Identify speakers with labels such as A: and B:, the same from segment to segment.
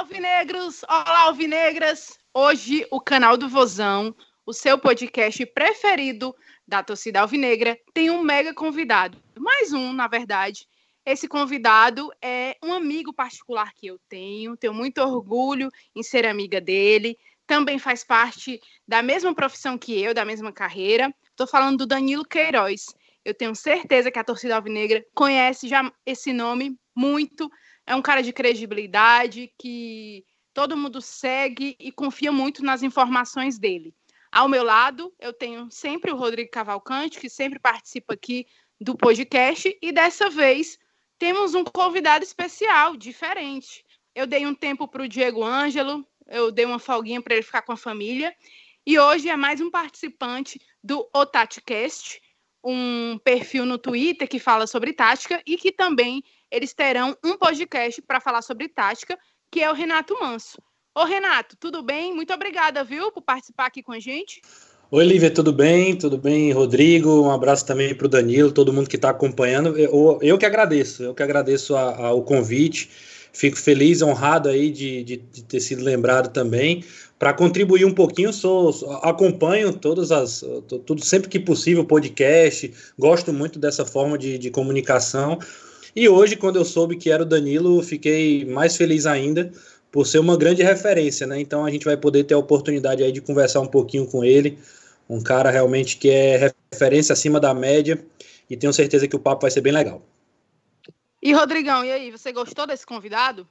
A: Alvinegros! Olá, alvinegras! Hoje, o canal do Vozão, o seu podcast preferido da torcida alvinegra, tem um mega convidado. Mais um, na verdade. Esse convidado é um amigo particular que eu tenho muito orgulho em ser amiga dele. Também faz parte da mesma profissão que eu, da mesma carreira. Estou falando do Danilo Queiroz. Eu tenho certeza que a torcida alvinegra conhece já esse nome muito. É um cara de credibilidade, que todo mundo segue e confia muito nas informações dele. Ao meu lado, eu tenho sempre o Rodrigo Cavalcante, que sempre participa aqui do podcast, e dessa vez temos um convidado especial, diferente. Eu dei um tempo para o Diego Ângelo, eu dei uma folguinha para ele ficar com a família, e hoje é mais um participante do OtatiCast, um perfil no Twitter que fala sobre tática e que também eles terão um podcast para falar sobre tática, que é o Renato Manso. Ô, Renato, tudo bem? Muito obrigada, viu, por participar aqui com a gente.
B: Oi, Lívia, tudo bem? Tudo bem, Rodrigo? Um abraço também para o Danilo, todo mundo que está acompanhando. Eu que agradeço o convite. Fico feliz, honrado aí de ter sido lembrado também. Para contribuir um pouquinho, acompanho tudo sempre que possível, podcast, gosto muito dessa forma de comunicação. E hoje, quando eu soube que era o Danilo, fiquei mais feliz ainda por ser uma grande referência, né? Então a gente vai poder ter a oportunidade aí de conversar um pouquinho com ele, um cara realmente que é referência acima da média, e tenho certeza que o papo vai ser bem legal.
A: E Rodrigão, e aí, você gostou desse convidado?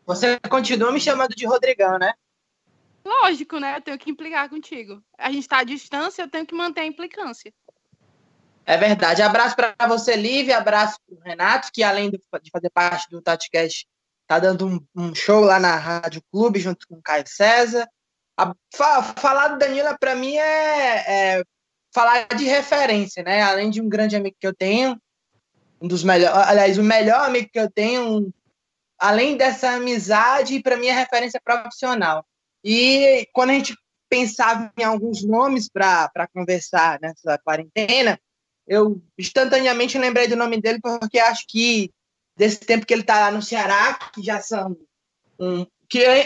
C: Você continua me chamando de Rodrigão, né?
A: Lógico, né? Eu tenho que implicar contigo. A gente está à distância, eu tenho que manter a implicância.
C: É verdade. Abraço para você, Lívia, abraço para o Renato, que além de fazer parte do TatiCast, tá dando um show lá na Rádio Clube, junto com o Caio César. Falar do Danilo, para mim, é falar de referência, né? Além de um grande amigo que eu tenho, um dos melhores, aliás, o melhor amigo que eu tenho, além dessa amizade, para mim é referência profissional. E quando a gente pensava em alguns nomes para conversar nessa quarentena, eu instantaneamente lembrei do nome dele, porque acho que desse tempo que ele está lá no Ceará, que já são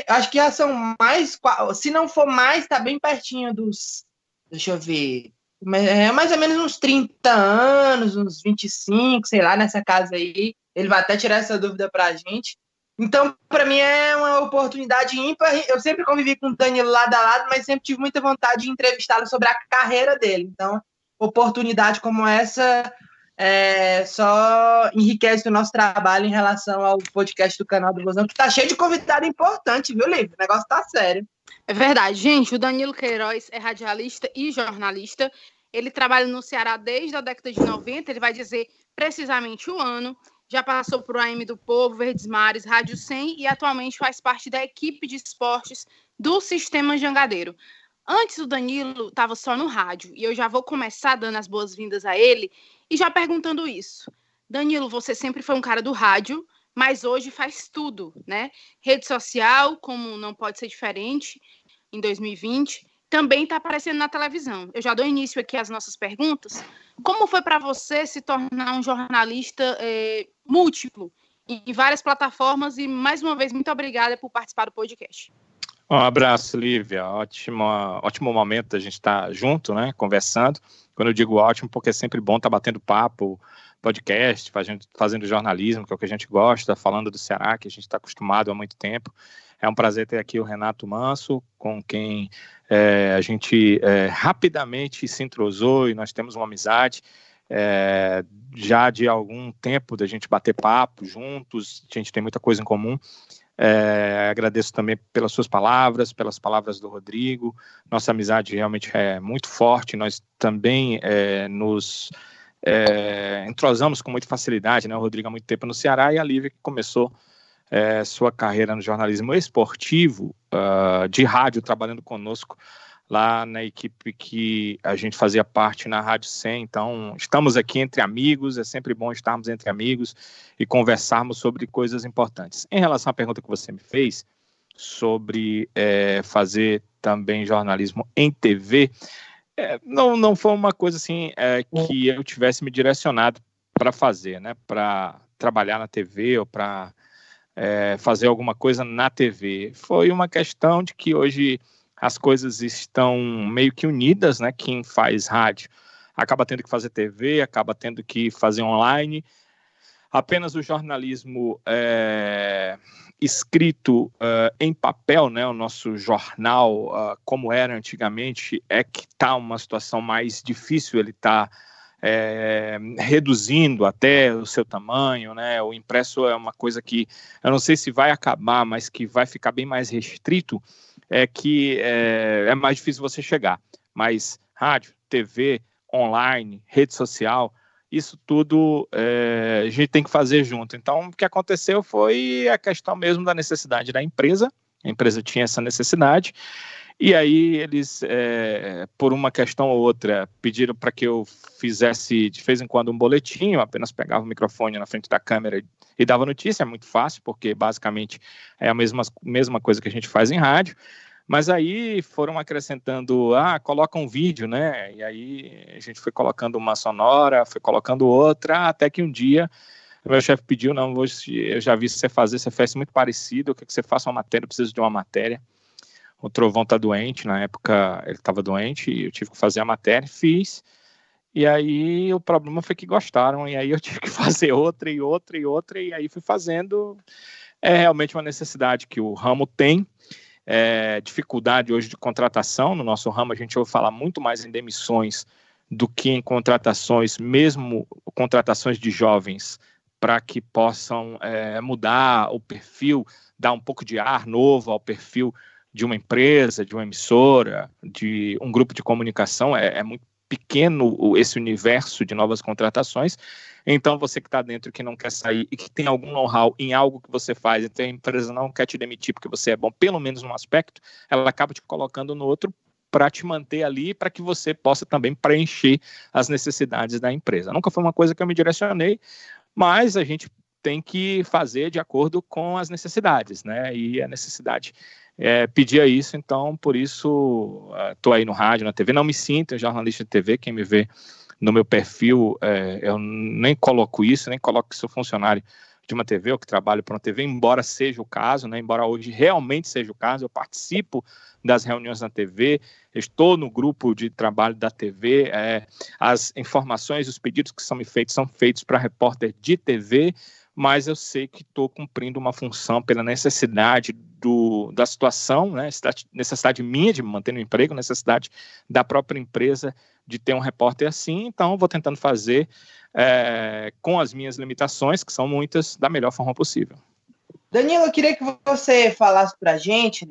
C: acho que já são mais, se não for mais, está bem pertinho dos, deixa eu ver, mais ou menos uns 30 anos, uns 25, sei lá, nessa casa aí. Ele vai até tirar essa dúvida para a gente. Então, para mim, é uma oportunidade ímpar. Eu sempre convivi com o Danilo lado a lado, mas sempre tive muita vontade de entrevistá-lo sobre a carreira dele. Então, oportunidade como essa só enriquece o nosso trabalho em relação ao podcast do canal do Vozão, que tá cheio de convidado importante, viu, Lívia? O negócio tá sério.
A: É verdade, gente. O Danilo Queiroz é radialista e jornalista. Ele trabalha no Ceará desde a década de 90, ele vai dizer precisamente o ano. Já passou por AM do Povo, Verdes Mares, Rádio 100 e atualmente faz parte da equipe de esportes do Sistema Jangadeiro. Antes o Danilo estava só no rádio e eu já vou começar dando as boas-vindas a ele e já perguntando isso. Danilo, você sempre foi um cara do rádio, mas hoje faz tudo, né? Rede social, como não pode ser diferente, em 2020, também está aparecendo na televisão. Eu já dou início aqui às nossas perguntas. Como foi para você se tornar um jornalista múltiplo em várias plataformas? E, mais uma vez, muito obrigada por participar do podcast.
D: Um abraço, Lívia. Ótimo momento a gente estar junto, né, conversando. Quando eu digo ótimo, porque é sempre bom estar batendo papo, podcast, fazendo jornalismo, que é o que a gente gosta, falando do Ceará, que a gente está acostumado há muito tempo. É um prazer ter aqui o Renato Manso, com quem a gente rapidamente se entrosou e nós temos uma amizade já de algum tempo da gente bater papo juntos, a gente tem muita coisa em comum. Agradeço também pelas suas palavras, pelas palavras do Rodrigo. Nossa amizade realmente é muito forte, nós também nos entrosamos com muita facilidade, né? O Rodrigo há muito tempo no Ceará e a Lívia que começou sua carreira no jornalismo esportivo, de rádio, trabalhando conosco lá na equipe que a gente fazia parte na Rádio 100. Então, estamos aqui entre amigos, é sempre bom estarmos entre amigos e conversarmos sobre coisas importantes. Em relação à pergunta que você me fez sobre fazer também jornalismo em TV, não foi uma coisa assim que eu tivesse me direcionado para fazer, né, para trabalhar na TV ou para fazer alguma coisa na TV. Foi uma questão de que hoje as coisas estão meio que unidas, né? Quem faz rádio acaba tendo que fazer TV, acaba tendo que fazer online. Apenas o jornalismo escrito em papel, né, o nosso jornal, como era antigamente, é que está uma situação mais difícil, ele está reduzindo até o seu tamanho, né? O impresso é uma coisa que eu não sei se vai acabar, mas que vai ficar bem mais restrito, que é mais difícil você chegar. Mas rádio, TV, online, rede social, isso tudo a gente tem que fazer junto. Então, o que aconteceu foi a questão mesmo da necessidade da empresa. A empresa tinha essa necessidade, e aí eles, por uma questão ou outra, pediram para que eu fizesse de vez em quando um boletim. Eu apenas pegava o microfone na frente da câmera e dava notícia. É muito fácil, porque basicamente é a mesma coisa que a gente faz em rádio. Mas aí foram acrescentando, coloca um vídeo, né? E aí a gente foi colocando uma sonora, foi colocando outra, até que um dia o meu chefe pediu, não, eu já vi você faz muito parecido, eu quero que você faça uma matéria, eu preciso de uma matéria. O Trovão tá doente, na época ele estava doente, e eu tive que fazer a matéria, fiz. E aí o problema foi que gostaram, e aí eu tive que fazer outra, e aí fui fazendo. É realmente uma necessidade que o ramo tem. Dificuldade hoje de contratação. No nosso ramo a gente ouve falar muito mais em demissões do que em contratações, mesmo contratações de jovens, para que possam mudar o perfil, dar um pouco de ar novo ao perfil de uma empresa, de uma emissora, de um grupo de comunicação. É muito pequeno esse universo de novas contratações. Então, você que está dentro, que não quer sair e que tem algum know-how em algo que você faz, então a empresa não quer te demitir porque você é bom, pelo menos num aspecto, ela acaba te colocando no outro para te manter ali, para que você possa também preencher as necessidades da empresa. Nunca foi uma coisa que eu me direcionei, mas a gente tem que fazer de acordo com as necessidades, né? E a necessidade pedia isso, então por isso estou aí no rádio, na TV. Não me sinto jornalista de TV. Quem me vê no meu perfil, eu nem coloco isso, nem coloco que sou funcionário de uma TV ou que trabalho para uma TV, embora seja o caso, né? Embora hoje realmente seja o caso. Eu participo das reuniões na TV, estou no grupo de trabalho da TV, as informações, os pedidos que são feitos para repórter de TV, mas eu sei que estou cumprindo uma função pela necessidade da situação, né? Necessidade minha de me manter no emprego, necessidade da própria empresa de ter um repórter assim. Então, vou tentando fazer com as minhas limitações, que são muitas, da melhor forma possível.
C: Danilo, eu queria que você falasse para a gente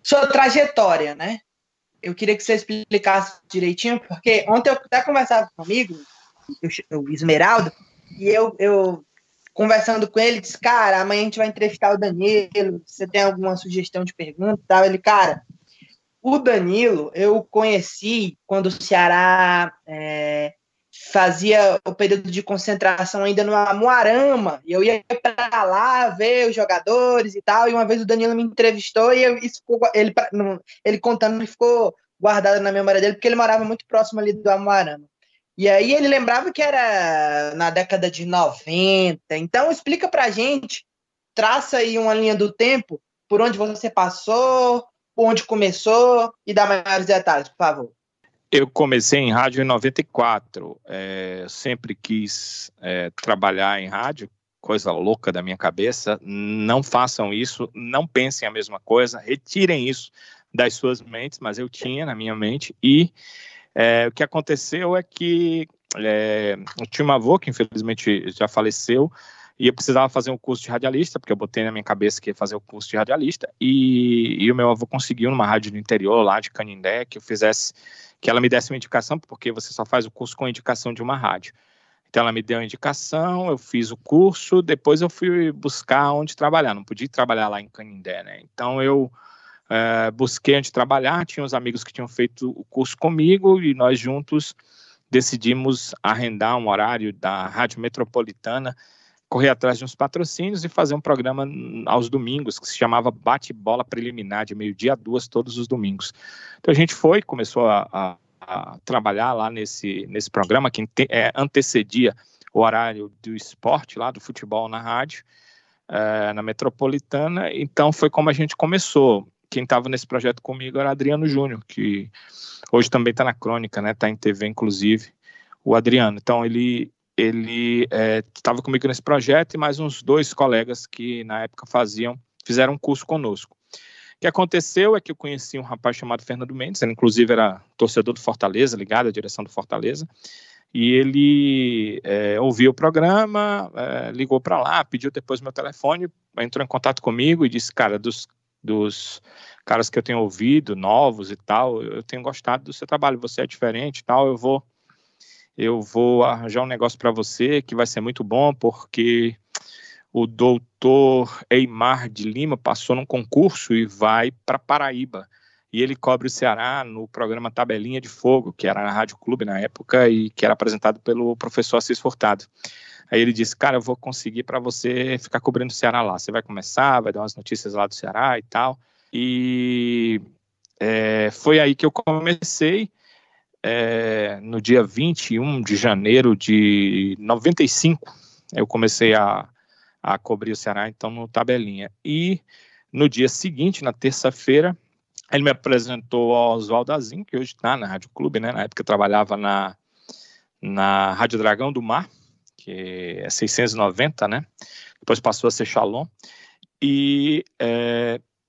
C: sua trajetória, né? Eu queria que você explicasse direitinho, porque ontem eu até conversava comigo, o Esmeralda, e eu conversando com ele, disse, cara, amanhã a gente vai entrevistar o Danilo, você tem alguma sugestão de pergunta e tal? Ele, cara, o Danilo eu conheci quando o Ceará fazia o período de concentração ainda no Amuarama, e eu ia para lá ver os jogadores e tal, e uma vez o Danilo me entrevistou e ele contando, ele ficou guardado na memória dele, porque ele morava muito próximo ali do Amuarama. E aí ele lembrava que era na década de 90. Então explica pra gente, traça aí uma linha do tempo, por onde você passou, por onde começou, e dá maiores detalhes, por favor.
D: Eu comecei em rádio em 94. Sempre quis trabalhar em rádio, coisa louca da minha cabeça. Não façam isso, não pensem a mesma coisa, retirem isso das suas mentes, mas eu tinha na minha mente. E o que aconteceu é que eu tinha um avô que infelizmente já faleceu, e eu precisava fazer um curso de radialista, porque eu botei na minha cabeça que ia fazer o curso de radialista, e o meu avô conseguiu numa rádio do interior, lá de Canindé, que ela me desse uma indicação, porque você só faz o curso com indicação de uma rádio. Então ela me deu a indicação, eu fiz o curso, depois eu fui buscar onde trabalhar, não podia trabalhar lá em Canindé, né? Então eu busquei onde trabalhar, tinha uns amigos que tinham feito o curso comigo, e nós juntos decidimos arrendar um horário da Rádio Metropolitana, correr atrás de uns patrocínios e fazer um programa aos domingos, que se chamava Bate-Bola Preliminar, de 12h a 2h, todos os domingos. Então a gente começou a trabalhar lá nesse programa, que antecedia o horário do esporte, lá do futebol na rádio. na Metropolitana. Então foi como a gente começou. Quem estava nesse projeto comigo era Adriano Júnior, que hoje também está na Crônica, né? Está em TV, inclusive, o Adriano. Então ele estava comigo nesse projeto e mais uns 2 colegas que na época fizeram um curso conosco. O que aconteceu é que eu conheci um rapaz chamado Fernando Mendes, ele inclusive era torcedor do Fortaleza, ligado à direção do Fortaleza, e ele ouviu o programa, ligou para lá, pediu depois meu telefone, entrou em contato comigo e disse, cara, dos caras que eu tenho ouvido, novos e tal, eu tenho gostado do seu trabalho, você é diferente e tal, eu vou arranjar um negócio para você que vai ser muito bom, porque o doutor Eimar de Lima passou num concurso e vai para Paraíba. E ele cobre o Ceará no programa Tabelinha de Fogo, que era na Rádio Clube na época e que era apresentado pelo professor Assis Furtado. Aí ele disse, cara, eu vou conseguir para você ficar cobrindo o Ceará lá. Você vai começar, vai dar umas notícias lá do Ceará e tal. E foi aí que eu comecei. No dia 21 de janeiro de 95, eu comecei a cobrir o Ceará, então, no Tabelinha. E no dia seguinte, na terça-feira, ele me apresentou ao Oswaldo Azim, que hoje está na Rádio Clube, né? Na época eu trabalhava na Rádio Dragão do Mar, que é 690, né? Depois passou a ser Shalom. E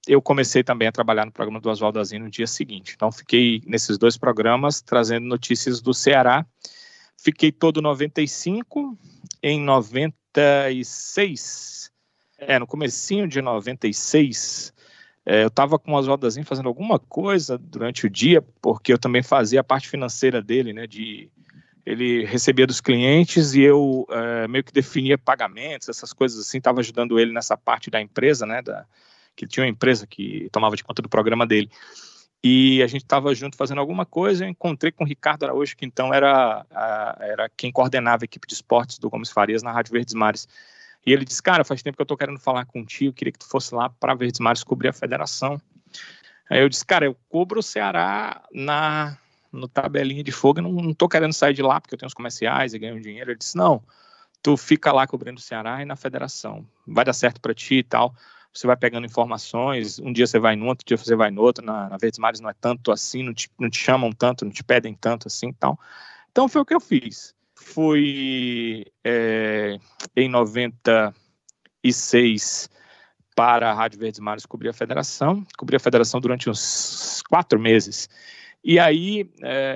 D: eu comecei também a trabalhar no programa do Oswaldo Azim no dia seguinte. Então, fiquei nesses 2 programas, trazendo notícias do Ceará. Fiquei todo 95, em 96, no comecinho de 96, eu estava com o Oswaldo Azim fazendo alguma coisa durante o dia, porque eu também fazia a parte financeira dele, né, ele recebia dos clientes e eu meio que definia pagamentos, essas coisas assim, estava ajudando ele nessa parte da empresa, né, que tinha uma empresa que tomava de conta do programa dele. E a gente estava junto fazendo alguma coisa, eu encontrei com o Ricardo Araújo, que então era quem coordenava a equipe de esportes do Gomes Farias na Rádio Verdes Mares. E ele disse, cara, faz tempo que eu estou querendo falar contigo, queria que tu fosse lá para Verdes Mares cobrir a federação. Aí eu disse, cara, eu cobro o Ceará no Tabelinha de Fogo, eu não estou querendo sair de lá, porque eu tenho os comerciais e ganho dinheiro. Ele disse, não, tu fica lá cobrindo o Ceará e na federação, vai dar certo para ti e tal. Você vai pegando informações, um dia você vai num, outro dia você vai no outro, na Verdes Mares não é tanto assim, não te chamam tanto, não te pedem tanto assim e tal. Então foi o que eu fiz. Fui em 96 para a Rádio Verdes Mares cobrir a federação durante uns 4 meses. E aí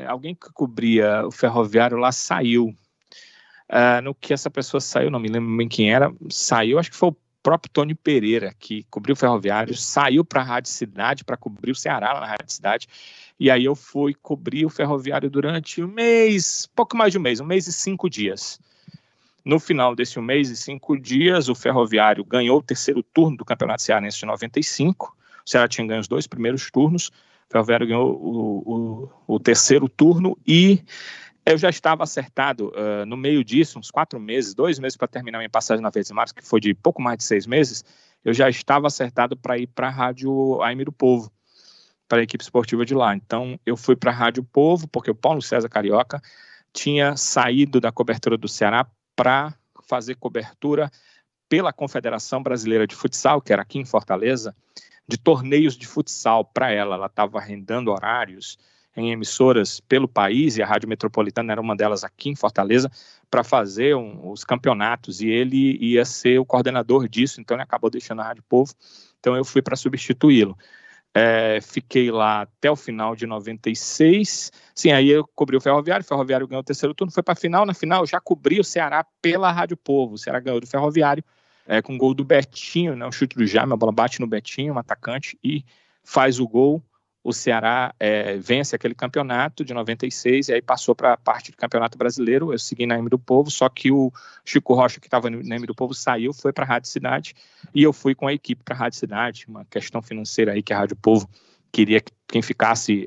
D: alguém que cobria o Ferroviário lá saiu. No que essa pessoa saiu, não me lembro bem quem era, saiu, acho que foi o próprio Tony Pereira, que cobriu o Ferroviário, saiu para a Rádio Cidade, para cobrir o Ceará lá na Rádio Cidade, e aí eu fui cobrir o Ferroviário durante pouco mais de um mês e 5 dias. No final desse 1 mês e 5 dias, o Ferroviário ganhou o 3º turno do Campeonato Cearense de 95, o Ceará tinha ganho os 2 primeiros turnos, o Ferroviário ganhou o 3º turno e eu já estava acertado no meio disso, uns 4 meses, 2 meses para terminar minha passagem na Verdes Mares, que foi de pouco mais de 6 meses, eu já estava acertado para ir para a Rádio AM do Povo, para a equipe esportiva de lá. Então, eu fui para a Rádio Povo, porque o Paulo César Carioca tinha saído da cobertura do Ceará para fazer cobertura pela Confederação Brasileira de Futsal, que era aqui em Fortaleza, de torneios de futsal para ela. Ela estava arrendando horários em emissoras pelo país, e a Rádio Metropolitana era uma delas aqui em Fortaleza, para fazer os campeonatos, e ele ia ser o coordenador disso, então ele acabou deixando a Rádio Povo, então eu fui para substituí-lo. Fiquei lá até o final de 96, sim, aí eu cobri o Ferroviário ganhou o 3º turno, foi para a final, na final já cobri o Ceará pela Rádio Povo, o Ceará ganhou do Ferroviário, com o gol do Betinho, né, o chute do Jaime, a bola bate no Betinho, um atacante, e faz o gol. O Ceará vence aquele campeonato de 96 e aí passou para a parte do Campeonato Brasileiro. Eu segui na AM do Povo, só que o Chico Rocha, que estava na AM do Povo, saiu, foi para a Rádio Cidade e eu fui com a equipe para a Rádio Cidade. Uma questão financeira aí que a Rádio Povo queria que quem ficasse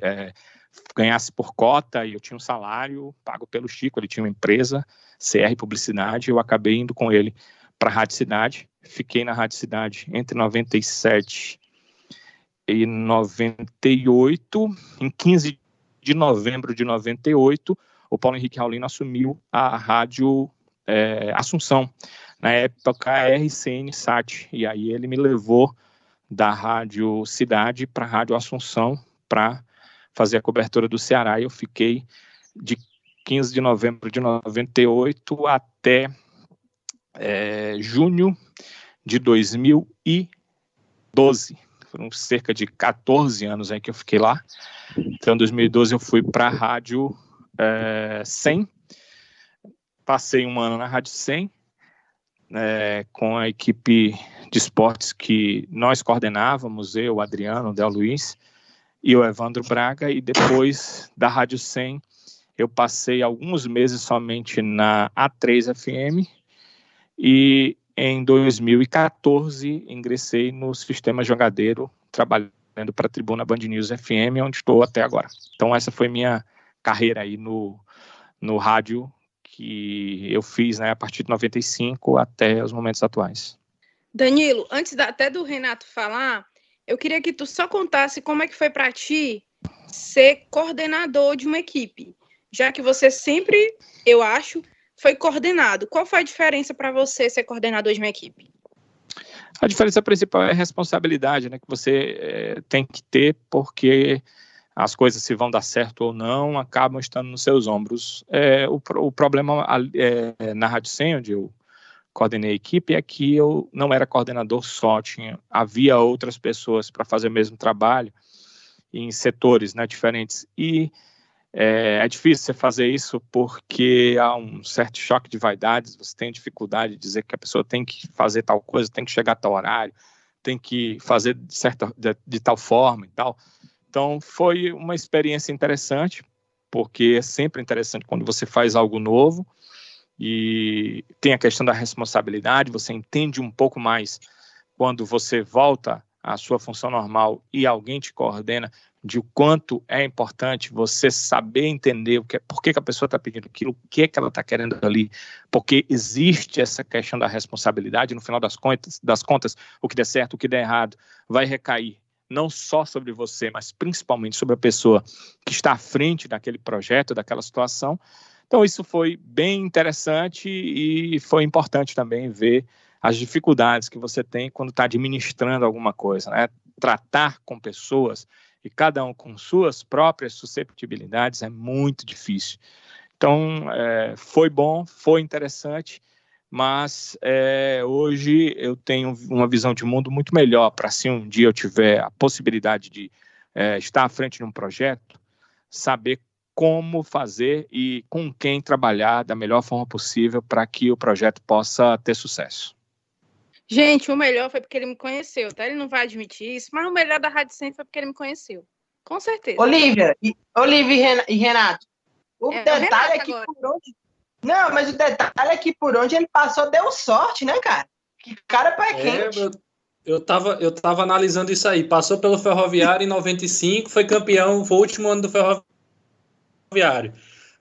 D: ganhasse por cota, e eu tinha um salário pago pelo Chico, ele tinha uma empresa, CR Publicidade, eu acabei indo com ele para a Rádio Cidade. Fiquei na Rádio Cidade entre 97 e 98, em 15 de novembro de 98, o Paulo Henrique Raulino assumiu a Rádio Assunção. na época RCN Sat, e aí ele me levou da Rádio Cidade para a Rádio Assunção para fazer a cobertura do Ceará, e eu fiquei de 15 de novembro de 98 até junho de 2012. Foram cerca de 14 anos aí que eu fiquei lá. Então, em 2012 eu fui para a Rádio 100, passei um ano na Rádio 100, com a equipe de esportes que nós coordenávamos, eu, o Adriano, o Del Luiz e o Evandro Braga, e depois da Rádio 100 eu passei alguns meses somente na A3 FM, e em 2014 ingressei no Sistema Jogadeiro, trabalhando para a Tribuna Band News FM, onde estou até agora. Então essa foi minha carreira aí no rádio, que eu fiz, né, a partir de 95 até os momentos atuais.
A: Danilo, antes até do Renato falar, eu queria que tu só contasse como é que foi para ti ser coordenador de uma equipe, já que você sempre, eu acho, foi coordenado. Qual foi a diferença para você ser coordenador de uma equipe?
D: A diferença principal é a responsabilidade, né, que você tem que ter, porque as coisas, se vão dar certo ou não, acabam estando nos seus ombros. O problema na Rádio 100, onde eu coordenei a equipe, é que eu não era coordenador só, havia outras pessoas para fazer o mesmo trabalho em setores, né, diferentes, e é difícil você fazer isso porque há um certo choque de vaidades, você tem dificuldade de dizer que a pessoa tem que fazer tal coisa, tem que chegar a tal horário, tem que fazer de tal forma e tal. Então foi uma experiência interessante, porque é sempre interessante quando você faz algo novo, e tem a questão da responsabilidade, você entende um pouco mais quando você volta à sua função normal e alguém te coordena, de o quanto é importante você saber entender por que a pessoa está pedindo aquilo, o que ela está querendo ali, porque existe essa questão da responsabilidade. No final das contas, o que der certo, o que der errado, vai recair não só sobre você, mas principalmente sobre a pessoa que está à frente daquele projeto, daquela situação. Então isso foi bem interessante, e foi importante também ver as dificuldades que você tem quando está administrando alguma coisa, né? Tratar com pessoas, e cada um com suas próprias susceptibilidades, é muito difícil. Então, foi bom, foi interessante, mas hoje eu tenho uma visão de mundo muito melhor para, se um dia eu tiver a possibilidade de estar à frente de um projeto, saber como fazer e com quem trabalhar da melhor forma possível para que o projeto possa ter sucesso.
A: Gente, o melhor foi porque ele me conheceu, tá? Ele não vai admitir isso, mas o melhor da Rádio 100 foi porque ele me conheceu. Com certeza.
C: Olivia e Renato, o detalhe é que
A: agora.
C: por onde... Não, mas o detalhe é que por onde ele passou deu sorte, né, cara? Que cara pé quente.
B: Eu tava analisando isso aí. Passou pelo Ferroviário em 95, foi campeão, foi o último ano do Ferroviário.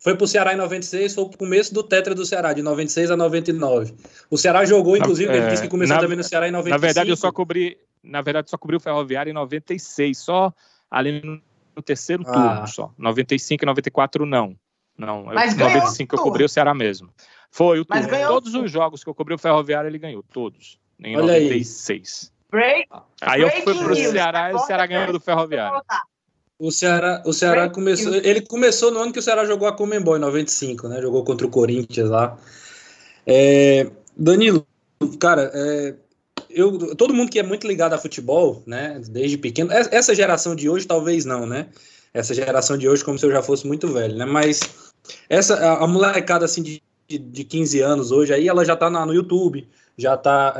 B: Foi pro Ceará em 96, foi o começo do Tetra do Ceará, de 96 a 99. O Ceará jogou, inclusive, ele disse que começou também no Ceará em 95.
D: Na verdade, só cobri o Ferroviário em 96, só ali no terceiro turno, só. 95 e 94, não.
C: Mas
D: 95 eu cobri o Ceará mesmo. Foi o turno. Todos
C: tudo.
D: Os jogos que eu cobri o Ferroviário, ele ganhou, todos. Em
B: Olha
D: 96. Aí eu fui pro Ceará e o Ceará ganhou do Ferroviário.
B: O Ceará começou. Ele começou no ano que o Ceará jogou a Conmebol, em 95, né? Jogou contra o Corinthians lá. Danilo, cara, todo mundo que é muito ligado a futebol, né? Desde pequeno. Essa geração de hoje, talvez não, né? Essa geração de hoje, como se eu já fosse muito velho, né? Mas a molecada assim de 15 anos hoje, aí ela já tá no YouTube, já tá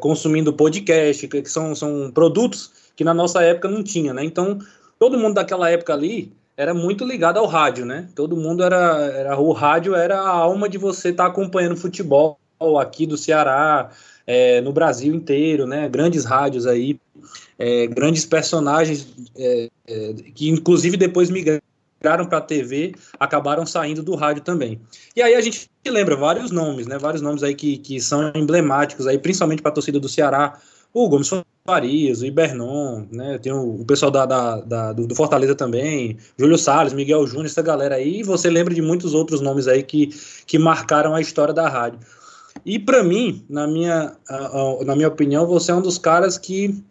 B: consumindo podcast, que são produtos que na nossa época não tinha, né? Então, todo mundo daquela época ali era muito ligado ao rádio, né? Todo mundo o rádio era a alma de você estar acompanhando futebol aqui do Ceará, no Brasil inteiro, né? Grandes rádios aí, grandes personagens que inclusive depois migraram para a TV, acabaram saindo do rádio também. E aí a gente lembra vários nomes, né? Vários nomes aí que são emblemáticos aí, principalmente para a torcida do Ceará. O Gomes Farias, o Ibernon, né? Tem o pessoal do Fortaleza também, Júlio Salles, Miguel Júnior, essa galera aí, e você lembra de muitos outros nomes aí que marcaram a história da rádio. E para mim, na minha opinião, você é um dos caras que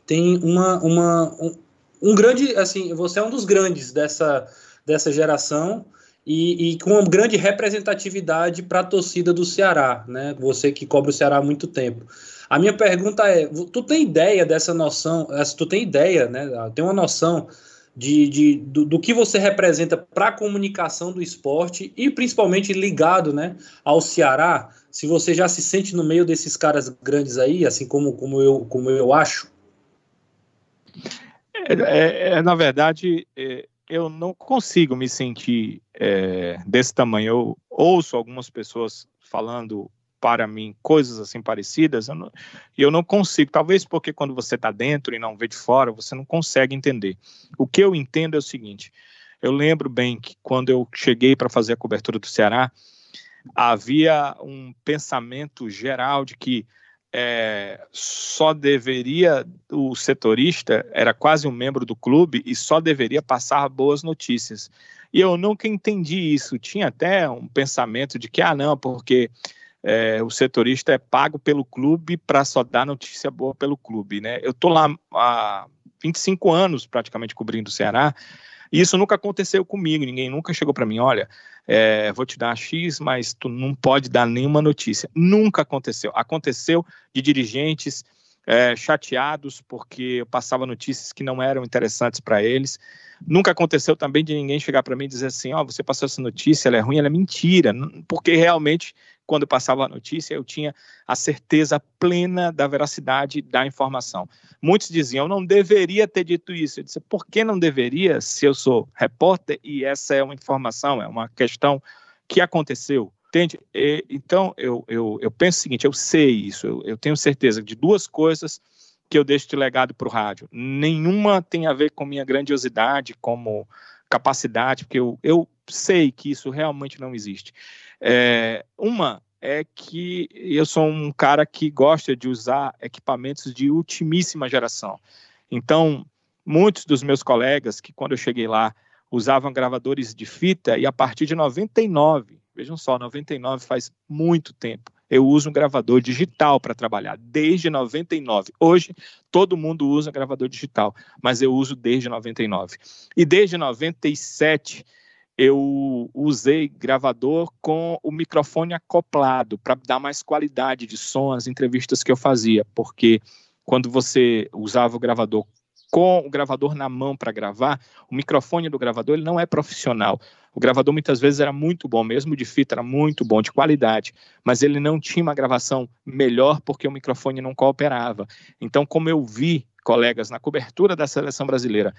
B: tem um grande, assim, você é um dos grandes dessa geração e com uma grande representatividade para a torcida do Ceará, né? Você que cobre o Ceará há muito tempo. A minha pergunta é, tu tem ideia dessa noção, tu tem ideia, né? Tem uma noção do que você representa para a comunicação do esporte e principalmente ligado, né, ao Ceará? Se você já se sente no meio desses caras grandes aí, assim como eu acho?
D: Na verdade, eu não consigo me sentir desse tamanho. Eu ouço algumas pessoas falando para mim coisas assim parecidas, e eu não consigo, talvez porque quando você está dentro e não vê de fora, você não consegue entender. O que eu entendo é o seguinte: eu lembro bem que quando eu cheguei para fazer a cobertura do Ceará, havia um pensamento geral de que só deveria, o setorista era quase um membro do clube e só deveria passar boas notícias. E eu nunca entendi isso. Tinha até um pensamento de que, não, porque o setorista é pago pelo clube para só dar notícia boa pelo clube, né? Eu estou lá há 25 anos praticamente cobrindo o Ceará, e isso nunca aconteceu comigo. Ninguém nunca chegou para mim, olha, vou te dar X, mas tu não pode dar nenhuma notícia. Nunca aconteceu. Aconteceu de dirigentes chateados porque eu passava notícias que não eram interessantes para eles. Nunca aconteceu também de ninguém chegar para mim e dizer assim, você passou essa notícia, ela é ruim, ela é mentira, porque realmente, quando eu passava a notícia, eu tinha a certeza plena da veracidade da informação. Muitos diziam, eu não deveria ter dito isso. Eu disse, por que não deveria, se eu sou repórter e essa é uma informação, é uma questão que aconteceu? Entende? Então, eu penso o seguinte, eu sei isso, eu tenho certeza de duas coisas que eu deixo de legado para o rádio. Nenhuma tem a ver com minha grandiosidade, como capacidade, porque eu sei que isso realmente não existe. Uma é que eu sou um cara que gosta de usar equipamentos de ultimíssima geração. Então, muitos dos meus colegas que, quando eu cheguei lá, usavam gravadores de fita, e a partir de 99, vejam só, 99 faz muito tempo, eu uso um gravador digital para trabalhar, desde 99. Hoje, todo mundo usa gravador digital, mas eu uso desde 99. E desde 97, eu usei gravador com o microfone acoplado para dar mais qualidade de som às entrevistas que eu fazia, porque quando você usava o gravador com o gravador na mão para gravar, o microfone do gravador ele não é profissional. O gravador muitas vezes era muito bom, mesmo de fita era muito bom, de qualidade, mas ele não tinha uma gravação melhor porque o microfone não cooperava. Então, como eu vi colegas na cobertura da seleção brasileira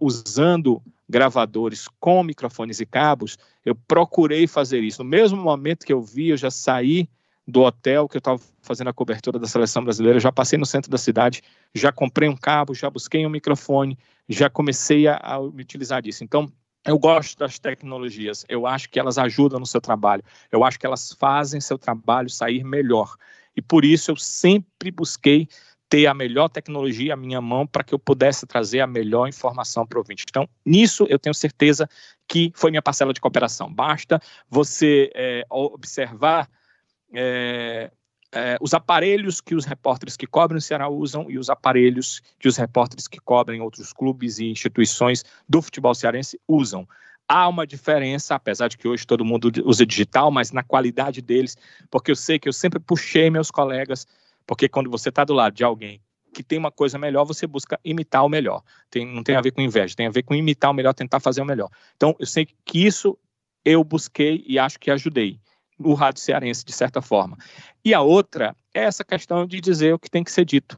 D: usando gravadores com microfones e cabos, eu procurei fazer isso. No mesmo momento que eu vi, eu já saí do hotel que eu estava fazendo a cobertura da seleção brasileira, já passei no centro da cidade, já comprei um cabo, já busquei um microfone, já comecei a utilizar disso. Então, eu gosto das tecnologias, eu acho que elas ajudam no seu trabalho, eu acho que elas fazem seu trabalho sair melhor. E por isso eu sempre busquei ter a melhor tecnologia à minha mão para que eu pudesse trazer a melhor informação para o ouvinte. Então, nisso eu tenho certeza que foi minha parcela de cooperação. Basta você observar os aparelhos que os repórteres que cobrem o Ceará usam e os aparelhos que os repórteres que cobrem outros clubes e instituições do futebol cearense usam. Há uma diferença, apesar de que hoje todo mundo usa digital, mas na qualidade deles, porque eu sei que eu sempre puxei meus colegas, porque quando você está do lado de alguém que tem uma coisa melhor, você busca imitar o melhor. Não tem a ver com inveja, tem a ver com imitar o melhor, tentar fazer o melhor. Então, eu sei que isso eu busquei e acho que ajudei o rádio cearense, de certa forma. E a outra é essa questão de dizer o que tem que ser dito.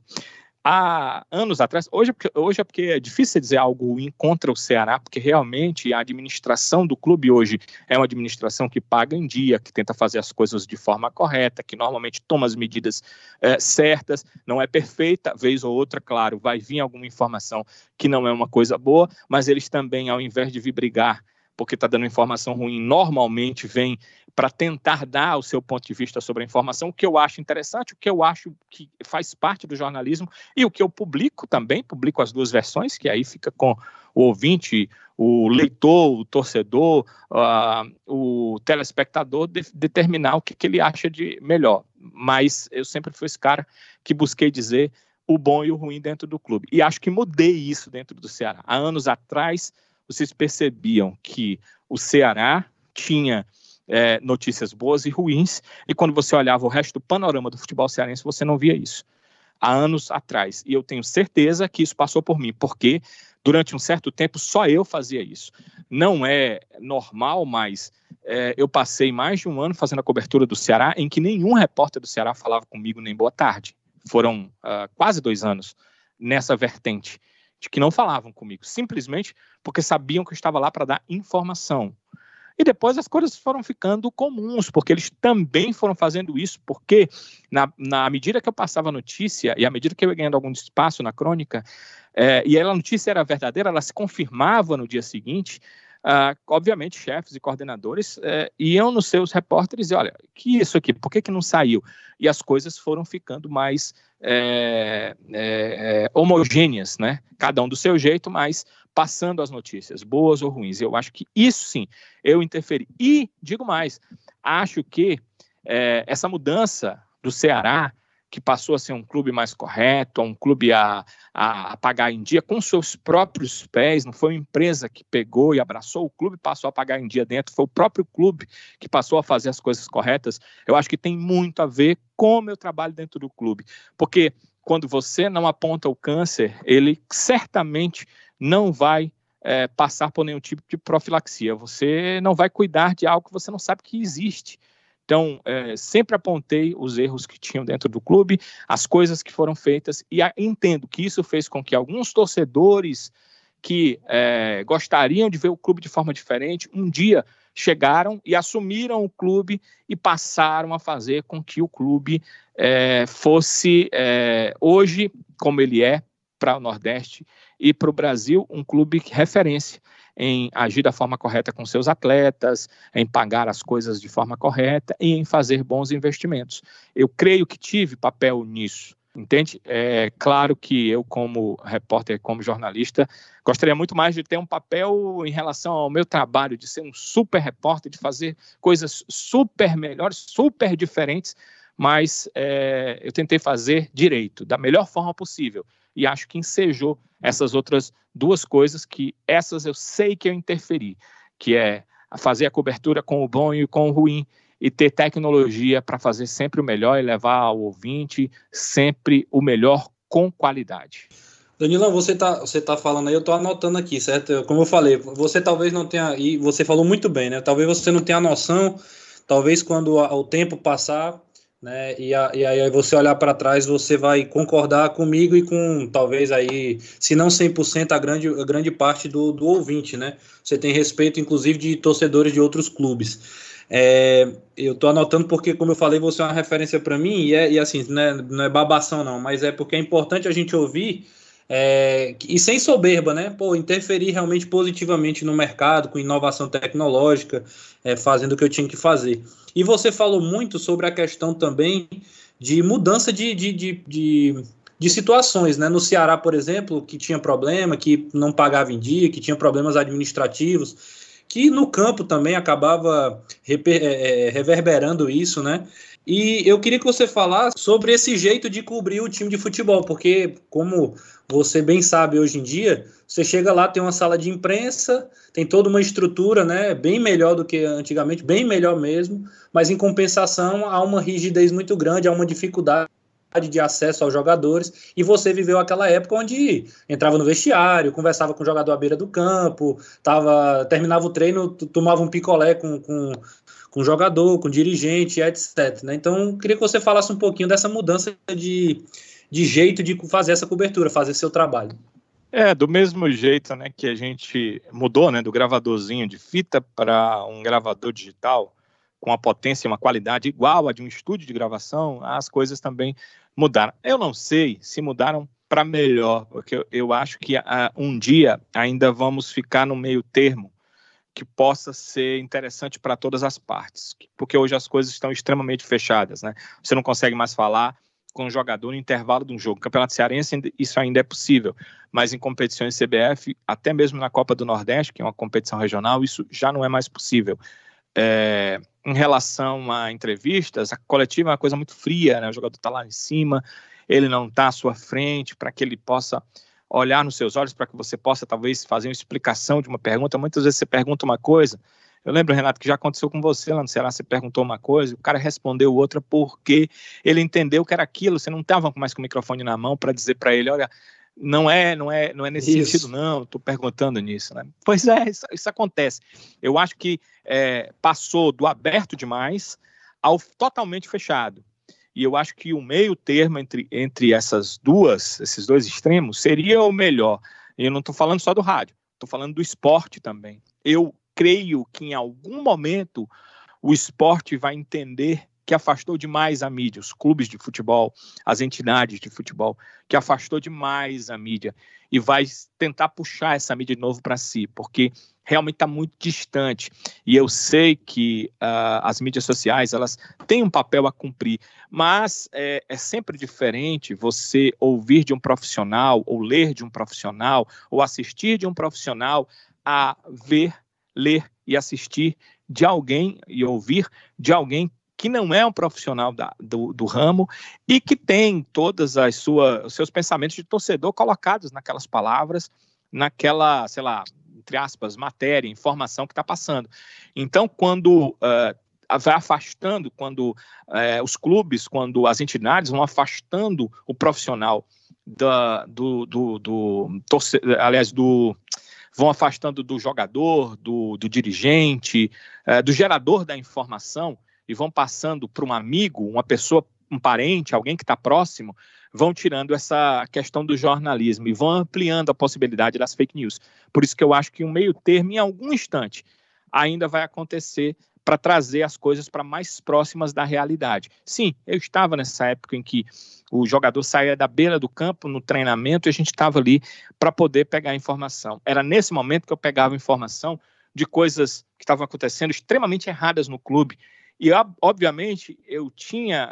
D: Há anos atrás, hoje é porque é difícil dizer algo ruim contra o Ceará, porque realmente a administração do clube hoje é uma administração que paga em dia, que tenta fazer as coisas de forma correta, que normalmente toma as medidas certas, não é perfeita, vez ou outra, claro, vai vir alguma informação que não é uma coisa boa, mas eles também, ao invés de vir brigar porque está dando informação ruim, normalmente vem para tentar dar o seu ponto de vista sobre a informação, o que eu acho interessante, o que eu acho que faz parte do jornalismo e o que eu publico também, publico as duas versões, que aí fica com o ouvinte, o leitor, o torcedor, o telespectador determinar o que ele acha de melhor. Mas eu sempre fui esse cara que busquei dizer o bom e o ruim dentro do clube. E acho que mudei isso dentro do Ceará. Há anos atrás, vocês percebiam que o Ceará tinha notícias boas e ruins, e quando você olhava o resto do panorama do futebol cearense, você não via isso. Há anos atrás. E eu tenho certeza que isso passou por mim, porque durante um certo tempo só eu fazia isso. Não é normal, mas eu passei mais de um ano fazendo a cobertura do Ceará, em que nenhum repórter do Ceará falava comigo nem boa tarde. Foram quase 2 anos nessa vertente, de que não falavam comigo, simplesmente porque sabiam que eu estava lá para dar informação. E depois as coisas foram ficando comuns, porque eles também foram fazendo isso, porque na medida que eu passava a notícia, e à medida que eu ia ganhando algum espaço na crônica, e a notícia era verdadeira, ela se confirmava no dia seguinte, obviamente chefes e coordenadores iam nos seus repórteres e olha, que isso aqui, por que não saiu? E as coisas foram ficando mais homogêneas, né? Cada um do seu jeito, mas passando as notícias, boas ou ruins. Eu acho que isso sim, eu interferi. E, digo mais, acho que essa mudança do Ceará, que passou a ser um clube mais correto, um clube a pagar em dia com seus próprios pés, não foi uma empresa que pegou e abraçou o clube e passou a pagar em dia dentro, foi o próprio clube que passou a fazer as coisas corretas. Eu acho que tem muito a ver com o meu trabalho dentro do clube, porque quando você não aponta o câncer, ele certamente não vai passar por nenhum tipo de profilaxia, você não vai cuidar de algo que você não sabe que existe. Então, sempre apontei os erros que tinham dentro do clube, as coisas que foram feitas, e entendo que isso fez com que alguns torcedores que gostariam de ver o clube de forma diferente, um dia chegaram e assumiram o clube e passaram a fazer com que o clube fosse, hoje, como ele é, para o Nordeste e para o Brasil, um clube referência em agir da forma correta com seus atletas, em pagar as coisas de forma correta e em fazer bons investimentos. Eu creio que tive papel nisso, entende? É claro que eu, como repórter, como jornalista, gostaria muito mais de ter um papel em relação ao meu trabalho, de ser um super repórter, de fazer coisas super melhores, super diferentes, mas eu tentei fazer direito, da melhor forma possível. E acho que ensejou essas outras 2 coisas que essas eu sei que eu interferi, que é fazer a cobertura com o bom e com o ruim e ter tecnologia para fazer sempre o melhor e levar ao ouvinte sempre o melhor com qualidade.
B: Danilão, você tá falando aí, eu tô anotando aqui, certo? Como eu falei, você talvez não tenha, e você falou muito bem, né? Talvez você não tenha noção, talvez quando o tempo passar, né, e aí você olhar para trás, você vai concordar comigo e com, talvez aí, se não 100%, a grande parte do ouvinte, né? Você tem respeito, inclusive, de torcedores de outros clubes. Eu estou anotando porque, como eu falei, você é uma referência para mim, e assim, não é babação não, mas é porque é importante a gente ouvir, e sem soberba, né? Pô, interferir realmente positivamente no mercado, com inovação tecnológica, fazendo o que eu tinha que fazer. E você falou muito sobre a questão também de mudança de situações, né? No Ceará, por exemplo, que tinha problema, que não pagava em dia, que tinha problemas administrativos, que no campo também acabava reverberando isso, né? E eu queria que você falasse sobre esse jeito de cobrir o time de futebol, porque, como você bem sabe hoje em dia, você chega lá, tem uma sala de imprensa, tem toda uma estrutura, né, bem melhor do que antigamente, bem melhor mesmo, mas em compensação há uma rigidez muito grande, há uma dificuldade de acesso aos jogadores, e você viveu aquela época onde entrava no vestiário, conversava com o jogador à beira do campo, terminava o treino, tomava um picolé com jogador, com dirigente, etc. Né? Então, queria que você falasse um pouquinho dessa mudança de jeito de fazer essa cobertura, fazer seu trabalho.
D: Do mesmo jeito, né, que a gente mudou, né, do gravadorzinho de fita para um gravador digital, com a potência e uma qualidade igual a de um estúdio de gravação, as coisas também mudaram. Eu não sei se mudaram para melhor, porque eu acho que um dia ainda vamos ficar no meio termo que possa ser interessante para todas as partes, porque hoje as coisas estão extremamente fechadas, né? Você não consegue mais falar com o jogador no intervalo de um jogo. No Campeonato Cearense isso ainda é possível, mas em competições CBF, até mesmo na Copa do Nordeste, que é uma competição regional, isso já não é mais possível. Em relação a entrevistas, a coletiva é uma coisa muito fria, né? O jogador está lá em cima, ele não está à sua frente, para que ele possa olhar nos seus olhos, para que você possa talvez fazer uma explicação de uma pergunta. Muitas vezes você pergunta uma coisa. Eu lembro, Renato, que já aconteceu com você lá no Ceará, você perguntou uma coisa, o cara respondeu outra porque ele entendeu que era aquilo, você não estava mais com o microfone na mão para dizer para ele, olha, não é nesse sentido, não, estou perguntando nisso, né? Pois é, isso acontece. Eu acho que passou do aberto demais ao totalmente fechado. E eu acho que o meio termo entre esses dois extremos seria o melhor. E eu não estou falando só do rádio, estou falando do esporte também. Eu creio que em algum momento o esporte vai entender que afastou demais a mídia, os clubes de futebol, as entidades de futebol, que afastou demais a mídia e vai tentar puxar essa mídia de novo para si, porque realmente está muito distante. E eu sei que as mídias sociais, elas têm um papel a cumprir, mas é sempre diferente você ouvir de um profissional, ou ler de um profissional, ou assistir de um profissional, a ver, ler e assistir de alguém e ouvir de alguém que não é um profissional do ramo e que tem todas os seus pensamentos de torcedor colocados naquelas palavras, naquela, sei lá, entre aspas, matéria, informação que está passando. Então, quando vai afastando, quando os clubes, quando as entidades vão afastando o profissional vão afastando do jogador, do dirigente, do gerador da informação, e vão passando para um amigo, uma pessoa, um parente, alguém que está próximo, vão tirando essa questão do jornalismo e vão ampliando a possibilidade das fake news. Por isso que eu acho que um meio termo, em algum instante, ainda vai acontecer para trazer as coisas para mais próximas da realidade. Sim, eu estava nessa época em que o jogador saía da beira do campo no treinamento e a gente estava ali para poder pegar a informação. Era nesse momento que eu pegava informação de coisas que estavam acontecendo extremamente erradas no clube. E, obviamente, eu tinha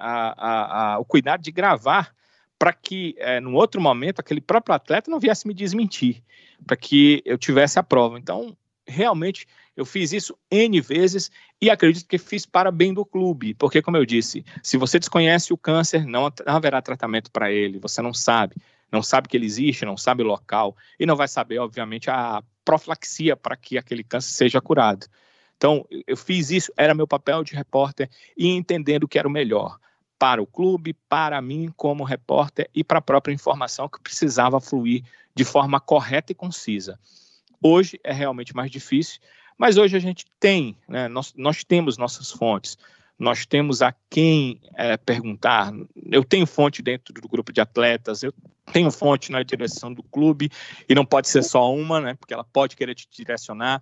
D: o cuidado de gravar para que, num outro momento, aquele próprio atleta não viesse me desmentir, para que eu tivesse a prova. Então, realmente, eu fiz isso N vezes e acredito que fiz para bem do clube, porque, como eu disse, se você desconhece o câncer, não haverá tratamento para ele, você não sabe que ele existe, não sabe o local e não vai saber, obviamente, a profilaxia para que aquele câncer seja curado. Então, eu fiz isso, era meu papel de repórter e entendendo o que era o melhor para o clube, para mim como repórter e para a própria informação que precisava fluir de forma correta e concisa. Hoje é realmente mais difícil, mas hoje a gente tem, né, nós temos nossas fontes, nós temos a quem perguntar. Eu tenho fonte dentro do grupo de atletas, eu tenho fonte na direção do clube, e não pode ser só uma, né, porque ela pode querer te direcionar.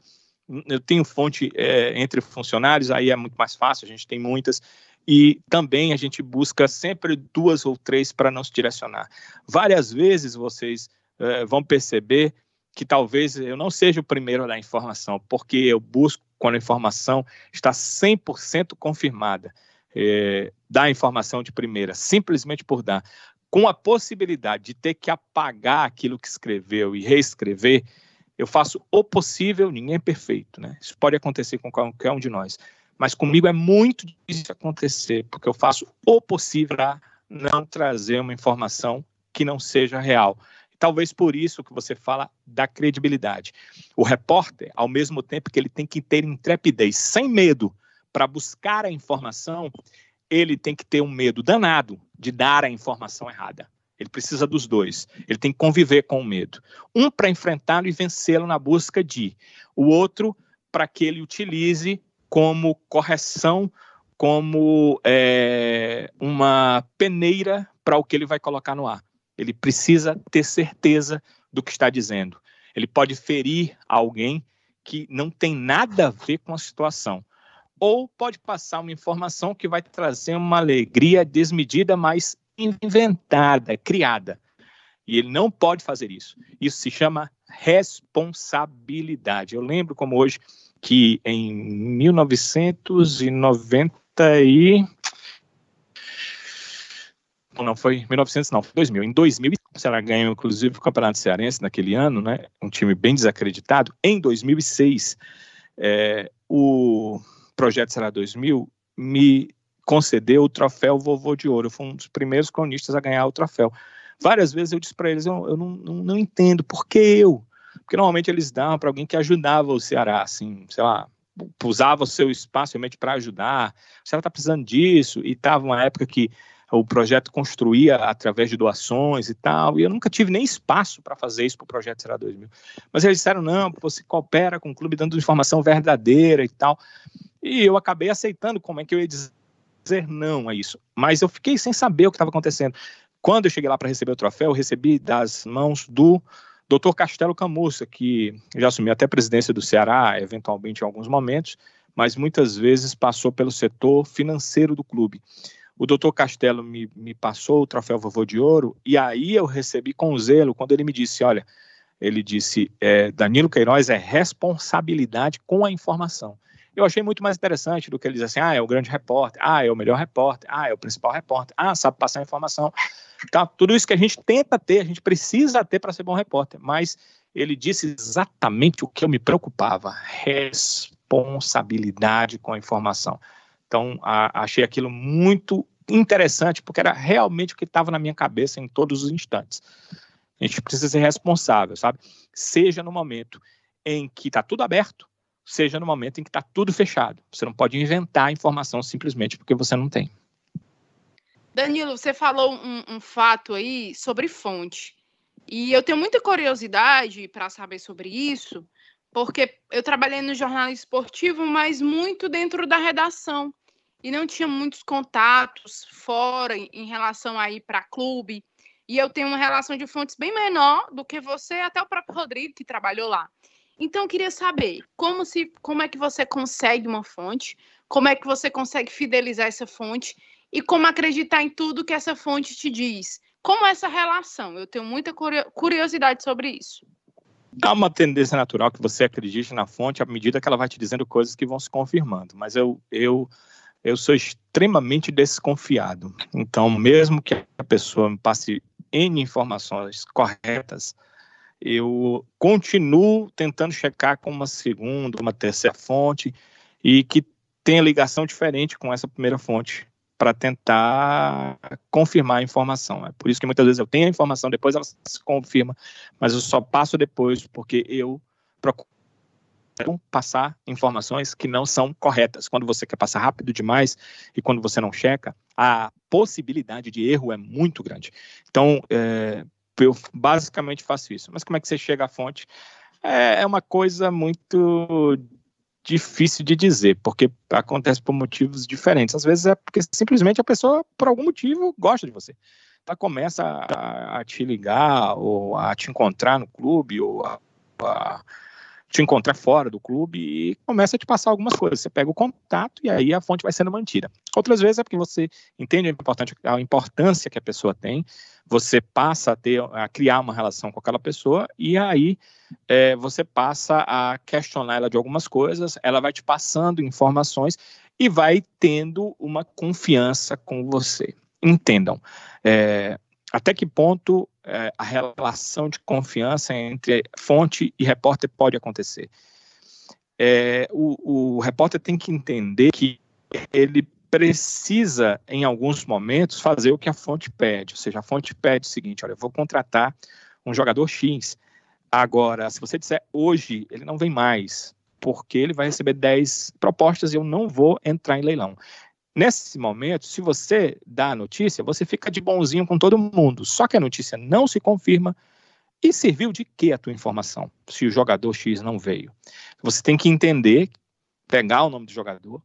D: Eu tenho fonte entre funcionários, aí é muito mais fácil, a gente tem muitas, e também a gente busca sempre 2 ou 3 para não se direcionar. Várias vezes vocês vão perceber que talvez eu não seja o primeiro a dar informação, porque eu busco quando a informação está 100% confirmada, dar informação de primeira, simplesmente por dar, com a possibilidade de ter que apagar aquilo que escreveu e reescrever. Eu faço o possível, ninguém é perfeito, né? Isso pode acontecer com qualquer um de nós, mas comigo é muito difícil acontecer, porque eu faço o possível para não trazer uma informação que não seja real. Talvez por isso que você fala da credibilidade. O repórter, ao mesmo tempo que ele tem que ter intrepidez, sem medo, para buscar a informação, ele tem que ter um medo danado de dar a informação errada. Ele precisa dos dois. Ele tem que conviver com o medo. Um para enfrentá-lo e vencê-lo na busca de. O outro para que ele utilize como correção, como uma peneira para o que ele vai colocar no ar. Ele precisa ter certeza do que está dizendo. Ele pode ferir alguém que não tem nada a ver com a situação. Ou pode passar uma informação que vai trazer uma alegria desmedida, mas inventada, criada. E ele não pode fazer isso. Isso se chama responsabilidade. Eu lembro como hoje que em 1990 não foi 1900, não, foi 2000. Em 2000, o Ceará ganhou, inclusive, o Campeonato Cearense naquele ano, né? Um time bem desacreditado. Em 2006, o Projeto Ceará 2000 me concedeu o troféu Vovô de Ouro. Eu fui um dos primeiros cronistas a ganhar o troféu. Várias vezes eu disse para eles, eu não entendo, por que eu? Porque normalmente eles davam para alguém que ajudava o Ceará, assim, sei lá, usava o seu espaço realmente para ajudar. O Ceará está precisando disso, e estava uma época que o projeto construía através de doações e tal, e eu nunca tive nem espaço para fazer isso para o Projeto Ceará 2000. Mas eles disseram, não, você coopera com o clube dando informação verdadeira e tal. E eu acabei aceitando, como é que eu ia dizer não a isso. Mas eu fiquei sem saber o que estava acontecendo. Quando eu cheguei lá para receber o troféu, eu recebi das mãos do Dr. Castelo Camussa, que já assumiu até a presidência do Ceará, eventualmente em alguns momentos, mas muitas vezes passou pelo setor financeiro do clube. O Dr. Castelo me passou o troféu Vovô de Ouro, e aí eu recebi com zelo, quando ele me disse, olha, ele disse, Danilo Queiroz é responsabilidade com a informação. Eu achei muito mais interessante do que ele dizer assim, é o grande repórter, é o melhor repórter, é o principal repórter, sabe passar informação. Tá, tudo isso que a gente tenta ter, a gente precisa ter para ser bom repórter, mas ele disse exatamente o que eu me preocupava, responsabilidade com a informação. Então, achei aquilo muito interessante, porque era realmente o que estava na minha cabeça em todos os instantes. A gente precisa ser responsável, sabe? Seja no momento em que está tudo aberto, seja no momento em que está tudo fechado. Você não pode inventar informação simplesmente porque você não tem.
A: Danilo, você falou um fato aí sobre fonte. E eu tenho muita curiosidade para saber sobre isso, porque eu trabalhei no jornalismo esportivo, mas muito dentro da redação. E não tinha muitos contatos fora em relação aí para clube. E eu tenho uma relação de fontes bem menor do que você, até o próprio Rodrigo, que trabalhou lá. Então, eu queria saber como é que você consegue uma fonte, como é que você consegue fidelizar essa fonte e como acreditar em tudo que essa fonte te diz. Como é essa relação? Eu tenho muita curiosidade sobre isso.
D: Há uma tendência natural que você acredite na fonte à medida que ela vai te dizendo coisas que vão se confirmando. Mas eu sou extremamente desconfiado. Então, mesmo que a pessoa me passe N informações corretas, eu continuo tentando checar com uma segunda, uma terceira fonte e que tenha ligação diferente com essa primeira fonte para tentar confirmar a informação. É por isso que muitas vezes eu tenho a informação, depois ela se confirma, mas eu só passo depois porque eu procuro passar informações que não são corretas. Quando você quer passar rápido demais e quando você não checa, a possibilidade de erro é muito grande. Então, eu basicamente faço isso. Mas como é que você chega à fonte? É uma coisa muito difícil de dizer, porque acontece por motivos diferentes. Às vezes é porque simplesmente a pessoa, por algum motivo, gosta de você. Ela começa a te ligar, ou a te encontrar no clube, ou a te encontrar fora do clube e começa a te passar algumas coisas. Você pega o contato e aí a fonte vai sendo mantida. Outras vezes é porque você entende a importância que a pessoa tem, você passa a criar uma relação com aquela pessoa e aí você passa a questionar ela de algumas coisas, ela vai te passando informações e vai tendo uma confiança com você. Entendam, até que ponto a relação de confiança entre fonte e repórter pode acontecer. O repórter tem que entender que ele precisa, em alguns momentos, fazer o que a fonte pede. Ou seja, a fonte pede o seguinte, olha, eu vou contratar um jogador X. Agora, se você disser hoje, ele não vem mais, porque ele vai receber 10 propostas e eu não vou entrar em leilão. Nesse momento, se você dá a notícia, você fica de bonzinho com todo mundo. Só que a notícia não se confirma. E serviu de quê a tua informação, se o jogador X não veio? Você tem que entender, pegar o nome do jogador,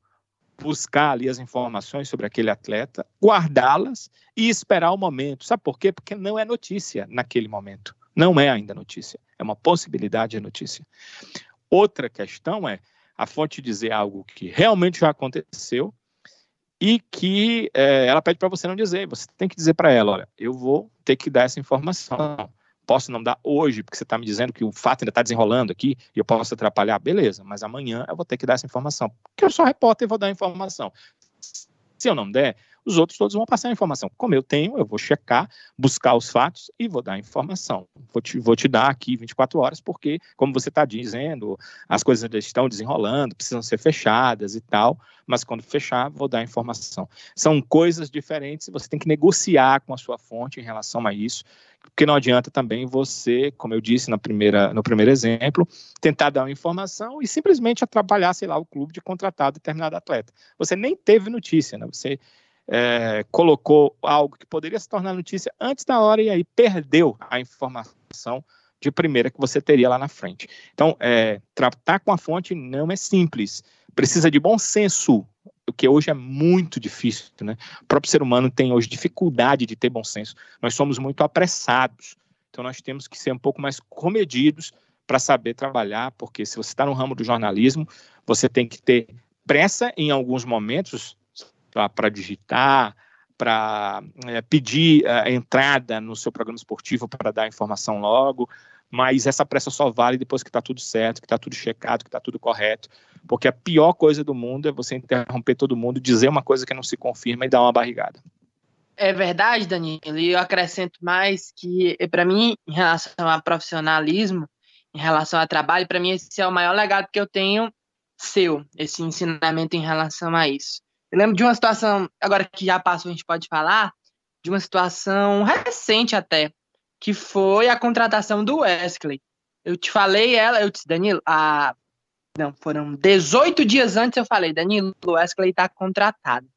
D: buscar ali as informações sobre aquele atleta, guardá-las e esperar o momento. Sabe por quê? Porque não é notícia naquele momento. Não é ainda notícia. É uma possibilidade de notícia. Outra questão é a fonte dizer algo que realmente já aconteceu, e que ela pede para você não dizer. Você tem que dizer para ela, olha, eu vou ter que dar essa informação. Posso não dar hoje, porque você está me dizendo que o fato ainda está desenrolando aqui e eu posso atrapalhar, beleza, mas amanhã eu vou ter que dar essa informação. Porque eu sou repórter e vou dar a informação. Se eu não der, os outros todos vão passar a informação. Como eu tenho, eu vou checar, buscar os fatos e vou dar a informação. Vou te dar aqui 24 horas, porque, como você está dizendo, as coisas estão desenrolando, precisam ser fechadas e tal, mas quando fechar, vou dar a informação. São coisas diferentes, você tem que negociar com a sua fonte em relação a isso, porque não adianta também você, como eu disse no primeiro exemplo, tentar dar uma informação e simplesmente atrapalhar, sei lá, o clube de contratar determinado atleta. Você nem teve notícia, né? Você colocou algo que poderia se tornar notícia antes da hora e aí perdeu a informação de primeira que você teria lá na frente. Então, tratar com a fonte não é simples, precisa de bom senso, o que hoje é muito difícil, né? O próprio ser humano tem hoje dificuldade de ter bom senso, nós somos muito apressados, então nós temos que ser um pouco mais comedidos para saber trabalhar, porque se você está no ramo do jornalismo, você tem que ter pressa em alguns momentos, para digitar, para pedir a entrada no seu programa esportivo para dar a informação logo, mas essa pressa só vale depois que está tudo certo, que está tudo checado, que está tudo correto, porque a pior coisa do mundo é você interromper todo mundo, dizer uma coisa que não se confirma e dar uma barrigada.
C: É verdade, Danilo, e eu acrescento mais que, para mim, em relação a profissionalismo, em relação a trabalho, para mim esse é o maior legado que eu tenho seu, esse ensinamento em relação a isso. Eu lembro de uma situação, agora que já passou, a gente pode falar, de uma situação recente até, que foi a contratação do Wesley. Eu te falei eu disse, Danilo, foram 18 dias antes eu falei, Danilo, o Wesley está contratado.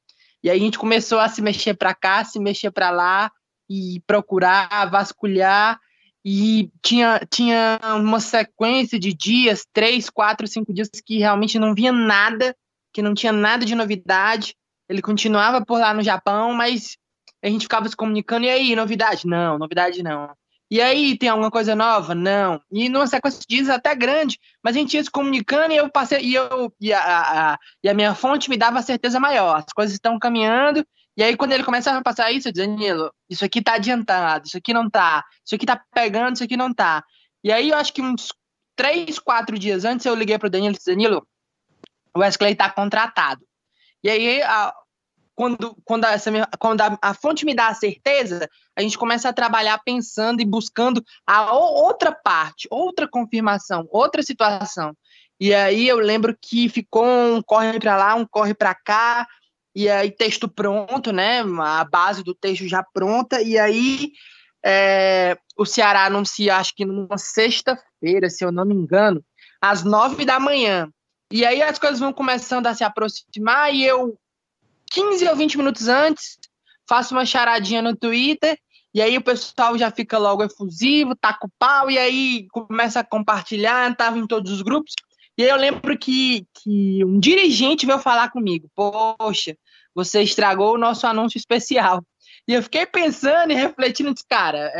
C: E aí a gente começou a se mexer para cá, se mexer para lá, e procurar, vasculhar, e tinha uma sequência de dias, 3, 4, 5 dias, que realmente não via nada, que não tinha nada de novidade. Ele continuava por lá no Japão, mas a gente ficava se comunicando, e aí, novidade? Não, novidade não. E aí, tem alguma coisa nova? Não. E numa sequência de dias até grande, mas a gente ia se comunicando e a minha fonte me dava a certeza maior. As coisas estão caminhando, e aí quando ele começava a passar isso, eu dizia, Danilo, isso aqui tá adiantado, isso aqui não tá, isso aqui tá pegando, isso aqui não tá. E aí eu acho que uns 3, 4 dias antes eu liguei pro Danilo e disse, Danilo, o Wesley tá contratado. E aí, quando a fonte me dá a certeza, a gente começa a trabalhar pensando e buscando a outra parte, outra confirmação, outra situação. E aí eu lembro que ficou um corre para lá, um corre para cá, e aí texto pronto, né? A base do texto já pronta, e aí o Ceará anuncia, acho que numa sexta-feira, se eu não me engano, às 9 da manhã. E aí as coisas vão começando a se aproximar e eu, 15 ou 20 minutos antes, faço uma charadinha no Twitter e aí o pessoal já fica logo efusivo, taca o pau e aí começa a compartilhar, estava em todos os grupos. E aí eu lembro que um dirigente veio falar comigo, poxa, você estragou o nosso anúncio especial. E eu fiquei pensando e refletindo, disse, cara,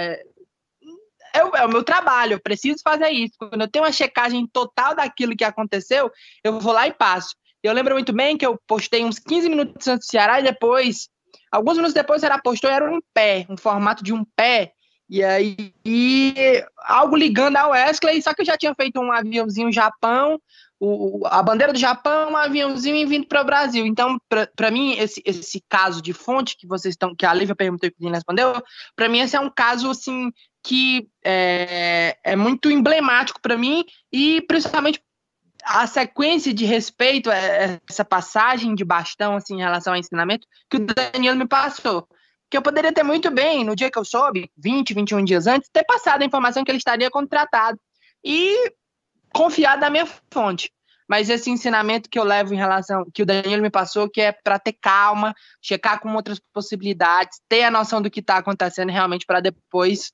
C: é o meu trabalho, eu preciso fazer isso. Quando eu tenho uma checagem total daquilo que aconteceu, eu vou lá e passo. Eu lembro muito bem que eu postei uns 15 minutos antes do Ceará e depois, alguns minutos depois, o Ceará postou, era um pé, um formato de um pé, e aí algo ligando ao Wesley, só que eu já tinha feito um aviãozinho Japão, a bandeira do Japão, um aviãozinho e vindo para o Brasil. Então, para mim, esse caso de fonte que a Lívia perguntou e o Pedrinho respondeu, para mim esse é um caso assim que é muito emblemático para mim e principalmente a sequência de respeito, essa passagem de bastão assim, em relação ao ensinamento que o Danilo me passou. Que eu poderia ter muito bem, no dia que eu soube, 20, 21 dias antes, ter passado a informação que ele estaria contratado e confiado na minha fonte. Mas esse ensinamento que eu levo em relação, que o Danilo me passou, que é para ter calma, checar com outras possibilidades, ter a noção do que está acontecendo realmente para depois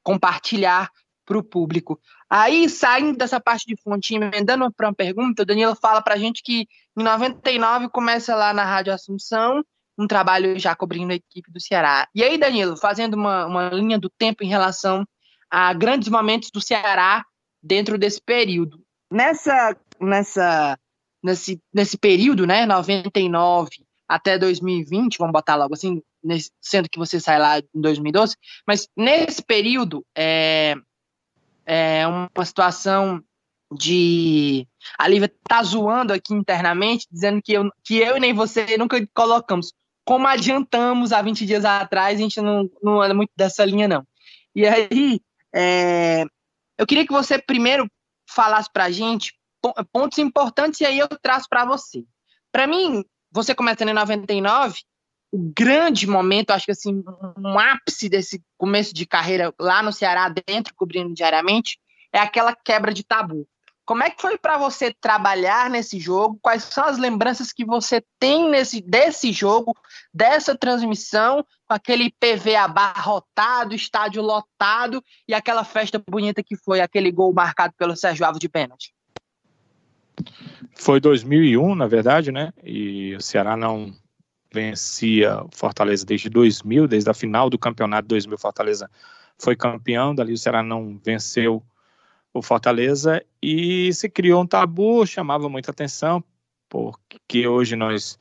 C: compartilhar para o público. Aí, saindo dessa parte de fonte, emendando para uma pergunta, o Danilo fala para a gente que em 99 começa lá na Rádio Assunção, um trabalho já cobrindo a equipe do Ceará. E aí, Danilo, fazendo uma linha do tempo em relação a grandes momentos do Ceará dentro desse período. Nesse período, né, 99 até 2020, vamos botar logo assim, sendo que você sai lá em 2012, mas nesse período é uma situação de... A Lívia tá zoando aqui internamente, dizendo que eu e nem você nunca colocamos como adiantamos há 20 dias atrás, a gente não anda muito dessa linha, não. E aí, eu queria que você primeiro falasse para a gente pontos importantes, e aí eu traço para você. Para mim, você começando em 99, o grande momento, acho que assim, um ápice desse começo de carreira lá no Ceará, dentro, cobrindo diariamente, é aquela quebra de tabu. Como é que foi para você trabalhar nesse jogo? Quais são as lembranças que você tem desse jogo, dessa transmissão, com aquele PV abarrotado, estádio lotado e aquela festa bonita que foi aquele gol marcado pelo Sérgio Alves de pênalti?
D: Foi 2001, na verdade, né? E o Ceará não vencia o Fortaleza desde 2000, desde a final do campeonato de 2000, Fortaleza foi campeão, dali o Ceará não venceu o Fortaleza e se criou um tabu, chamava muita atenção, porque hoje nós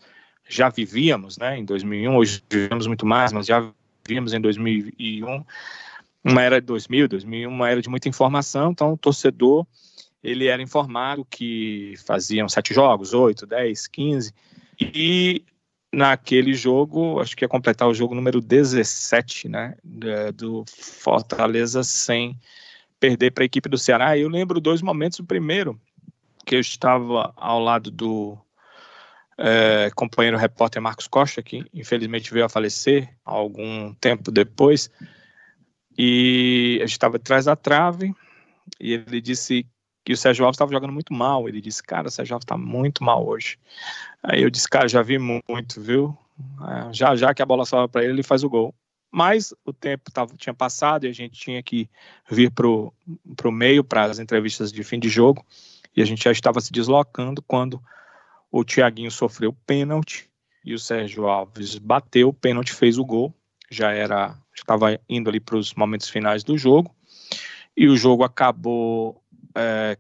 D: já vivíamos, né, em 2001, hoje vivemos muito mais, mas já vivíamos em 2001, uma era de 2001, uma era de muita informação, então o torcedor, ele era informado que faziam 7 jogos, 8, 10, 15, e naquele jogo, acho que ia completar o jogo número 17, né, do Fortaleza sem perder para a equipe do Ceará. Eu lembro 2 momentos. O primeiro, que eu estava ao lado do companheiro repórter Marcos Costa, que infelizmente veio a falecer algum tempo depois, e a gente estava atrás da trave, e ele disse que o Sérgio Alves estava jogando muito mal. Ele disse, cara, o Sérgio Alves está muito mal hoje. Aí eu disse, cara, já vi muito, viu? Já que a bola sobra para ele, ele faz o gol. Mas o tempo tinha passado e a gente tinha que vir pro meio para as entrevistas de fim de jogo, e a gente já estava se deslocando quando o Thiaguinho sofreu pênalti e o Sérgio Alves bateu o pênalti, fez o gol, estava indo ali para os momentos finais do jogo, e o jogo acabou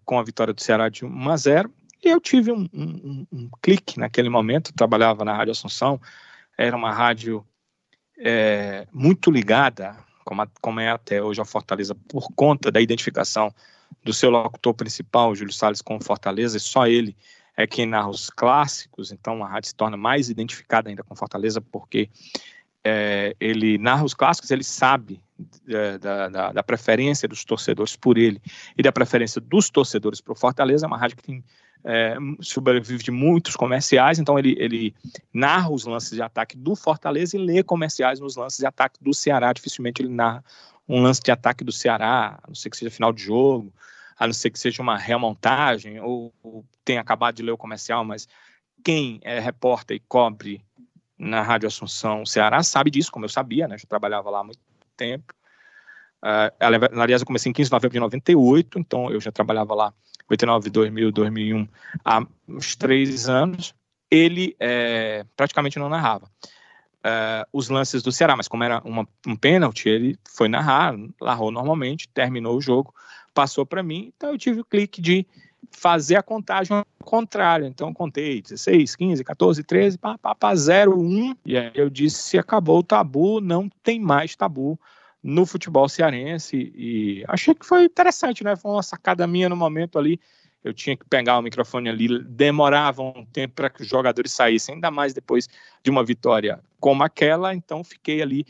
D: com a vitória do Ceará de 1-0, e eu tive um clique naquele momento. Eu trabalhava na Rádio Assunção, era uma rádio muito ligada, como é até hoje a Fortaleza, por conta da identificação do seu locutor principal, Júlio Salles, com Fortaleza, e só ele é quem narra os clássicos. Então a rádio se torna mais identificada ainda com Fortaleza, porque ele narra os clássicos, ele sabe da preferência dos torcedores por ele e da preferência dos torcedores por Fortaleza. É uma rádio que tem sobrevive de muitos comerciais, então ele narra os lances de ataque do Fortaleza e lê comerciais nos lances de ataque do Ceará. Dificilmente ele narra um lance de ataque do Ceará, a não ser que seja final de jogo, a não ser que seja uma remontagem, ou tenha acabado de ler o comercial. Mas quem é repórter e cobre na Rádio Assunção Ceará sabe disso, como eu sabia, né? Eu trabalhava lá há muito tempo. Aliás, eu comecei em 15 de novembro de 98, então eu já trabalhava lá 89, 2000, 2001, há uns 3 anos. Ele praticamente não narrava os lances do Ceará, mas como era um pênalti, ele foi narrou normalmente, terminou o jogo, passou para mim, então eu tive o clique de fazer a contagem ao contrário. Então eu contei 16, 15, 14, 13, 0, 1, e aí eu disse, acabou o tabu, não tem mais tabu no futebol cearense. E achei que foi interessante, né? Foi uma sacada minha no momento ali. Eu tinha que pegar o microfone ali, demorava um tempo para que os jogadores saíssem, ainda mais depois de uma vitória como aquela. Então fiquei ali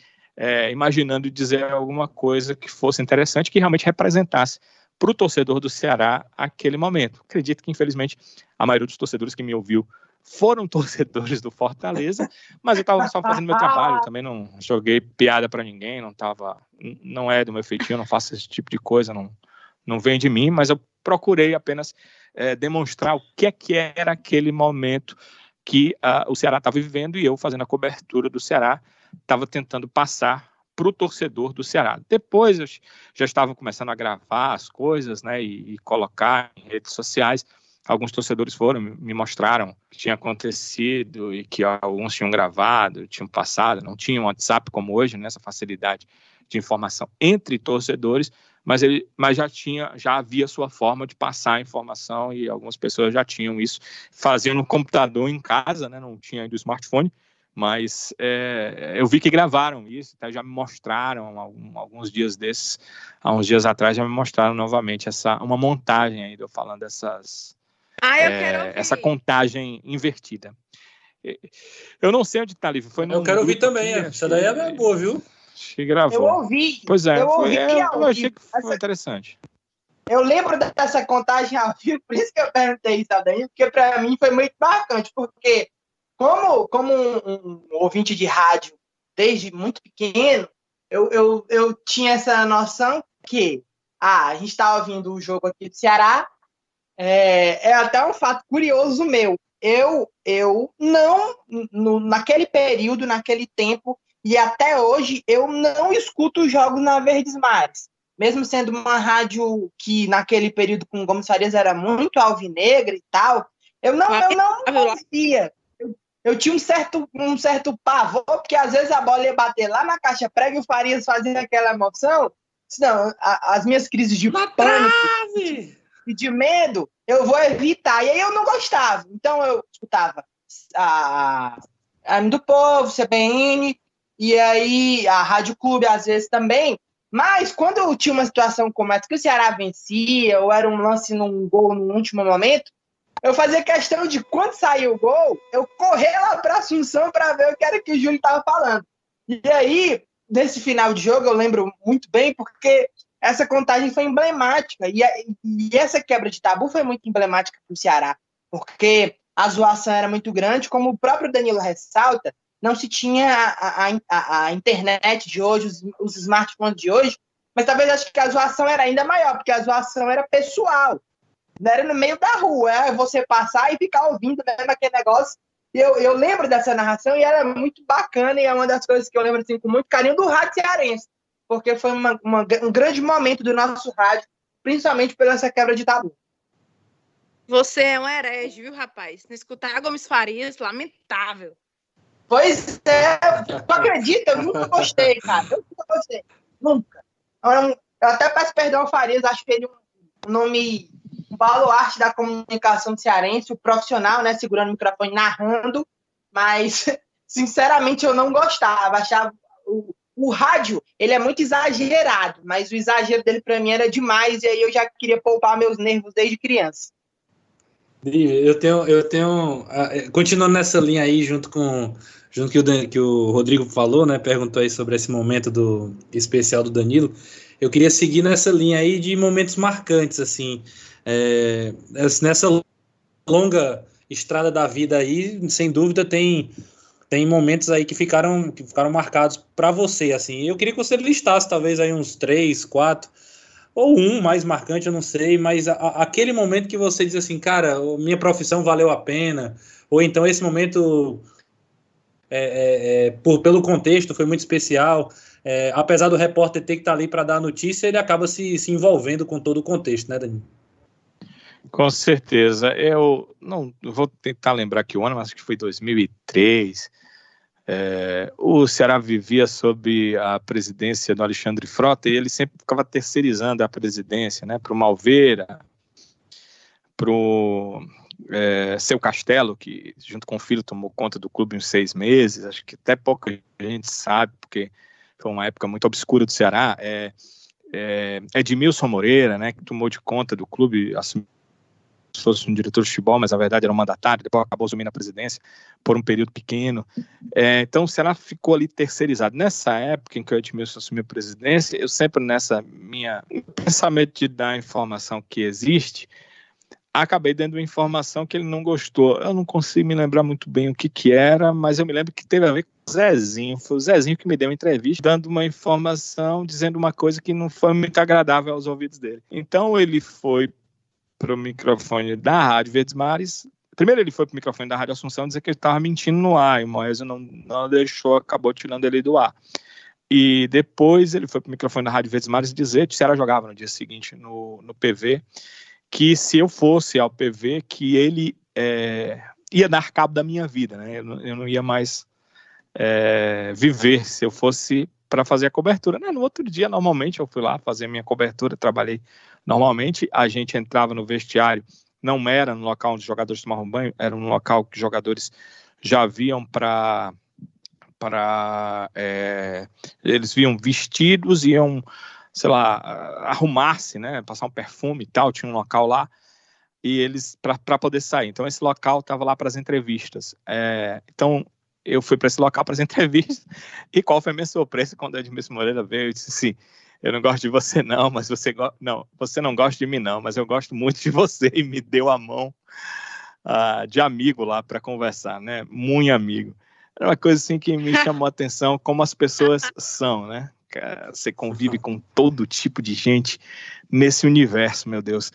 D: imaginando dizer alguma coisa que fosse interessante, que realmente representasse para o torcedor do Ceará aquele momento. Acredito que, infelizmente, a maioria dos torcedores que me ouviu foram torcedores do Fortaleza, mas eu estava só fazendo meu trabalho, também não joguei piada para ninguém, não é do meu feitio, não faço esse tipo de coisa, não vem de mim, mas eu procurei apenas demonstrar o que era aquele momento que o Ceará estava vivendo, e eu, fazendo a cobertura do Ceará, estava tentando passar para o torcedor do Ceará. Depois eu já estava começando a gravar as coisas, né, e colocar em redes sociais. Alguns torcedores me mostraram o que tinha acontecido e que alguns tinham gravado, tinham passado, não tinham WhatsApp como hoje, nessa facilidade de informação entre torcedores, mas já havia sua forma de passar a informação, e algumas pessoas já tinham isso, faziam no computador em casa, né, não tinha ainda o smartphone, mas eu vi que gravaram isso, tá? Já me mostraram alguns dias desses, há uns dias atrás, já me mostraram novamente uma montagem aí, eu falando essa contagem invertida. Eu não sei onde tá, Lívia. Foi
B: Eu quero ouvir também. Essa daí é boa, viu?
D: Acho que gravou.
C: Eu ouvi.
D: Pois é,
C: eu
D: achei que foi interessante.
C: Eu lembro dessa contagem ao vivo, por isso que eu perguntei isso ao Danilo, porque para mim foi muito marcante, porque como um ouvinte de rádio desde muito pequeno, eu tinha essa noção que a gente está ouvindo o jogo aqui do Ceará, é até um fato curioso meu. Eu não, naquele período, naquele tempo, e até hoje, eu não escuto os jogos na Verdes Mares. Mesmo sendo uma rádio que, naquele período, com Gomes Farias, era muito alvinegra e tal, eu não ouvia. Eu tinha um certo pavor, porque às vezes a bola ia bater lá na caixa prega e o Farias fazia aquela emoção. Não, as minhas crises de pânico e de medo, eu vou evitar. E aí eu não gostava. Então eu escutava a AM do Povo, CBN, e aí a Rádio Clube às vezes também. Mas quando eu tinha uma situação como essa, que o Ceará vencia, ou era um lance num gol no último momento, eu fazia questão de, quando saiu o gol, eu correr lá para Assunção para ver o que era que o Júlio estava falando. E aí, nesse final de jogo, eu lembro muito bem, porque essa contagem foi emblemática. E essa quebra de tabu foi muito emblemática para o Ceará, porque a zoação era muito grande, como o próprio Danilo ressalta, não se tinha a internet de hoje, os smartphones de hoje, mas talvez acho que a zoação era ainda maior, porque a zoação era pessoal. Era no meio da rua, você passar e ficar ouvindo mesmo aquele negócio. Eu lembro dessa narração e era muito bacana, e é uma das coisas que eu lembro assim, com muito carinho do rádio cearense, porque foi um grande momento do nosso rádio, principalmente pela essa quebra de tabu.
A: Você é um herege, viu, rapaz? Não escutar Gomes Farias, lamentável.
C: Pois é, tu acredita? Eu nunca gostei, cara. Eu nunca gostei. Nunca. Eu até peço perdão ao Farias, acho que ele é um nome, um baluarte da comunicação cearense, o profissional, né, segurando o microfone, narrando, mas, sinceramente, eu não gostava. Achava o rádio, ele é muito exagerado, mas o exagero dele para mim era demais, e aí eu já queria poupar meus nervos desde criança.
B: Eu tenho, continuando nessa linha aí, junto que o Rodrigo falou, né, perguntou aí sobre esse momento do especial do Danilo, eu queria seguir nessa linha aí de momentos marcantes, assim, nessa longa estrada da vida aí, sem dúvida tem momentos aí que ficaram marcados para você, assim. Eu queria que você listasse talvez aí uns 3, 4, ou um mais marcante, eu não sei, mas aquele momento que você diz assim, cara, minha profissão valeu a pena, ou então esse momento, pelo contexto, foi muito especial, apesar do repórter ter que estar ali para dar a notícia, ele acaba se envolvendo com todo o contexto, né, Danilo?
D: Com certeza. Eu não vou tentar lembrar que o ano, mas acho que foi 2003. O Ceará vivia sob a presidência do Alexandre Frota e ele sempre ficava terceirizando a presidência, né, para o Malveira, para o Seu Castelo, que junto com o filho tomou conta do clube uns 6 meses, acho que até pouca gente sabe, porque foi uma época muito obscura do Ceará. Edmilson Moreira, né, que tomou de conta do clube, assumiu se fosse um diretor de futebol, mas na verdade era um mandatário, depois acabou assumindo a presidência por um período pequeno. Então o Ceará ficou ali terceirizado. Nessa época em que o Edmilson assumiu a presidência, eu sempre nessa minha pensamento de dar a informação que existe, acabei dando uma informação que ele não gostou. Eu não consigo me lembrar muito bem o que era, mas eu me lembro que teve a ver com o Zezinho. Foi o Zezinho que me deu uma entrevista, dando uma informação, dizendo uma coisa que não foi muito agradável aos ouvidos dele. Então ele foi para o microfone da Rádio Verdes Mares. Primeiro ele foi para o microfone da Rádio Assunção dizer que ele estava mentindo no ar, e o Moésio não deixou, acabou tirando ele do ar. E depois ele foi para o microfone da Rádio Verdes Mares dizer que o Ceará jogava no dia seguinte no PV, que se eu fosse ao PV, que ele ia dar cabo da minha vida, né? Eu não ia mais viver se eu fosse para fazer a cobertura, né? No outro dia, normalmente, eu fui lá fazer minha cobertura, trabalhei normalmente, a gente entrava no vestiário, não era no local onde os jogadores tomavam banho, era um local que os jogadores já viam eles viam vestidos, iam, sei lá, arrumar-se, né? Passar um perfume e tal, tinha um local lá. e eles para poder sair. Então esse local estava lá para as entrevistas. Então eu fui para esse local para as entrevistas, e qual foi a minha surpresa quando a Edmilson Moreira veio e disse assim: eu não gosto de você não, mas você não gosta de mim não, mas eu gosto muito de você, e me deu a mão de amigo lá para conversar, né? Muito amigo. Era uma coisa assim que me chamou a atenção, como as pessoas são, né? Você convive com todo tipo de gente nesse universo, meu Deus.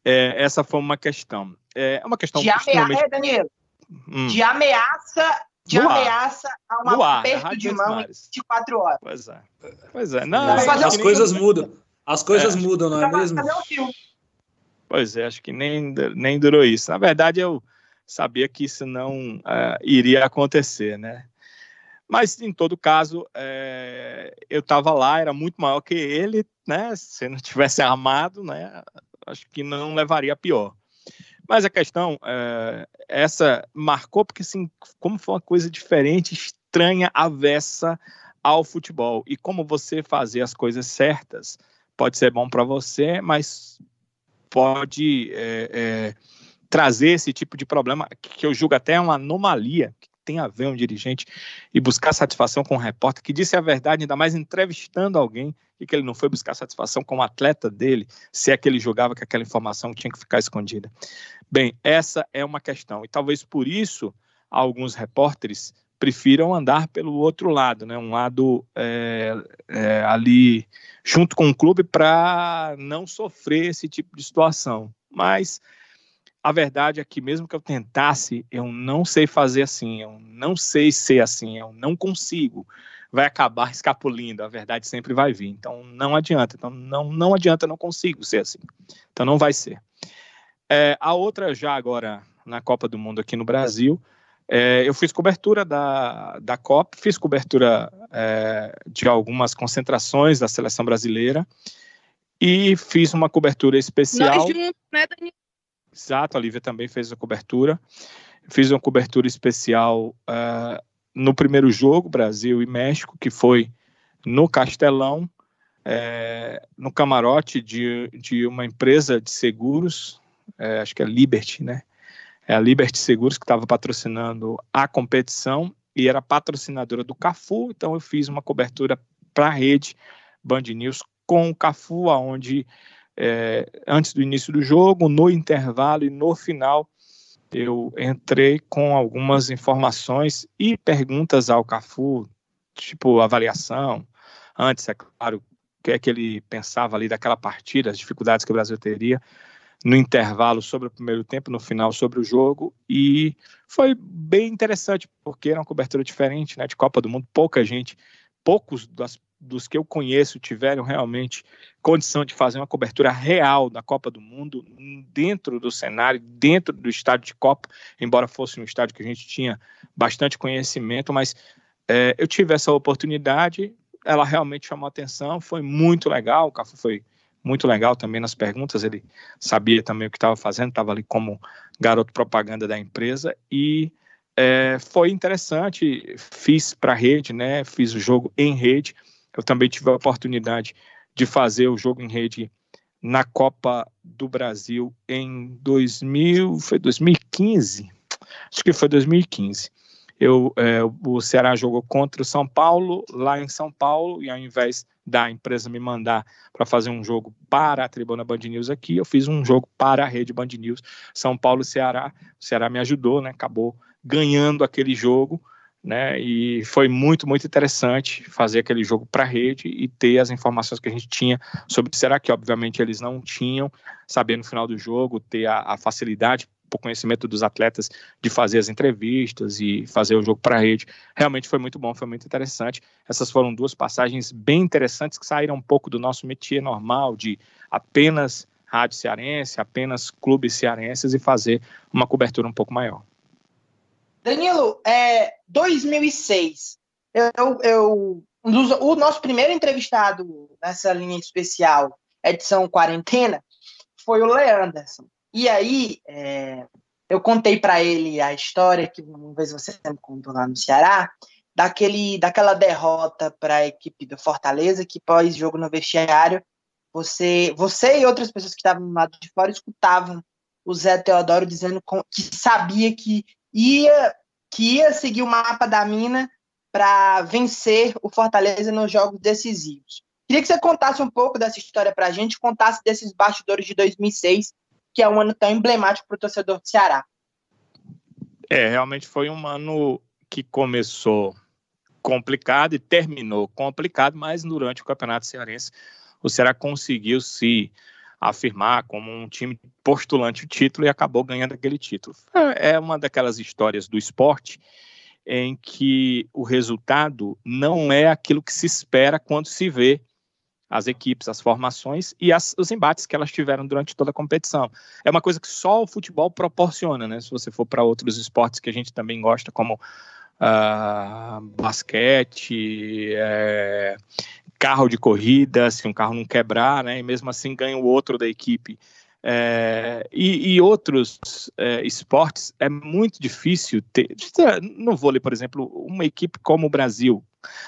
D: Essa foi uma questão. É uma questão extremamente...
C: Danilo, de ameaça a um aperto de mão em 24 horas.
D: Pois é. Não,
B: as coisas mudam. As coisas mudam, não é mesmo?
D: Pois é, acho que nem durou isso. Na verdade, eu sabia que isso não iria acontecer, né? Mas, em todo caso, eu estava lá, era muito maior que ele, né? Se não tivesse armado, né? Acho que não levaria a pior. Mas a questão, essa marcou porque, assim, como foi uma coisa diferente, estranha, avessa ao futebol. E como você fazer as coisas certas pode ser bom para você, mas pode trazer esse tipo de problema, que eu julgo até uma anomalia, que tem a ver um dirigente e buscar satisfação com um repórter que disse a verdade, ainda mais entrevistando alguém, e que ele não foi buscar satisfação com o atleta dele, se é que ele julgava que aquela informação tinha que ficar escondida. Bem, essa é uma questão, e talvez por isso alguns repórteres prefiram andar pelo outro lado, né? Um lado ali junto com o clube, para não sofrer esse tipo de situação. Mas a verdade é que mesmo que eu tentasse, eu não sei fazer assim, eu não sei ser assim, eu não consigo. Vai acabar escapulindo, a verdade sempre vai vir. Então não adianta, não adianta, não consigo ser assim. Então não vai ser. A outra, já agora na Copa do Mundo aqui no Brasil, eu fiz cobertura da Copa, fiz cobertura de algumas concentrações da seleção brasileira e fiz uma cobertura especial.
A: Nós juntos, né, Danilo?
D: Exato, a Lívia também fez a cobertura. Fiz uma cobertura especial no primeiro jogo, Brasil e México, que foi no Castelão, no camarote de uma empresa de seguros, acho que é Liberty, né? É a Liberty Seguros que estava patrocinando a competição e era patrocinadora do Cafu, então eu fiz uma cobertura para a rede Band News com o Cafu, onde antes do início do jogo, no intervalo e no final, eu entrei com algumas informações e perguntas ao Cafu, tipo avaliação, antes, é claro, o que é que ele pensava ali daquela partida, as dificuldades que o Brasil teria, no intervalo sobre o primeiro tempo, no final sobre o jogo, e foi bem interessante, porque era uma cobertura diferente, né, de Copa do Mundo, poucos dos que eu conheço tiveram realmente condição de fazer uma cobertura real da Copa do Mundo dentro do cenário, dentro do estádio de Copa, embora fosse um estádio que a gente tinha bastante conhecimento, mas eu tive essa oportunidade, ela realmente chamou a atenção, foi muito legal, o Cafu foi muito legal também nas perguntas, ele sabia também o que estava fazendo, estava ali como garoto propaganda da empresa, e foi interessante, fiz para a rede, né, fiz o jogo em rede. Eu também tive a oportunidade de fazer o jogo em rede na Copa do Brasil em 2015, acho que foi 2015. O Ceará jogou contra o São Paulo, lá em São Paulo, e ao invés da empresa me mandar para fazer um jogo para a Tribuna Band News aqui, eu fiz um jogo para a rede Band News, São Paulo e Ceará. O Ceará me ajudou, né? Acabou ganhando aquele jogo, né? E foi muito, muito interessante fazer aquele jogo para a rede e ter as informações que a gente tinha sobre o Ceará, que obviamente eles não tinham, saber no final do jogo, ter a facilidade, o conhecimento dos atletas de fazer as entrevistas e fazer o jogo para a rede. Realmente foi muito bom, foi muito interessante. Essas foram duas passagens bem interessantes que saíram um pouco do nosso métier normal de apenas rádio cearense, apenas clubes cearenses, e fazer uma cobertura um pouco maior.
C: Danilo, 2006, o nosso primeiro entrevistado nessa linha especial, edição quarentena, foi o Leanderson. E aí, eu contei para ele a história que uma vez você me contou lá no Ceará, daquela derrota para a equipe do Fortaleza, que pós-jogo no vestiário, você e outras pessoas que estavam do lado de fora escutavam o Zé Teodoro dizendo que sabia que ia seguir o mapa da mina para vencer o Fortaleza nos jogos decisivos. Queria que você contasse um pouco dessa história para a gente, contasse desses bastidores de 2006, que é um ano tão emblemático para o torcedor do Ceará.
D: Realmente foi um ano que começou complicado e terminou complicado, mas durante o Campeonato Cearense o Ceará conseguiu se afirmar como um time postulante ao título e acabou ganhando aquele título. É uma daquelas histórias do esporte em que o resultado não é aquilo que se espera quando se vê as equipes, as formações e os embates que elas tiveram durante toda a competição. É uma coisa que só o futebol proporciona, né? Se você for para outros esportes que a gente também gosta, como basquete, carro de corrida, se um carro não quebrar, né? E mesmo assim ganha o outro da equipe. E outros esportes, é muito difícil ter. No vôlei, por exemplo, uma equipe como o Brasil,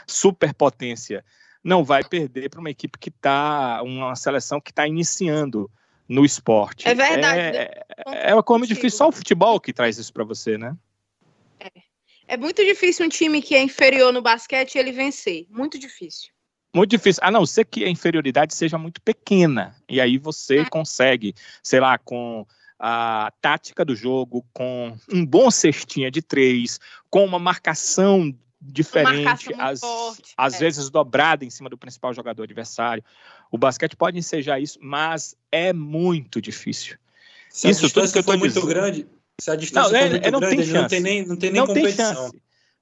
D: superpotência, não vai perder para uma equipe que está, uma seleção que está iniciando no esporte.
A: É verdade.
D: É como difícil, só o futebol que traz isso para você, né?
A: É muito difícil um time que é inferior no basquete ele vencer. Muito difícil.
D: Muito difícil, a não ser que a inferioridade seja muito pequena, e aí você consegue, sei lá, com a tática do jogo, com um bom cestinha de 3, com uma marcação diferente, às vezes dobrada em cima do principal jogador adversário. O basquete pode ensejar isso, mas é muito difícil.
B: Se isso tudo que eu estou muito grande, se a distância for muito grande, não tem nem competição.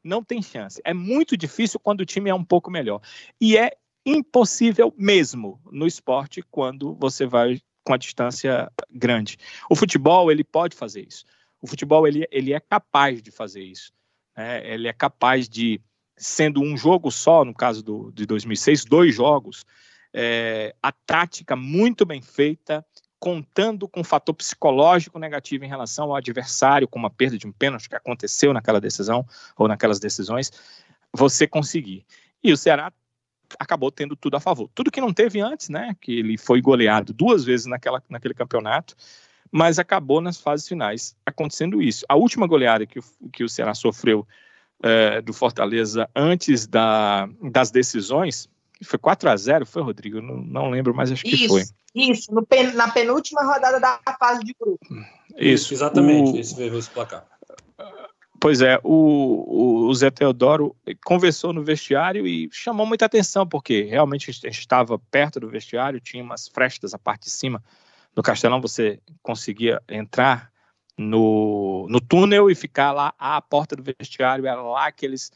D: Não tem chance. É muito difícil quando o time é um pouco melhor. E é impossível mesmo no esporte quando você vai com a distância grande. O futebol, ele pode fazer isso. O futebol, ele é capaz de fazer isso. Ele é capaz de, sendo um jogo só, no caso de 2006, 2 jogos, a tática muito bem feita, contando com um fator psicológico negativo em relação ao adversário, como a perda de um pênalti que aconteceu naquela decisão, ou naquelas decisões, você conseguir. E o Ceará acabou tendo tudo a favor. Tudo que não teve antes, né? Que ele foi goleado 2 vezes naquele campeonato, mas acabou nas fases finais acontecendo isso. A última goleada que o Ceará sofreu do Fortaleza antes das decisões foi 4-0, foi, Rodrigo? Não lembro, mas acho que foi.
C: Isso, na penúltima rodada da fase de grupo.
B: Isso, exatamente, esse placar.
D: Pois é, o Zé Teodoro conversou no vestiário e chamou muita atenção, porque realmente a gente estava perto do vestiário, tinha umas frestas, a parte de cima do Castelão, você conseguia entrar no túnel e ficar lá à porta do vestiário, era lá que eles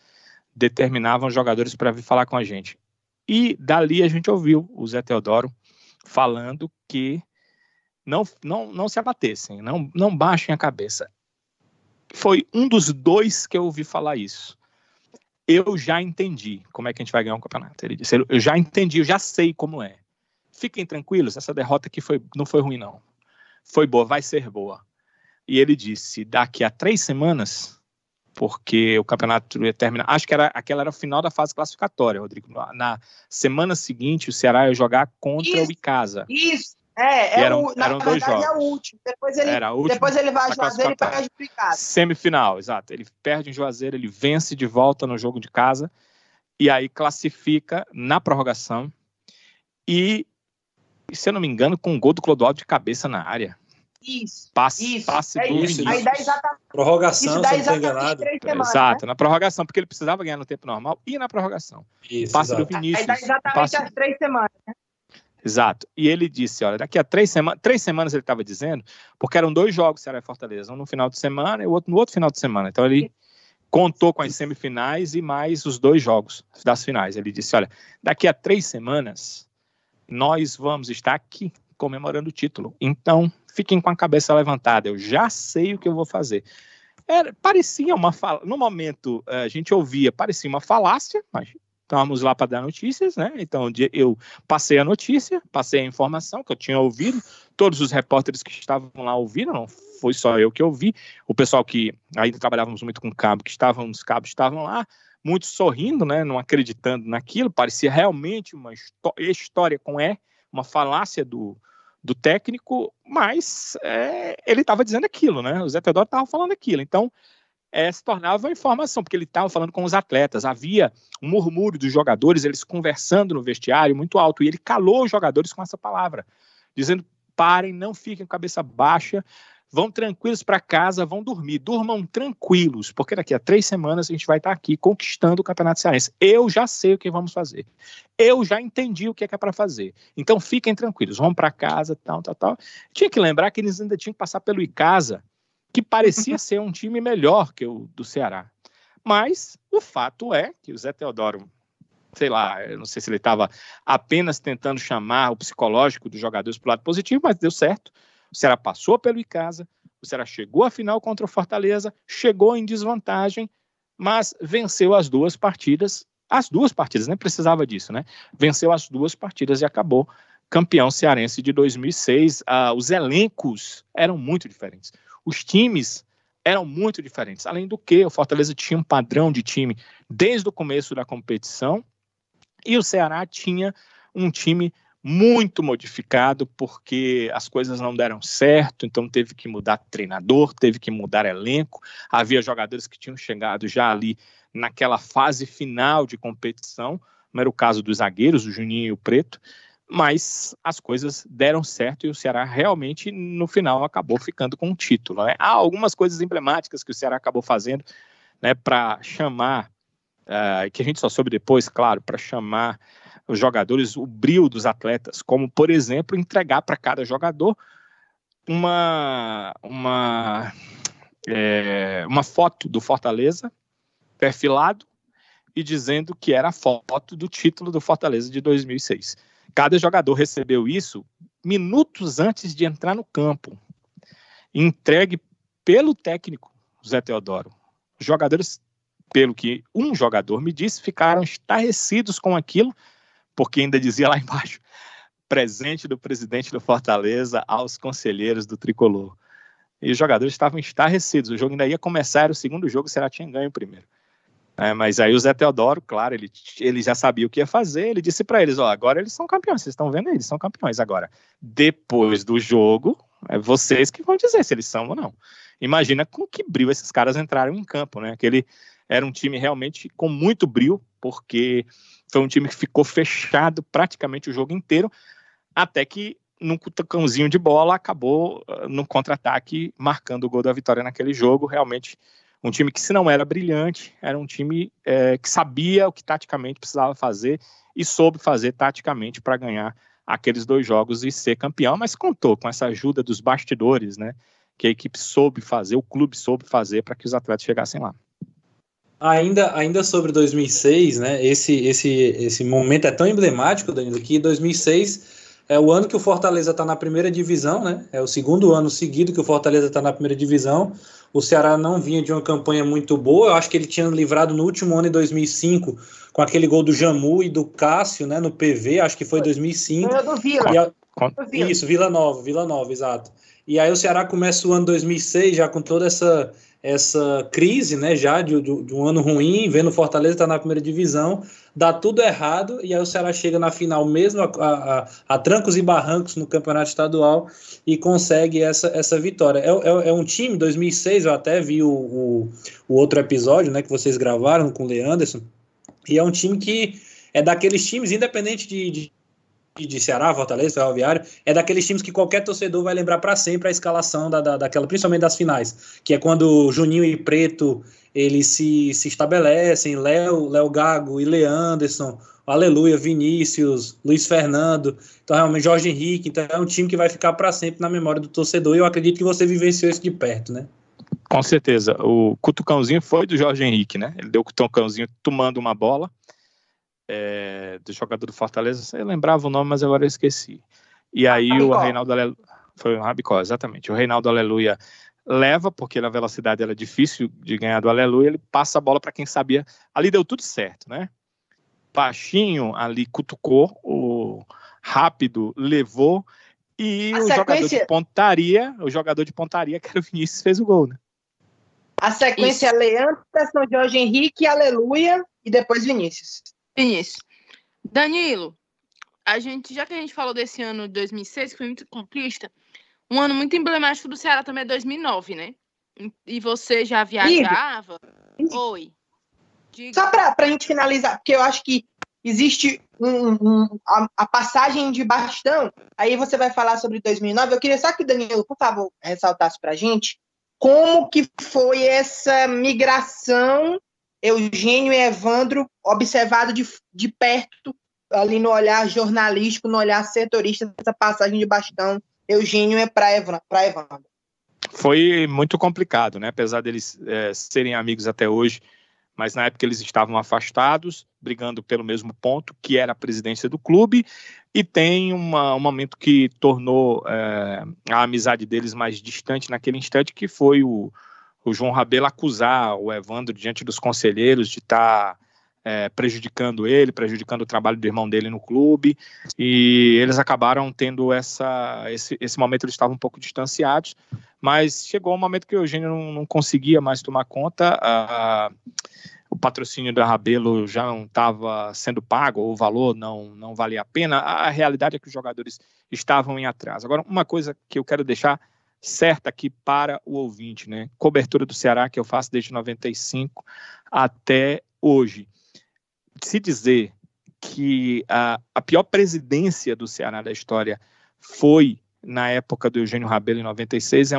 D: determinavam os jogadores para vir falar com a gente. E dali a gente ouviu o Zé Teodoro falando que não se abatessem, não baixem a cabeça. Foi um dos 2 que eu ouvi falar isso. Eu já entendi como é que a gente vai ganhar um campeonato. Ele disse, eu já entendi, eu já sei como é. Fiquem tranquilos, essa derrota aqui não foi ruim, não. Foi boa, vai ser boa. E ele disse, daqui a 3 semanas, porque o campeonato ia terminar, acho que aquela era o final da fase classificatória, Rodrigo. Na semana seguinte, o Ceará ia jogar contra o Icasa.
C: Isso.
D: Eram 2 jogos.
C: É o último. Depois ele vai a Juazeiro e perde pro Icasa.
D: Semifinal, exato. Ele perde em Juazeiro, ele vence de volta no jogo de casa e aí classifica na prorrogação e se eu não me engano, com um gol do Clodoaldo de cabeça na área.
C: Isso.
D: Passe do Vinícius.
C: Aí dá exatamente.
B: Prorrogação, se não estou enganado.
D: Exato, na prorrogação, porque ele precisava ganhar no tempo normal e na prorrogação.
B: Isso,
D: passe do Vinícius.
C: Aí dá exatamente as 3 semanas, né?
D: Exato. E ele disse, olha, daqui a 3 semanas ele estava dizendo, porque eram 2 jogos Ceará e Fortaleza, um no final de semana e o outro no outro final de semana. Então ele contou com as semifinais e mais os 2 jogos das finais. Ele disse, olha, daqui a 3 semanas nós vamos estar aqui comemorando o título. Então, fiquem com a cabeça levantada. Eu já sei o que eu vou fazer. Parecia uma no momento a gente ouvia, parecia uma falácia, mas estávamos lá para dar notícias, né? Então eu passei a notícia, passei a informação que eu tinha ouvido, todos os repórteres que estavam lá ouviram, não foi só eu que ouvi, o pessoal que ainda trabalhávamos muito com cabo, os cabos estavam lá, muitos sorrindo, né? Não acreditando naquilo, parecia realmente uma história uma falácia do do técnico, mas ele estava dizendo aquilo, né? O Zé Teodoro estava falando aquilo. Então, se tornava informação, porque ele estava falando com os atletas. Havia um murmúrio dos jogadores, eles conversando no vestiário muito alto, e ele calou os jogadores com essa palavra, dizendo: parem, não fiquem com a cabeça baixa, vão tranquilos para casa, vão dormir, durmam tranquilos, porque daqui a 3 semanas a gente vai estar aqui conquistando o Campeonato Cearense. Eu já sei o que vamos fazer. Eu já entendi o que é para fazer. Então fiquem tranquilos, vão para casa, tal. Tinha que lembrar que eles ainda tinham que passar pelo Icasa, que parecia ser um time melhor que o do Ceará. Mas o fato é que o Zé Teodoro, sei lá, eu não sei se ele estava apenas tentando chamar o psicológico dos jogadores para o lado positivo, mas deu certo. O Ceará passou pelo Icasa, o Ceará chegou à final contra o Fortaleza, chegou em desvantagem, mas venceu as 2 partidas. As 2 partidas, nem precisava disso, né? Venceu as 2 partidas e acabou campeão cearense de 2006. Os elencos eram muito diferentes. Os times eram muito diferentes. Além do que, o Fortaleza tinha um padrão de time desde o começo da competição e o Ceará tinha um time muito modificado porque as coisas não deram certo, então teve que mudar treinador, teve que mudar elenco. Havia jogadores que tinham chegado já ali naquela fase final de competição, não era o caso dos zagueiros, o Juninho e o Preto, mas as coisas deram certo e o Ceará realmente, no final, acabou ficando com o título, né? Há algumas coisas emblemáticas que o Ceará acabou fazendo, né, para chamar, que a gente só soube depois, claro, para chamar os jogadores, o brio dos atletas, como, por exemplo, entregar para cada jogador uma foto do Fortaleza, perfilado, e dizendo que era a foto do título do Fortaleza de 2006. Cada jogador recebeu isso minutos antes de entrar no campo, entregue pelo técnico Zé Teodoro. Os jogadores, pelo que um jogador me disse, ficaram estarrecidos com aquilo, porque ainda dizia lá embaixo: presente do presidente do Fortaleza aos conselheiros do Tricolor. E os jogadores estavam estarrecidos. O jogo ainda ia começar, era o segundo jogo, o Ceará tinha ganho o primeiro. Mas aí o Zé Teodoro, claro, ele já sabia o que ia fazer, ele disse para eles: agora eles são campeões, vocês estão vendo aí, eles são campeões agora. Depois do jogo, é vocês que vão dizer se eles são ou não. Imagina com que brio esses caras entraram em campo, né? Aquele era um time realmente com muito brio, porque foi um time que ficou fechado praticamente o jogo inteiro, até que num cutucãozinho de bola acabou no contra-ataque marcando o gol da vitória naquele jogo. Realmente um time que, se não era brilhante, era um time que sabia o que taticamente precisava fazer e soube fazer taticamente para ganhar aqueles 2 jogos e ser campeão, mas contou com essa ajuda dos bastidores, né, que a equipe soube fazer, o clube soube fazer para que os atletas chegassem lá.
B: Ainda sobre 2006, né, esse momento é tão emblemático, Danilo, que 2006 é o ano que o Fortaleza está na primeira divisão, né? É o segundo ano seguido que o Fortaleza está na primeira divisão. O Ceará não vinha de uma campanha muito boa. Eu acho que ele tinha livrado no último ano, em 2005, com aquele gol do Jamu e do Cássio, né? No PV, acho que foi 2005.
C: Foi do Vila.
B: Isso, Vila Nova, exato. E aí o Ceará começa o ano 2006 já com toda essa crise, né, já de um ano ruim, vendo o Fortaleza estar na primeira divisão, dá tudo errado, e aí o Ceará chega na final mesmo, a trancos e barrancos no campeonato estadual, e consegue essa vitória. É um time, 2006, eu até vi o outro episódio, né, que vocês gravaram com o Leanderson, e é um time que é daqueles times, independente de Ceará, Fortaleza, Ferroviário, é daqueles times que qualquer torcedor vai lembrar para sempre a escalação daquela, principalmente das finais, que é quando Juninho e Preto eles se estabelecem, Léo Gago e Leanderson, Aleluia, Vinícius, Luiz Fernando, então realmente Jorge Henrique. Então é um time que vai ficar para sempre na memória do torcedor, e eu acredito que você vivenciou isso de perto, né?
D: Com certeza, o cutucãozinho foi do Jorge Henrique, né? Ele deu o cutucãozinho tomando uma bola do jogador do Fortaleza, eu lembrava o nome, mas agora eu esqueci. E aí o Reinaldo Aleluia, foi o Rabicó, exatamente. O Reinaldo Aleluia leva, porque na velocidade era difícil de ganhar do Aleluia, ele passa a bola para quem sabia. Ali deu tudo certo, né? Baixinho ali cutucou, o rápido levou, e o jogador de pontaria, que era o Vinícius, fez o gol, né?
C: A sequência é Leanderson, Jorge Henrique, Aleluia e depois Vinícius.
A: Danilo, já que a gente falou desse ano de 2006, que foi muito conquista, um ano muito emblemático do Ceará também é 2009, né? E você já viajava? Oi. Diga.
C: Só para a gente finalizar, porque eu acho que existe a passagem de bastão, aí você vai falar sobre 2009, eu queria só que o Danilo, por favor, ressaltasse para a gente como que foi essa migração Eugênio e Evandro observado de perto, ali no olhar jornalístico, no olhar setorista, essa passagem de bastão Eugênio para Evandro.
D: Foi muito complicado, né? Apesar deles serem amigos até hoje, mas na época eles estavam afastados, brigando pelo mesmo ponto, que era a presidência do clube, e tem um momento que tornou a amizade deles mais distante naquele instante, que foi o João Rabelo acusar o Evandro diante dos conselheiros de estar prejudicando o trabalho do irmão dele no clube, e eles acabaram tendo esse momento, eles estavam um pouco distanciados, mas chegou um momento que o Eugênio não conseguia mais tomar conta, o patrocínio da Rabelo já não estava sendo pago, o valor não valia a pena, a realidade é que os jogadores estavam em atraso. Agora, uma coisa que eu quero deixar certa aqui para o ouvinte, né? Cobertura do Ceará que eu faço desde 95 até hoje. Se dizer que a pior presidência do Ceará da história foi na época do Eugênio Rabelo em 96,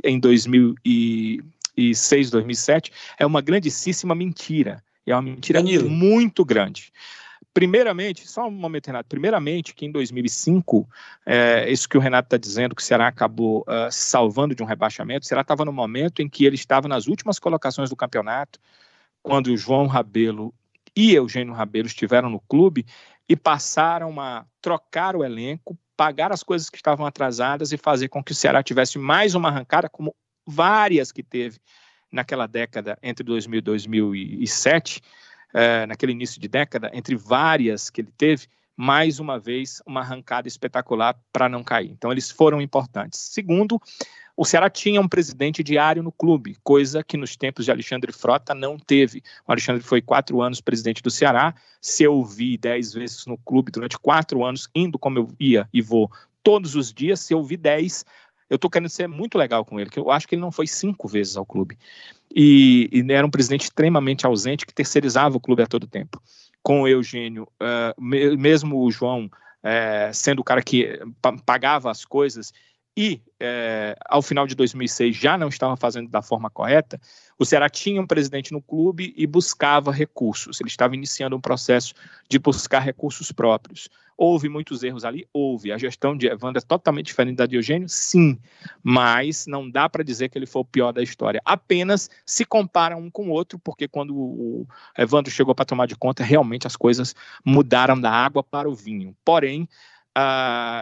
D: em 2006, 2007, é uma grandíssima mentira. É uma mentira muito grande. Primeiramente, só um momento, Renato. Primeiramente, que em 2005, isso que o Renato está dizendo, que o Ceará acabou se salvando de um rebaixamento, o Ceará estava no momento em que ele estava nas últimas colocações do campeonato, quando o João Rabelo e Eugênio Rabelo estiveram no clube e passaram a trocar o elenco, pagar as coisas que estavam atrasadas e fazer com que o Ceará tivesse mais uma arrancada, como várias que teve naquela década, entre 2000 e 2007, naquele início de década, entre várias que ele teve, mais uma vez, uma arrancada espetacular para não cair. Então, eles foram importantes. Segundo, o Ceará tinha um presidente diário no clube, coisa que nos tempos de Alexandre Frota não teve. O Alexandre foi 4 anos presidente do Ceará. Se eu vi 10 vezes no clube durante 4 anos, indo como eu ia e vou todos os dias, se eu vi 10, eu estou querendo ser muito legal com ele, que eu acho que ele não foi 5 vezes ao clube. E era um presidente extremamente ausente, que terceirizava o clube a todo tempo. Com o Eugênio, mesmo o João sendo o cara que pagava as coisas, e ao final de 2006 já não estava fazendo da forma correta, o Ceará tinha um presidente no clube e buscava recursos. Ele estava iniciando um processo de buscar recursos próprios. Houve muitos erros ali? Houve. A gestão de Evandro é totalmente diferente da de Eugênio? Sim. Mas não dá para dizer que ele foi o pior da história. Apenas se compara um com o outro, porque quando o Evandro chegou para tomar de conta, realmente as coisas mudaram da água para o vinho. Porém,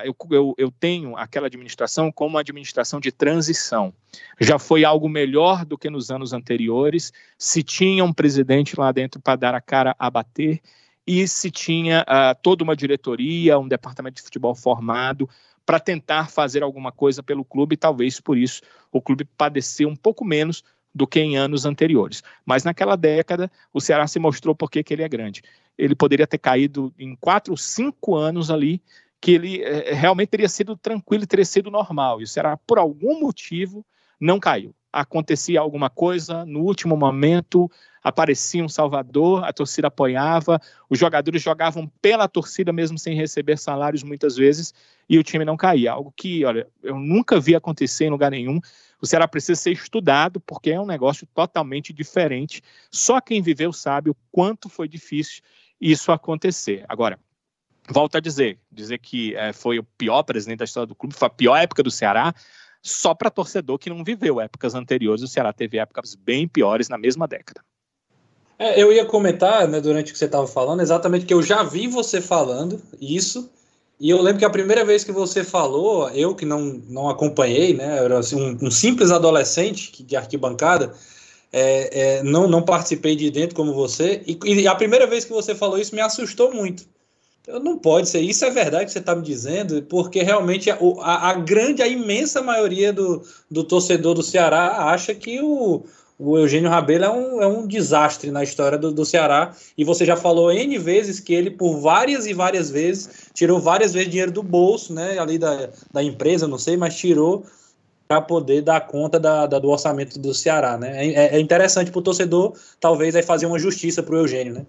D: eu tenho aquela administração como uma administração de transição. Já foi algo melhor do que nos anos anteriores, se tinha um presidente lá dentro para dar a cara a bater, e se tinha toda uma diretoria, um departamento de futebol formado para tentar fazer alguma coisa pelo clube, e talvez por isso o clube padeceu um pouco menos do que em anos anteriores. Mas naquela década, o Ceará se mostrou porque que ele é grande. Ele poderia ter caído em 4 ou 5 anos ali, que ele realmente teria sido tranquilo, teria sido normal, e o Ceará, por algum motivo, não caiu. Acontecia alguma coisa, no último momento, aparecia um salvador, a torcida apoiava, os jogadores jogavam pela torcida, mesmo sem receber salários muitas vezes, e o time não caía. Algo que, olha, eu nunca vi acontecer em lugar nenhum. O Ceará precisa ser estudado, porque é um negócio totalmente diferente. Só quem viveu sabe o quanto foi difícil isso acontecer. Agora, volto a dizer que foi o pior presidente da história do clube, foi a pior época do Ceará, só para torcedor que não viveu épocas anteriores. O Ceará teve épocas bem piores na mesma década.
B: Eu ia comentar, né, durante o que você estava falando, exatamente que eu já vi você falando isso, e eu lembro que a primeira vez que você falou, eu que não acompanhei, né, eu era assim, um simples adolescente de arquibancada, não participei de dentro como você, e a primeira vez que você falou isso me assustou muito. Não pode ser, isso é verdade que você está me dizendo, porque realmente a imensa maioria do torcedor do Ceará acha que o o Eugênio Rabelo é um desastre na história do Ceará, e você já falou N vezes que ele, por várias e várias vezes, tirou várias vezes dinheiro do bolso, né, ali da empresa, não sei, mas tirou para poder dar conta do orçamento do Ceará, né? É interessante para o torcedor, talvez, aí fazer uma justiça para o Eugênio, né?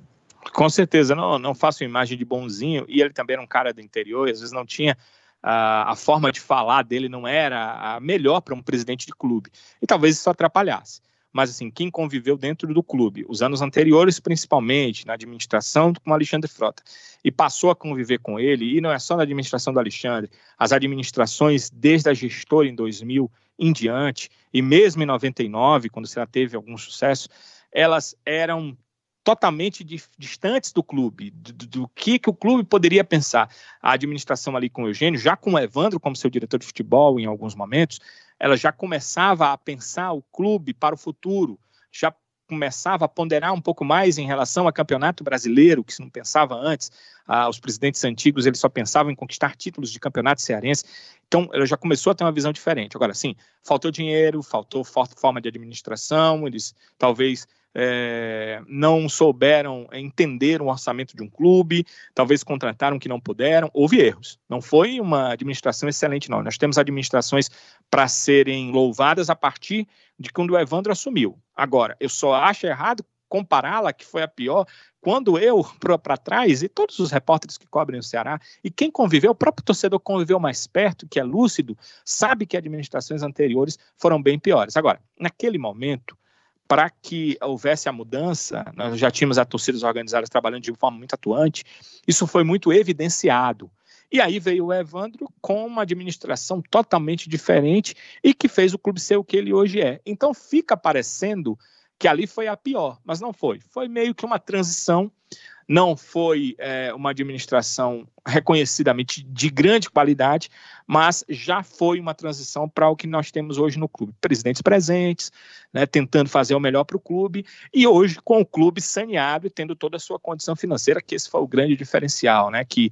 D: Com certeza, não faço imagem de bonzinho, e ele também era um cara do interior, e às vezes não tinha a forma de falar dele, não era a melhor para um presidente de clube, e talvez isso atrapalhasse. Mas assim, quem conviveu dentro do clube, os anos anteriores principalmente, na administração com o Alexandre Frota, e passou a conviver com ele, e não é só na administração do Alexandre, as administrações desde a gestora em 2000 em diante, e mesmo em 99, quando o Ceará teve algum sucesso, elas eram totalmente distantes do clube, do que o clube poderia pensar. A administração ali com o Eugênio, já com o Evandro como seu diretor de futebol em alguns momentos, ela já começava a pensar o clube para o futuro, já começava a ponderar um pouco mais em relação ao Campeonato Brasileiro, que se não pensava antes. Os presidentes antigos eles só pensavam em conquistar títulos de campeonato cearense. Então, ela já começou a ter uma visão diferente. Agora, sim, faltou dinheiro, faltou forma de administração, eles talvez não souberam entender o orçamento de um clube, talvez contrataram que não puderam, houve erros. Não foi uma administração excelente, não. Nós temos administrações para serem louvadas a partir de quando o Evandro assumiu. Agora, eu só acho errado compará-la, que foi a pior, quando eu, para trás, e todos os repórteres que cobrem o Ceará, e quem conviveu, o próprio torcedor conviveu mais perto, que é lúcido, sabe que administrações anteriores foram bem piores. Agora, naquele momento, para que houvesse a mudança, nós já tínhamos as torcidas organizadas trabalhando de forma muito atuante, isso foi muito evidenciado. E aí veio o Evandro com uma administração totalmente diferente e que fez o clube ser o que ele hoje é. Então fica parecendo que ali foi a pior, mas não foi. Foi meio que uma transição, não foi uma administração reconhecidamente de grande qualidade, mas já foi uma transição para o que nós temos hoje no clube. Presidentes presentes, né, tentando fazer o melhor para o clube, e hoje com o clube saneado e tendo toda a sua condição financeira, que esse foi o grande diferencial, né, que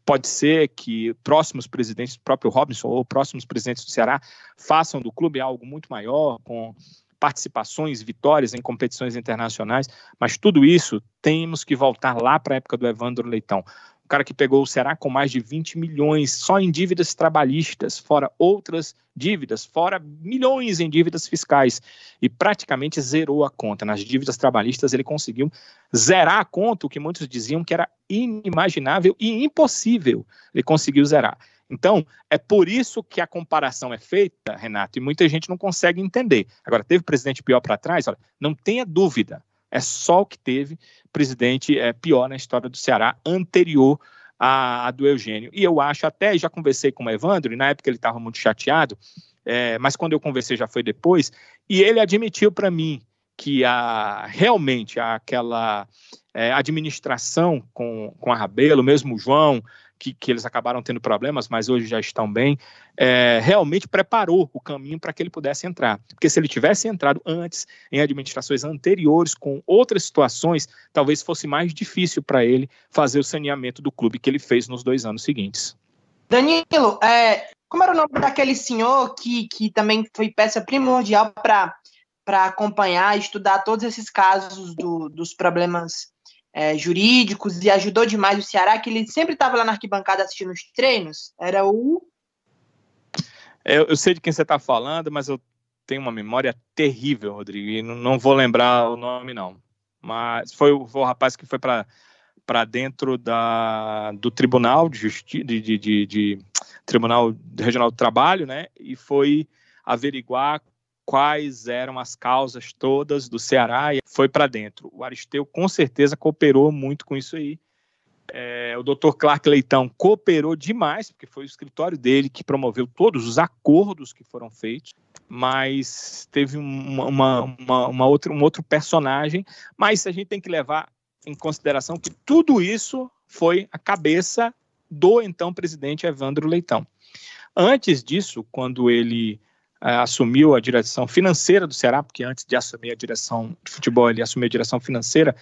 D: pode ser que próximos presidentes, o próprio Robinson ou próximos presidentes do Ceará façam do clube algo muito maior, com participações, vitórias em competições internacionais, mas tudo isso temos que voltar lá para a época do Evandro Leitão. O cara que pegou o Ceará com mais de 20 milhões só em dívidas trabalhistas, fora outras dívidas, fora milhões em dívidas fiscais, e praticamente zerou a conta. Nas dívidas trabalhistas ele conseguiu zerar a conta, o que muitos diziam que era inimaginável e impossível, ele conseguiu zerar. Então, é por isso que a comparação é feita, Renato, e muita gente não consegue entender. Agora, teve presidente pior para trás? Olha, não tenha dúvida, é só o que teve presidente pior na história do Ceará, anterior a do Eugênio. E eu acho até, já conversei com o Evandro, e na época ele estava muito chateado, mas quando eu conversei já foi depois, e ele admitiu para mim que realmente aquela administração com a Rabelo, mesmo o João, que eles acabaram tendo problemas, mas hoje já estão bem, realmente preparou o caminho para que ele pudesse entrar. Porque se ele tivesse entrado antes, em administrações anteriores, com outras situações, talvez fosse mais difícil para ele fazer o saneamento do clube que ele fez nos 2 anos seguintes.
C: Danilo, como era o nome daquele senhor que também foi peça primordial para acompanhar, estudar todos esses casos dos problemas jurídicos e ajudou demais o Ceará, que ele sempre estava lá na arquibancada assistindo os treinos? Era o...
D: Eu sei de quem você está falando, mas eu tenho uma memória terrível, Rodrigo, e não vou lembrar o nome, não. Mas foi o rapaz que foi para dentro do Tribunal de Justiça, Tribunal Regional do Trabalho, né? E foi averiguar quais eram as causas todas do Ceará e foi para dentro. O Aristeu com certeza cooperou muito com isso aí. O Dr. Clark Leitão cooperou demais, porque foi o escritório dele que promoveu todos os acordos que foram feitos, mas teve um outro personagem, mas a gente tem que levar em consideração que tudo isso foi a cabeça do então presidente Evandro Leitão. Antes disso, quando ele assumiu a direção financeira do Ceará, porque antes de assumir a direção de futebol, ele assumiu a direção financeira,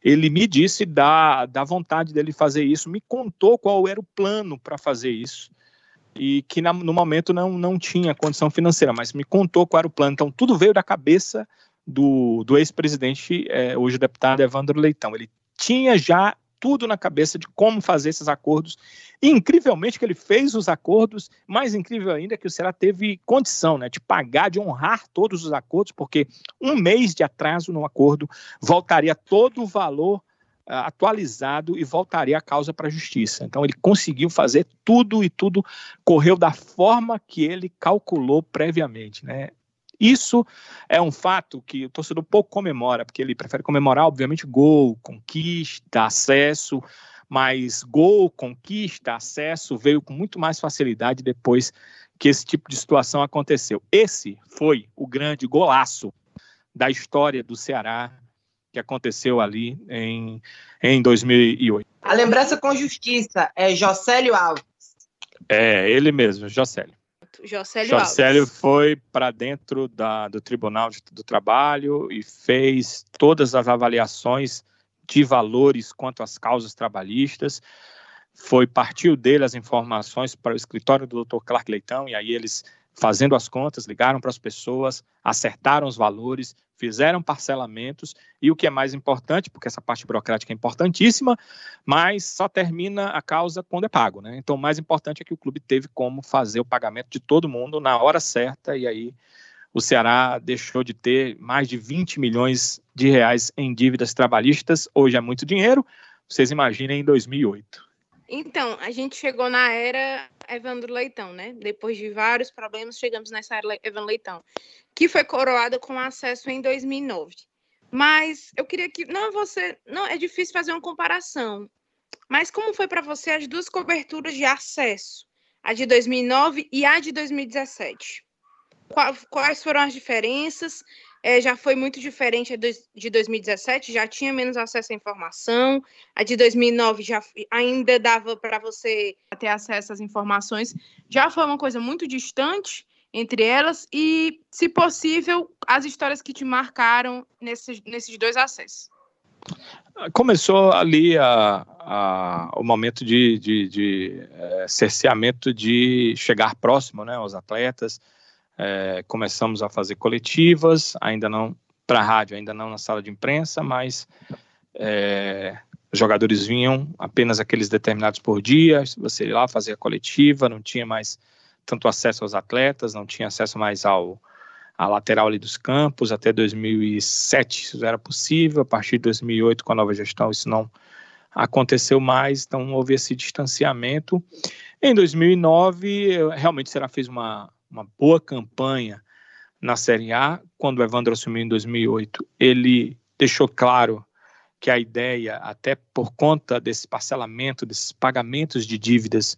D: ele me disse da vontade dele fazer isso, me contou qual era o plano para fazer isso, e que no momento não tinha condição financeira, mas me contou qual era o plano. Então, tudo veio da cabeça do ex-presidente, hoje deputado Evandro Leitão. Ele tinha já tudo na cabeça de como fazer esses acordos, e incrivelmente que ele fez os acordos, mais incrível ainda que o Ceará teve condição, né, de pagar, de honrar todos os acordos, porque um mês de atraso no acordo voltaria todo o valor atualizado e voltaria a causa para a justiça. Então ele conseguiu fazer tudo e tudo correu da forma que ele calculou previamente, né? Isso é um fato que o torcedor pouco comemora, porque ele prefere comemorar, obviamente, gol, conquista, acesso, mas gol, conquista, acesso veio com muito mais facilidade depois que esse tipo de situação aconteceu. Esse foi o grande golaço da história do Ceará que aconteceu ali em 2008.
C: A lembrança com justiça é Jocélio Alves.
D: É, ele mesmo, Jocélio. Jocélio
A: Alves
D: foi para dentro do Tribunal do Trabalho e fez todas as avaliações de valores quanto às causas trabalhistas. Partiu dele as informações para o escritório do Dr. Clark Leitão, e aí eles, fazendo as contas, ligaram para as pessoas, acertaram os valores, fizeram parcelamentos, e o que é mais importante, porque essa parte burocrática é importantíssima, mas só termina a causa quando é pago, né? Então o mais importante é que o clube teve como fazer o pagamento de todo mundo na hora certa, e aí o Ceará deixou de ter mais de 20 milhões de reais em dívidas trabalhistas. Hoje é muito dinheiro, vocês imaginem em 2008.
A: Então, a gente chegou na era Evandro Leitão, né? Depois de vários problemas, chegamos nessa era Evandro Leitão, que foi coroada com acesso em 2009. Mas eu queria que... Não, é difícil fazer uma comparação. Mas como foi para você as duas coberturas de acesso? A de 2009 e a de 2017? Quais foram as diferenças? Já foi muito diferente a de 2017, já tinha menos acesso à informação. A de 2009 já ainda dava para você ter acesso às informações. Já foi uma coisa muito distante entre elas e, se possível, as histórias que te marcaram nesses dois acessos.
D: Começou ali o momento de cerceamento de chegar próximo, né, aos atletas. Começamos a fazer coletivas, ainda não para a rádio, ainda não na sala de imprensa, mas os jogadores vinham apenas aqueles determinados por dia, você ia lá fazer a coletiva, não tinha mais tanto acesso aos atletas, não tinha acesso mais à lateral ali dos campos. Até 2007 isso era possível, a partir de 2008 com a nova gestão isso não aconteceu mais, então houve esse distanciamento. Em 2009 realmente o Ceará fez uma boa campanha na Série A. Quando o Evandro assumiu em 2008, ele deixou claro que a ideia, até por conta desse parcelamento, desses pagamentos de dívidas,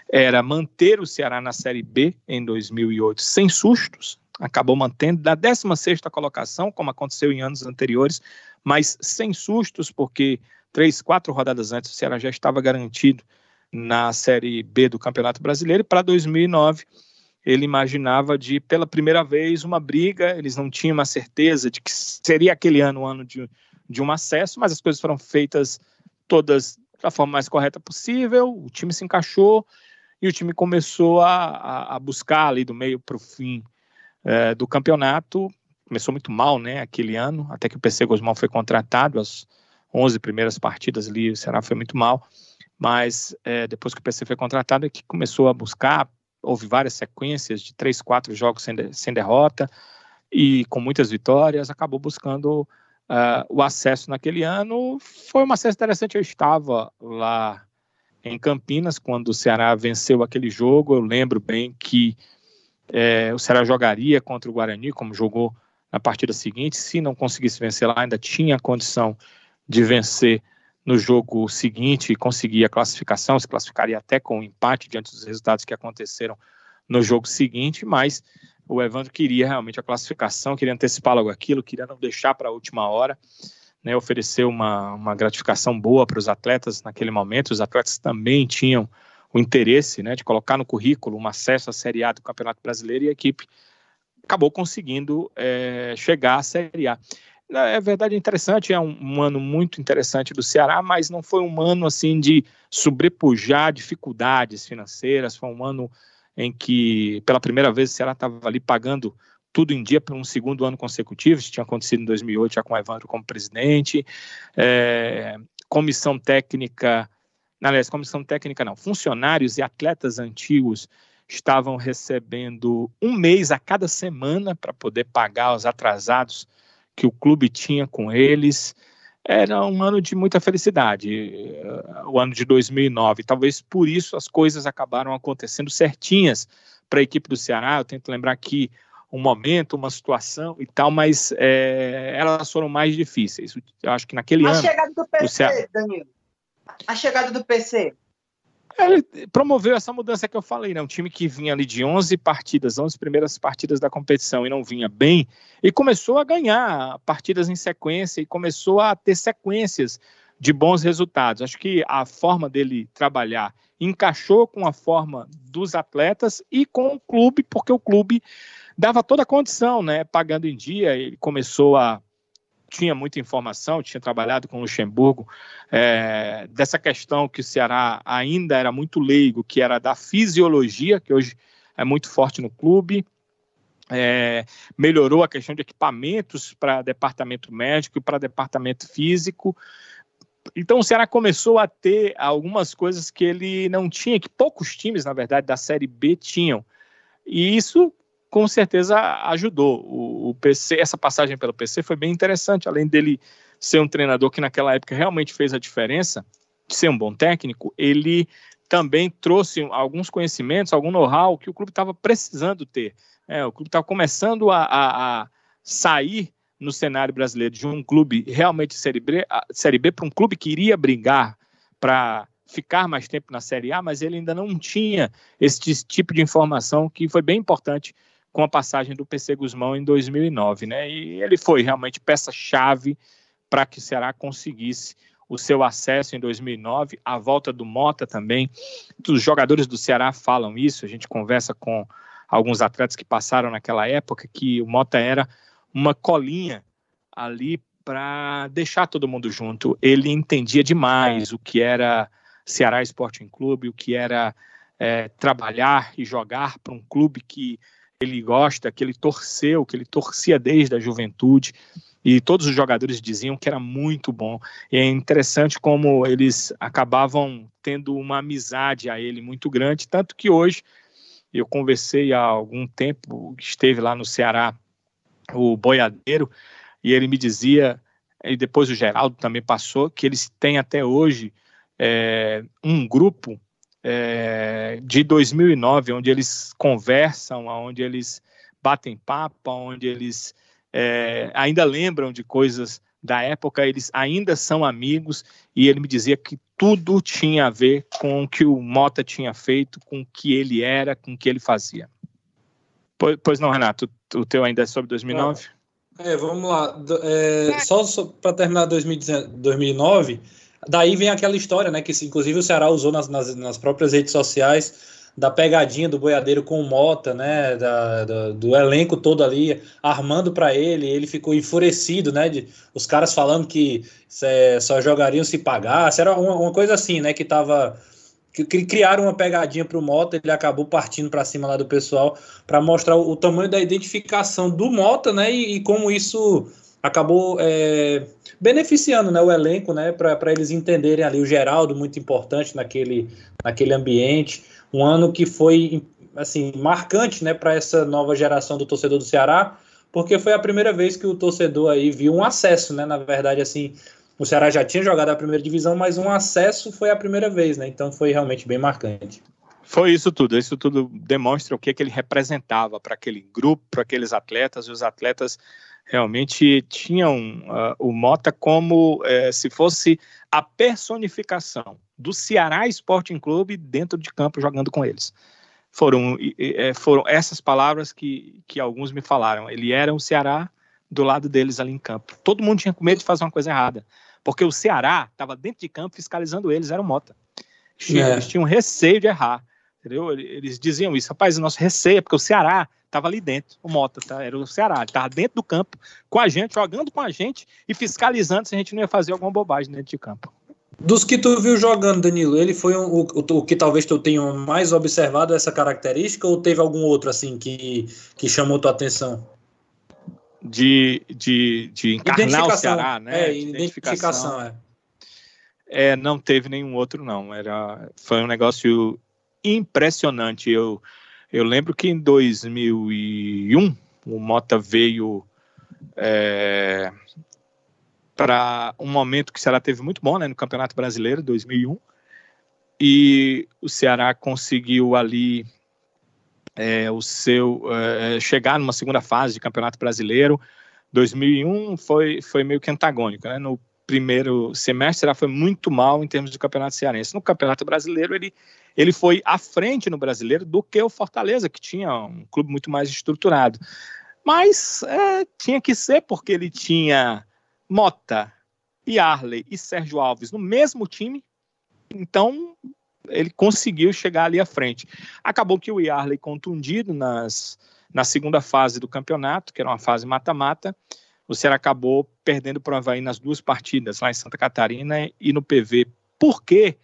D: era manter o Ceará na Série B em 2008 sem sustos. Acabou mantendo da 16ª colocação, como aconteceu em anos anteriores, mas sem sustos, porque 3-4 rodadas antes o Ceará já estava garantido na Série B do Campeonato Brasileiro, e para 2009 ele imaginava pela primeira vez, uma briga. Eles não tinham uma certeza de que seria aquele ano, o ano de um acesso, mas as coisas foram feitas todas da forma mais correta possível, o time se encaixou, e o time começou a buscar ali do meio para o fim do campeonato. Começou muito mal, né, aquele ano, até que o PC Gosmão foi contratado. As 11 primeiras partidas ali, o Ceará foi muito mal, mas depois que o PC foi contratado é que começou a buscar. Houve várias sequências de 3-4 jogos sem derrota e com muitas vitórias, acabou buscando o acesso naquele ano. Foi um acesso interessante. Eu estava lá em Campinas quando o Ceará venceu aquele jogo. Eu lembro bem que o Ceará jogaria contra o Guarani, como jogou na partida seguinte. Se não conseguisse vencer lá, ainda tinha condição de vencer no jogo seguinte e conseguir a classificação, se classificaria até com um empate diante dos resultados que aconteceram no jogo seguinte, mas o Evandro queria realmente a classificação, queria antecipar logo aquilo, queria não deixar para a última hora, né, ofereceu uma gratificação boa para os atletas naquele momento. Os atletas também tinham o interesse, né, de colocar no currículo um acesso à Série A do Campeonato Brasileiro, e a equipe acabou conseguindo chegar à Série A. É verdade, interessante, é um ano muito interessante do Ceará, mas não foi um ano assim de sobrepujar dificuldades financeiras. Foi um ano em que pela primeira vez o Ceará estava ali pagando tudo em dia por um segundo ano consecutivo. Isso tinha acontecido em 2008, já com o Evandro como presidente. Comissão técnica não, funcionários e atletas antigos estavam recebendo um mês a cada semana para poder pagar os atrasados que o clube tinha com eles. Era um ano de muita felicidade, o ano de 2009. Talvez por isso as coisas acabaram acontecendo certinhas para a equipe do Ceará. Eu tento lembrar aqui um momento, uma situação e tal, mas elas foram mais difíceis. Eu acho que naquele ano...
C: A chegada do PC, Danilo. A chegada do PC.
D: Ele promoveu essa mudança que eu falei, né? Um time que vinha ali de 11 primeiras partidas da competição e não vinha bem, e começou a ganhar partidas em sequência e começou a ter sequências de bons resultados. Acho que a forma dele trabalhar encaixou com a forma dos atletas e com o clube, porque o clube dava toda a condição, né? Pagando em dia. Ele tinha muita informação, tinha trabalhado com o Luxemburgo, dessa questão que o Ceará ainda era muito leigo, que era da fisiologia, que hoje é muito forte no clube. Melhorou a questão de equipamentos para departamento médico e para departamento físico. Então o Ceará começou a ter algumas coisas que ele não tinha, que poucos times, na verdade, da Série B tinham. E isso com certeza ajudou. O PC, essa passagem pelo PC foi bem interessante, além dele ser um treinador que naquela época realmente fez a diferença, de ser um bom técnico, ele também trouxe alguns conhecimentos, algum know-how que o clube estava precisando ter. O clube estava começando a sair no cenário brasileiro de um clube realmente Série B para um clube que iria brigar para ficar mais tempo na Série A, mas ele ainda não tinha esse tipo de informação que foi bem importante com a passagem do PC Guzmão em 2009, né? E ele foi realmente peça-chave para que o Ceará conseguisse o seu acesso em 2009, a volta do Mota também. Os jogadores do Ceará falam isso, a gente conversa com alguns atletas que passaram naquela época, que o Mota era uma colinha ali para deixar todo mundo junto. Ele entendia demais o que era Ceará Sporting Clube, o que era trabalhar e jogar para um clube que ele gosta, que ele torceu, que ele torcia desde a juventude, e todos os jogadores diziam que era muito bom. E é interessante como eles acabavam tendo uma amizade a ele muito grande, tanto que hoje, eu conversei há algum tempo, esteve lá no Ceará, o Boiadeiro, e ele me dizia, e depois o Geraldo também passou, que eles têm até hoje um grupo de 2009, onde eles conversam, onde eles batem papo, onde eles ainda lembram de coisas da época, eles ainda são amigos, e ele me dizia que tudo tinha a ver com o que o Mota tinha feito, com o que ele era, com o que ele fazia. Pois não, Renato, o teu ainda é sobre 2009?
B: Vamos lá. Só para terminar 2009, daí vem aquela história, né, que inclusive o Ceará usou nas próprias redes sociais, da pegadinha do Boiadeiro com o Mota, né, do elenco todo ali, armando para ele ficou enfurecido, né, os caras falando que só jogariam se pagasse, era uma coisa assim, né, que criaram uma pegadinha para o Mota, ele acabou partindo para cima lá do pessoal para mostrar o tamanho da identificação do Mota, né, e como isso acabou beneficiando, né, o elenco, né, para eles entenderem ali o Geraldo, muito importante naquele ambiente. Um ano que foi assim, marcante, né, para essa nova geração do torcedor do Ceará, porque foi a primeira vez que o torcedor aí viu um acesso, né, na verdade, assim, o Ceará já tinha jogado a primeira divisão, mas um acesso foi a primeira vez, né, então foi realmente bem marcante.
D: Foi isso tudo demonstra o que ele representava para aquele grupo, para aqueles atletas, e os atletas realmente tinham o Mota como se fosse a personificação do Ceará Sporting Clube dentro de campo jogando com eles. Foram essas palavras que alguns me falaram. Ele era o Ceará do lado deles ali em campo. Todo mundo tinha medo de fazer uma coisa errada, porque o Ceará estava dentro de campo fiscalizando eles, era o Mota. Eles tinham receio de errar, entendeu? Eles diziam isso, rapaz, o nosso receio é porque o Ceará estava ali dentro, o Mota, tá? Era o Ceará, estava dentro do campo com a gente, jogando com a gente e fiscalizando se a gente não ia fazer alguma bobagem dentro de campo.
B: Dos que tu viu jogando, Danilo, ele foi o que talvez tu tenha mais observado essa característica, ou teve algum outro assim que chamou tua atenção?
D: De encarnar o Ceará, né? De
B: identificação.
D: Não teve nenhum outro, não. Foi um negócio impressionante. Eu lembro que em 2001 o Mota veio para um momento que o Ceará teve muito bom, né, no Campeonato Brasileiro, 2001, e o Ceará conseguiu ali chegar numa segunda fase de Campeonato Brasileiro. 2001 foi meio que antagônico, né? No primeiro semestre, o Ceará foi muito mal em termos de Campeonato Cearense. No Campeonato Brasileiro, ele foi à frente no Brasileiro do que o Fortaleza, que tinha um clube muito mais estruturado. Mas tinha que ser, porque ele tinha Mota, Yarley e Sérgio Alves no mesmo time, então ele conseguiu chegar ali à frente. Acabou que o Yarley, contundido na segunda fase do campeonato, que era uma fase mata-mata, o Ceará acabou perdendo para o Avaí nas 2 partidas, lá em Santa Catarina e no PV. Por quê?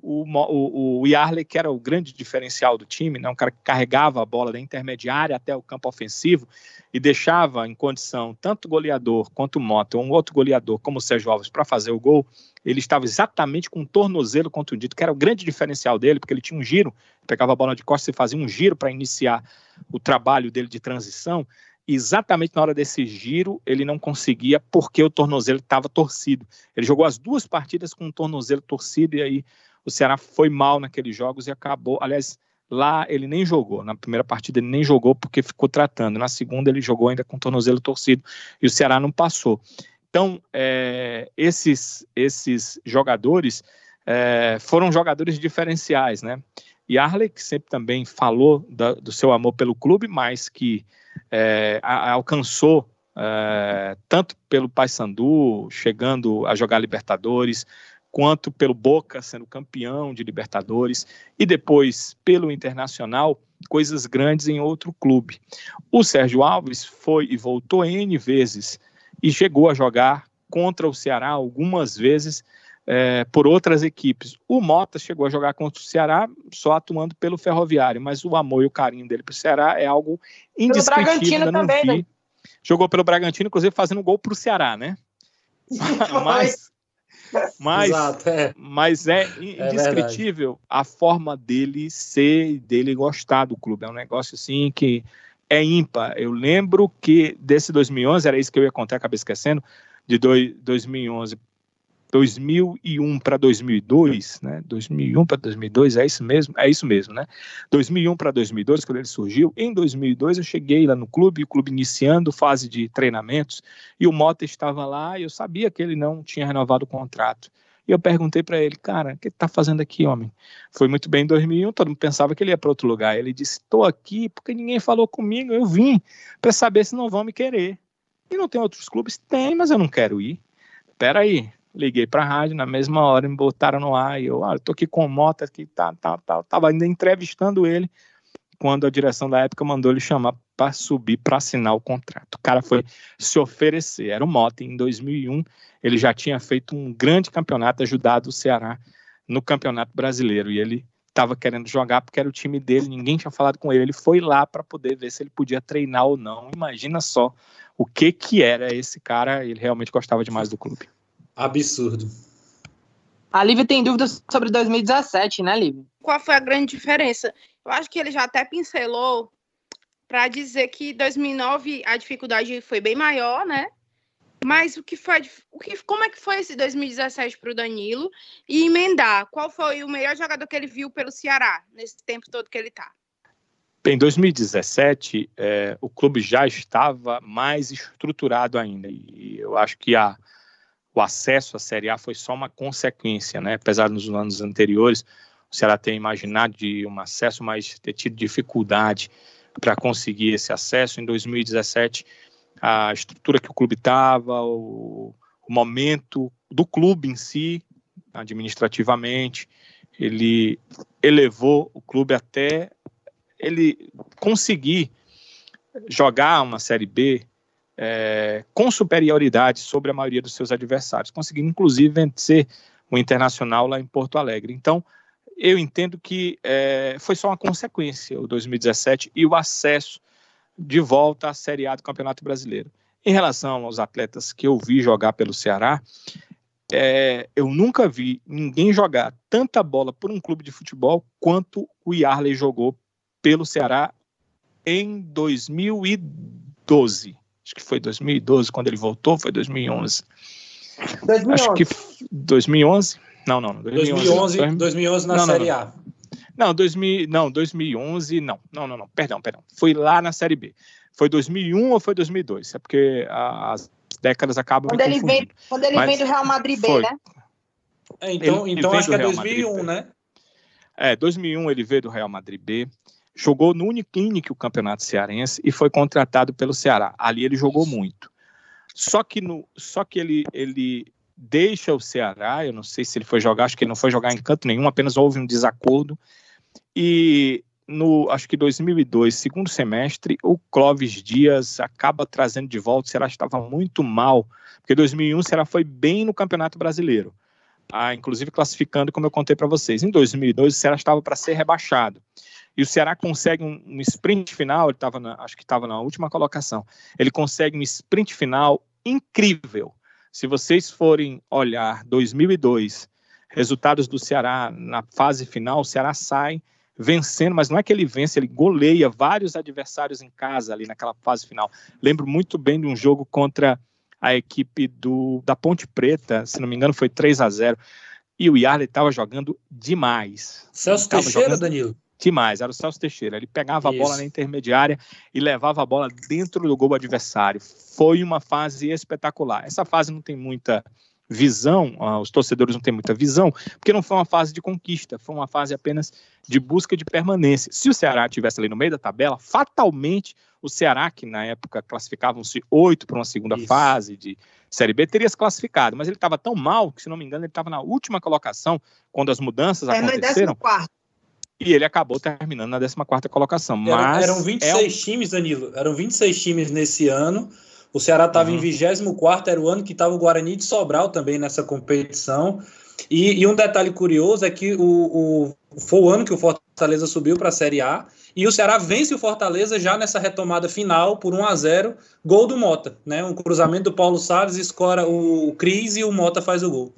D: O Yarley, que era o grande diferencial do time, né, um cara que carregava a bola da intermediária até o campo ofensivo e deixava em condição tanto o goleador quanto o Mota, um outro goleador como o Sérgio Alves para fazer o gol. Ele estava exatamente com um tornozelo contundido, que era o grande diferencial dele, porque ele tinha um giro, pegava a bola de costas e fazia um giro para iniciar o trabalho dele de transição. E exatamente na hora desse giro ele não conseguia, porque o tornozelo estava torcido. Ele jogou as 2 partidas com o tornozelo torcido, e aí o Ceará foi mal naqueles jogos e acabou. Aliás, lá ele nem jogou. Na primeira partida ele nem jogou porque ficou tratando. Na segunda ele jogou ainda com o tornozelo torcido e o Ceará não passou. Então, esses jogadores foram jogadores diferenciais, né? E Yarley, que sempre também falou do seu amor pelo clube, mas que alcançou tanto pelo Paysandu, chegando a jogar Libertadores, quanto pelo Boca, sendo campeão de Libertadores, e depois pelo Internacional, coisas grandes em outro clube. O Sérgio Alves foi e voltou N vezes, e chegou a jogar contra o Ceará algumas vezes por outras equipes. O Mota chegou a jogar contra o Ceará só atuando pelo Ferroviário, mas o amor e o carinho dele para o Ceará é algo indescritível.
C: Pelo Bragantino também, né?
D: Jogou pelo Bragantino, inclusive fazendo gol para o Ceará, né? Mas é indescritível a forma dele ser e dele gostar do clube. É um negócio assim que é ímpar. Eu lembro que desse 2011, era isso que eu ia contar, acabei esquecendo, de 2011, 2001 para 2002, né? 2001 para 2002, é isso mesmo, né? 2001 para 2002, quando ele surgiu. Em 2002 eu cheguei lá no clube, o clube iniciando fase de treinamentos, e o Mota estava lá, e eu sabia que ele não tinha renovado o contrato. E eu perguntei para ele, cara, o que tá fazendo aqui, homem? Foi muito bem em 2001, todo mundo pensava que ele ia para outro lugar. Ele disse, estou aqui porque ninguém falou comigo, eu vim para saber se não vão me querer. E não tem outros clubes? Tem, mas eu não quero ir. Espera aí. Liguei para a rádio, na mesma hora me botaram no ar, e eu tô aqui com o Mota, que tava ainda entrevistando ele, quando a direção da época mandou ele chamar para subir para assinar o contrato. O cara foi se oferecer, era o Mota. Em 2001 ele já tinha feito um grande campeonato, ajudado o Ceará no Campeonato Brasileiro, e ele estava querendo jogar porque era o time dele, ninguém tinha falado com ele foi lá para poder ver se ele podia treinar ou não. Imagina só o que era esse cara, ele realmente gostava demais do clube.
B: Absurdo.
C: A Lívia tem dúvidas sobre 2017, né, Lívia?
A: Qual foi a grande diferença? Eu acho que ele já até pincelou para dizer que 2009 a dificuldade foi bem maior, né? Mas como é que foi esse 2017 para o Danilo? E emendar, qual foi o melhor jogador que ele viu pelo Ceará nesse tempo todo que ele está?
D: Em 2017, o clube já estava mais estruturado ainda. E eu acho que o acesso à Série A foi só uma consequência, né? Apesar nos anos anteriores, o Ceará ter imaginado de um acesso, mas ter tido dificuldade para conseguir esse acesso. Em 2017, a estrutura que o clube estava, o momento do clube em si, administrativamente, ele elevou o clube até ele conseguir jogar uma Série B com superioridade sobre a maioria dos seus adversários, conseguindo inclusive vencer o Internacional lá em Porto Alegre. Então, eu entendo que foi só uma consequência o 2017 e o acesso de volta à Série A do Campeonato Brasileiro. Em relação aos atletas que eu vi jogar pelo Ceará, eu nunca vi ninguém jogar tanta bola por um clube de futebol quanto o Yarley jogou pelo Ceará em 2012. Acho que foi 2012 quando ele voltou, foi 2011.
C: 2011.
D: Acho que 2011? Não,
B: 2011 na Série A.
D: Não, 2011, não, perdão. Foi lá na Série B. Foi 2001 ou foi 2002? É porque as décadas acabam
C: quando ele vem do Real Madrid B, né?
B: Então acho que é 2001, né?
D: 2001 ele veio do Real Madrid B, jogou no Uniclinic o Campeonato Cearense e foi contratado pelo Ceará. Ali ele jogou muito. Só que ele deixa o Ceará, eu não sei se ele foi jogar, acho que ele não foi jogar em canto nenhum, apenas houve um desacordo. E acho que 2002, segundo semestre, o Clóvis Dias acaba trazendo de volta. O Ceará estava muito mal, porque 2001 o Ceará foi bem no Campeonato Brasileiro, inclusive classificando, como eu contei para vocês. Em 2002 o Ceará estava para ser rebaixado. E o Ceará consegue um sprint final, acho que estava na última colocação, ele consegue um sprint final incrível. Se vocês forem olhar 2002, resultados do Ceará na fase final, o Ceará sai vencendo, mas não é que ele vence, ele goleia vários adversários em casa ali naquela fase final. Lembro muito bem de um jogo contra a equipe da Ponte Preta, se não me engano foi 3-0, e o Yarley estava jogando demais.
B: Celso Teixeira, Danilo?
D: Demais, era o Celso Teixeira. Ele pegava a bola na intermediária e levava a bola dentro do gol adversário. Foi uma fase espetacular. Essa fase não tem muita visão, os torcedores não têm muita visão, porque não foi uma fase de conquista, foi uma fase apenas de busca de permanência. Se o Ceará estivesse ali no meio da tabela, fatalmente o Ceará, que na época classificavam-se 8 para uma segunda fase de Série B, teria se classificado, mas ele estava tão mal que, se não me engano, ele estava na última colocação quando as mudanças aconteceram. E ele acabou terminando na 14ª colocação. Mas
B: eram 26 times, Danilo. Eram 26 times nesse ano. O Ceará estava em 24º, era o ano que estava o Guarani de Sobral também nessa competição. E um detalhe curioso é que foi o ano que o Fortaleza subiu para a Série A e o Ceará vence o Fortaleza já nessa retomada final por 1-0, gol do Mota, né? Um cruzamento do Paulo Salles, escora o Cris e o Mota faz o gol.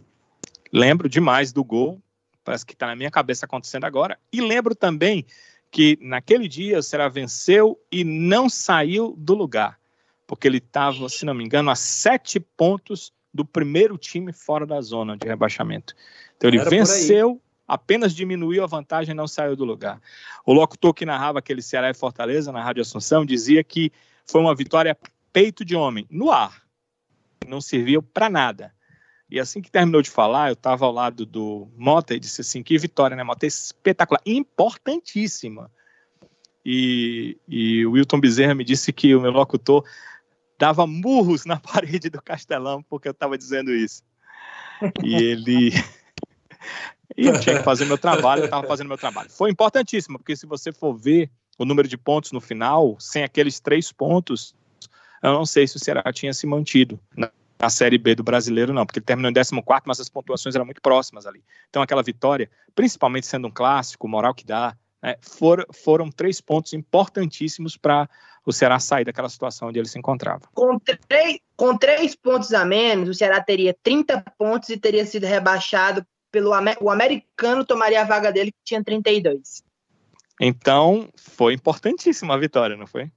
D: Lembro demais do gol. Parece que está na minha cabeça acontecendo agora. E lembro também que naquele dia o Ceará venceu e não saiu do lugar, porque ele estava, se não me engano, a 7 pontos do primeiro time fora da zona de rebaixamento. Então ele venceu, apenas diminuiu a vantagem e não saiu do lugar. O locutor que narrava aquele Ceará e Fortaleza na Rádio Assunção dizia que foi uma vitória peito de homem, no ar. Não serviu para nada. E assim que terminou de falar, eu estava ao lado do Mota e disse assim, que vitória, né, Mota? Espetacular, importantíssima. E o Wilton Bezerra me disse que o meu locutor dava murros na parede do Castelão porque eu estava dizendo isso. E eu tinha que fazer meu trabalho, eu estava fazendo meu trabalho. Foi importantíssimo, porque se você for ver o número de pontos no final, sem aqueles 3 pontos, eu não sei se o Ceará tinha se mantido na Série B do Brasileiro, não, porque ele terminou em 14º, mas as pontuações eram muito próximas ali. Então aquela vitória, principalmente sendo um clássico, moral que dá, né, foram 3 pontos importantíssimos para o Ceará sair daquela situação onde ele se encontrava.
C: Com 3 pontos a menos, o Ceará teria 30 pontos e teria sido rebaixado o americano, tomaria a vaga dele, que tinha 32.
D: Então, foi importantíssima a vitória, não foi?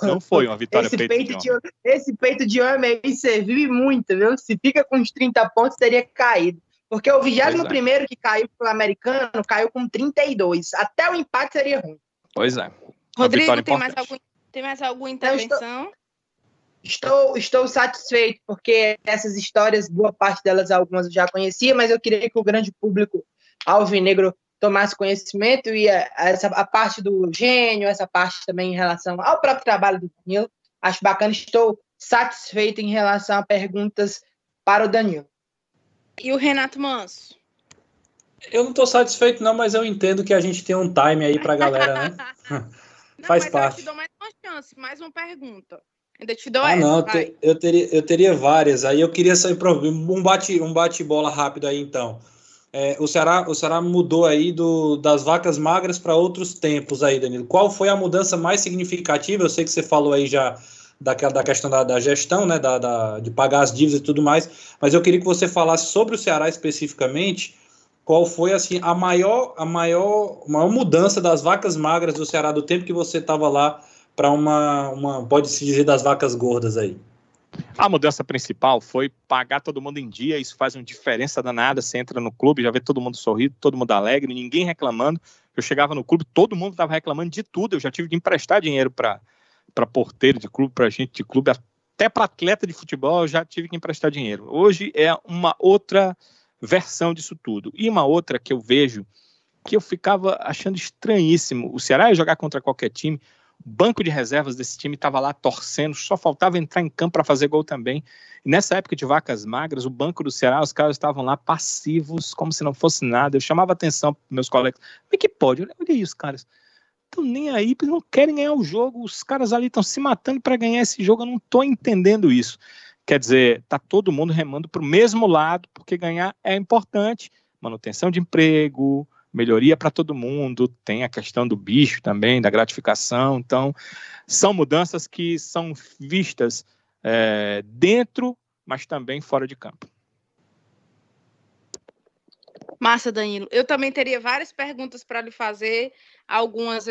D: Não foi uma vitória
C: Esse peito de homem aí serviu e muito, viu? Se fica com uns 30 pontos, teria caído. Porque o 21º que caiu pelo americano, caiu com 32. Até o empate seria ruim.
D: Pois é.
A: Rodrigo, tem mais alguma intervenção?
C: Estou satisfeito, porque essas histórias, boa parte delas, algumas eu já conhecia, mas eu queria que o grande público alvinegro tomasse conhecimento e a parte do Gênio, essa parte também em relação ao próprio trabalho do Danilo. Acho bacana, estou satisfeito em relação a perguntas para o Danilo.
A: E o Renato Manso?
B: Eu não estou satisfeito não, mas eu entendo que a gente tem um time aí para a galera, né? Faz parte.
A: Eu te dou mais uma chance, mais uma pergunta. Ainda te dou essa.
B: Não, eu teria várias. Aí eu queria sair para um bate-bola rápido aí, então. O Ceará mudou aí das vacas magras para outros tempos aí, Danilo. Qual foi a mudança mais significativa? Eu sei que você falou aí já da questão da gestão, né, de pagar as dívidas e tudo mais, mas eu queria que você falasse sobre o Ceará especificamente, qual foi assim, a maior mudança das vacas magras do Ceará do tempo que você estava lá para pode-se dizer, das vacas gordas aí.
D: A mudança principal foi pagar todo mundo em dia. Isso faz uma diferença danada. Você entra no clube, já vê todo mundo sorrindo, todo mundo alegre, ninguém reclamando. Eu chegava no clube, todo mundo estava reclamando de tudo. Eu já tive de emprestar dinheiro para porteiro de clube, para gente de clube, até para atleta de futebol eu já tive que emprestar dinheiro. Hoje é uma outra versão disso tudo. E uma outra que eu vejo, que eu ficava achando estranhíssimo. O Ceará ia jogar contra qualquer time, o banco de reservas desse time estava lá torcendo, só faltava entrar em campo para fazer gol também. E nessa época de vacas magras, o banco do Ceará, os caras estavam lá passivos, como se não fosse nada. Eu chamava atenção para meus colegas. Como é que pode? Olha aí os caras. Estão nem aí, eles não querem ganhar o jogo. Os caras ali estão se matando para ganhar esse jogo. Eu não estou entendendo isso. Quer dizer, está todo mundo remando para o mesmo lado, porque ganhar é importante. Manutenção de emprego, melhoria para todo mundo, tem a questão do bicho também, da gratificação. Então, são mudanças que são vistas dentro, mas também fora de campo.
A: Massa, Danilo. Eu também teria várias perguntas para lhe fazer. Algumas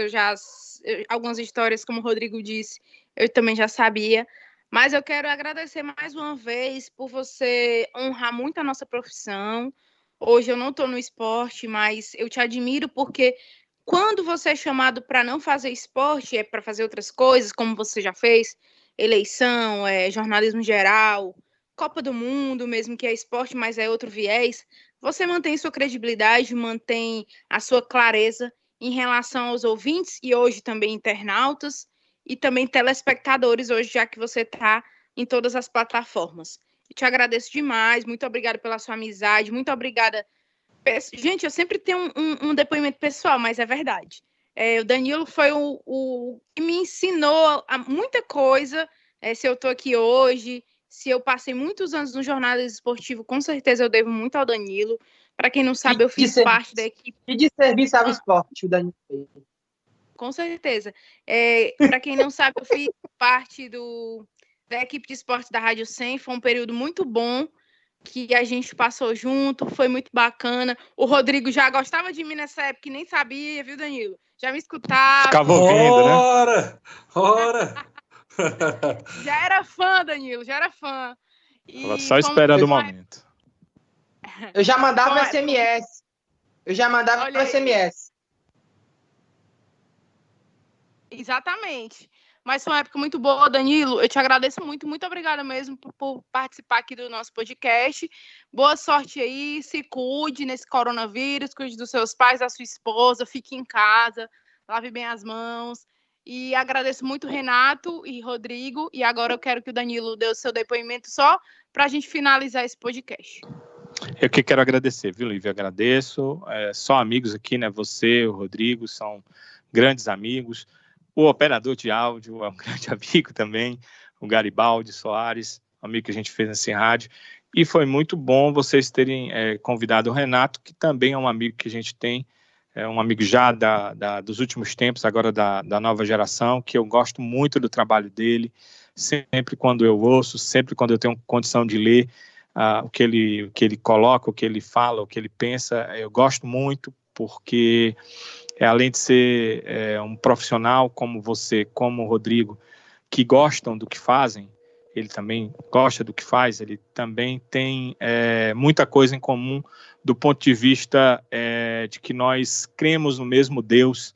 A: algumas histórias, como o Rodrigo disse, eu também já sabia. Mas eu quero agradecer mais uma vez por você honrar muito a nossa profissão. Hoje eu não estou no esporte, mas eu te admiro porque quando você é chamado para não fazer esporte, é para fazer outras coisas, como você já fez, eleição, jornalismo geral, Copa do Mundo, mesmo que é esporte, mas é outro viés, você mantém sua credibilidade, mantém a sua clareza em relação aos ouvintes e hoje também internautas e também telespectadores hoje, já que você está em todas as plataformas. Eu te agradeço demais, muito obrigada pela sua amizade, muito obrigada. Gente, eu sempre tenho um depoimento pessoal, mas é verdade. O Danilo foi o que me ensinou muita coisa. Se eu estou aqui hoje, se eu passei muitos anos no jornalismo esportivo, com certeza eu devo muito ao Danilo. Para quem não sabe, eu fiz parte da equipe.
C: E de serviço ao esporte, o Danilo fez.
A: Com certeza. Para quem não sabe, eu fiz parte da equipe de esporte da Rádio 100. Foi um período muito bom que a gente passou junto, foi muito bacana. O Rodrigo já gostava de mim nessa época e nem sabia, viu, Danilo? Já me escutava.
D: Ficava ouvindo,
B: né? Ora!
A: Já era fã, Danilo, já era fã.
D: Estava só esperando o momento.
C: Eu já mandava SMS.
A: Exatamente. Mas foi uma época muito boa, Danilo. Eu te agradeço muito, muito obrigada mesmo por participar aqui do nosso podcast. Boa sorte aí, se cuide nesse coronavírus, cuide dos seus pais, da sua esposa, fique em casa, lave bem as mãos. E agradeço muito Renato e Rodrigo. E agora eu quero que o Danilo dê o seu depoimento só para a gente finalizar esse podcast.
D: Eu que quero agradecer, viu, Lívia? Agradeço. Só amigos aqui, né? Você, o Rodrigo, são grandes amigos. O operador de áudio é um grande amigo também, o Garibaldi Soares, amigo que a gente fez nesse rádio. E foi muito bom vocês terem convidado o Renato, que também é um amigo que a gente tem, um amigo já dos últimos tempos, agora da nova geração, que eu gosto muito do trabalho dele. Sempre quando eu ouço, sempre quando eu tenho condição de ler o que ele coloca, o que ele fala, o que ele pensa, eu gosto muito, porque além de ser um profissional como você, como o Rodrigo, que gostam do que fazem, ele também gosta do que faz, ele também tem muita coisa em comum do ponto de vista de que nós cremos no mesmo Deus,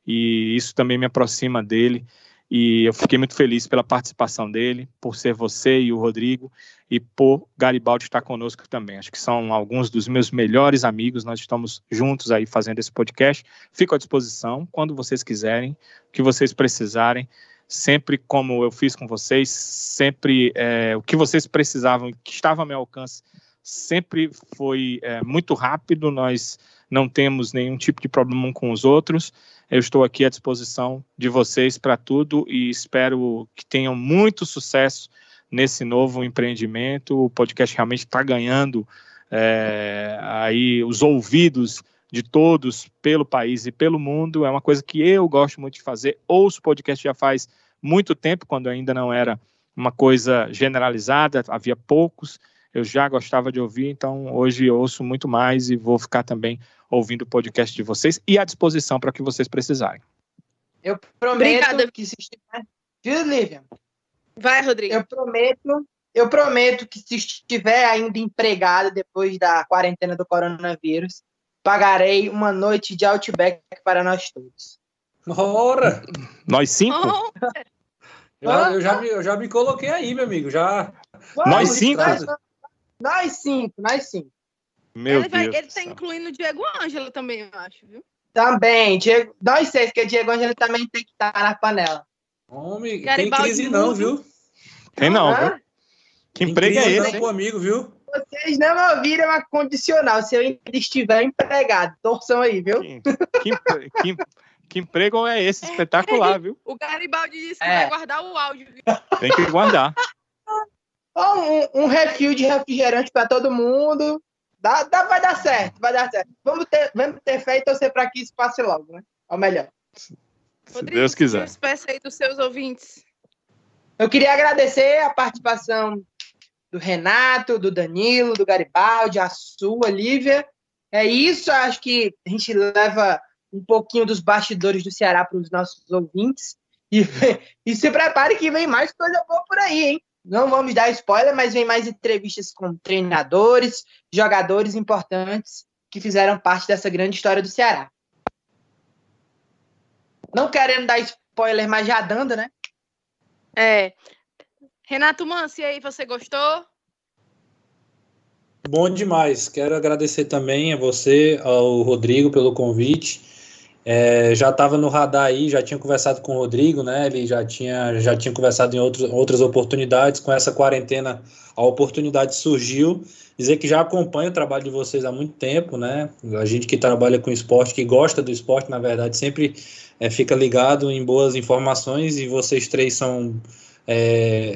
D: e isso também me aproxima dele, e eu fiquei muito feliz pela participação dele, por ser você e o Rodrigo, e por Garibaldi estar conosco também. Acho que são alguns dos meus melhores amigos, nós estamos juntos aí fazendo esse podcast. Fico à disposição, quando vocês quiserem, o que vocês precisarem, sempre como eu fiz com vocês, sempre o que vocês precisavam, que estava ao meu alcance, sempre foi muito rápido, nós não temos nenhum tipo de problema com os outros. Eu estou aqui à disposição de vocês para tudo e espero que tenham muito sucesso nesse novo empreendimento. O podcast realmente está ganhando aí os ouvidos de todos pelo país e pelo mundo. É uma coisa que eu gosto muito de fazer. Ouço podcast já faz muito tempo, quando ainda não era uma coisa generalizada, havia poucos, eu já gostava de ouvir, então hoje eu ouço muito mais e vou ficar também ouvindo o podcast de vocês e à disposição para o que vocês precisarem.
C: Eu prometo
A: Obrigada.
C: que se estiver... Viu, Lívia?
A: Vai, Rodrigo.
C: Eu prometo que se estiver ainda empregado depois da quarentena do coronavírus, pagarei uma noite de Outback para nós todos.
B: Ora!
D: Nós 5?
A: Oh,
B: Eu já me coloquei aí, meu amigo. Já.
D: Nós 5?
C: Nós cinco.
D: Meu
A: ele
D: Deus.
A: Ele tá incluindo o Diego Ângelo também, eu acho, viu?
C: Também, Diego, nós 6, porque Diego Ângelo também tem que estar na panela.
B: Homem, tem
A: Garibaldi
B: crise não,
A: mudo.
B: viu?
D: Tem não,
C: Hã?
D: viu? Que emprego é
B: Tem crise
D: esse,
B: não,
D: hein?
B: pro amigo, viu?
C: Vocês não ouviram a condicional, se eu ainda estiver empregado. Torçam aí, viu?
D: Que emprego é esse? Espetacular, viu?
A: O Garibaldi disse que vai guardar o áudio, viu?
D: Tem que guardar.
C: Um refil de refrigerante para todo mundo. Vai dar certo, vai dar certo. Vamos ter fé e torcer para que isso passe logo, né? Ou melhor.
D: Se
A: Rodrigo,
D: Deus quiser.
A: despeça aí dos seus ouvintes.
C: Eu queria agradecer a participação do Renato, do Danilo, do Garibaldi, a sua, Lívia. É isso, acho que a gente leva um pouquinho dos bastidores do Ceará para os nossos ouvintes. E se prepare que vem mais coisa boa por aí, hein? Não vamos dar spoiler, mas vem mais entrevistas com treinadores, jogadores importantes que fizeram parte dessa grande história do Ceará. Não querendo dar spoiler, mas já dando, né?
A: Renato Manso, e aí, você gostou?
B: Bom demais. Quero agradecer também a você, ao Rodrigo, pelo convite. Já estava no radar aí, já tinha conversado com o Rodrigo, né? Ele já tinha conversado em outras oportunidades. Com essa quarentena, a oportunidade surgiu. Dizer que já acompanho o trabalho de vocês há muito tempo, né? A gente que trabalha com esporte, que gosta do esporte, na verdade, sempre fica ligado em boas informações, e vocês três são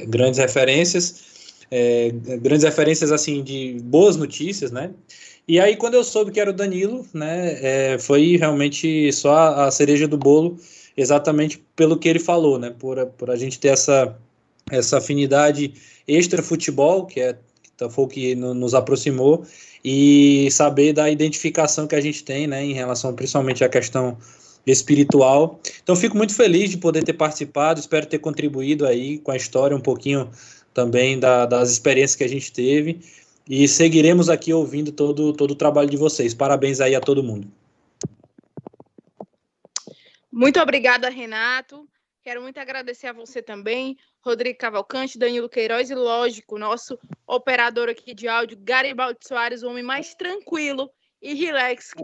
B: grandes referências assim de boas notícias, né? E aí, quando eu soube que era o Danilo, né, foi realmente só a cereja do bolo, exatamente pelo que ele falou, né? Por a gente ter essa afinidade extra-futebol, que foi o que nos aproximou, e saber da identificação que a gente tem, né, em relação principalmente à questão espiritual. Então, fico muito feliz de poder ter participado, espero ter contribuído aí com a história um pouquinho também das experiências que a gente teve, e seguiremos aqui ouvindo todo o trabalho de vocês. Parabéns aí a todo mundo.
A: Muito obrigada, Renato. Quero muito agradecer a você também, Rodrigo Cavalcante, Danilo Queiroz e, lógico, nosso operador aqui de áudio, Garibaldi Soares, o homem mais tranquilo e relax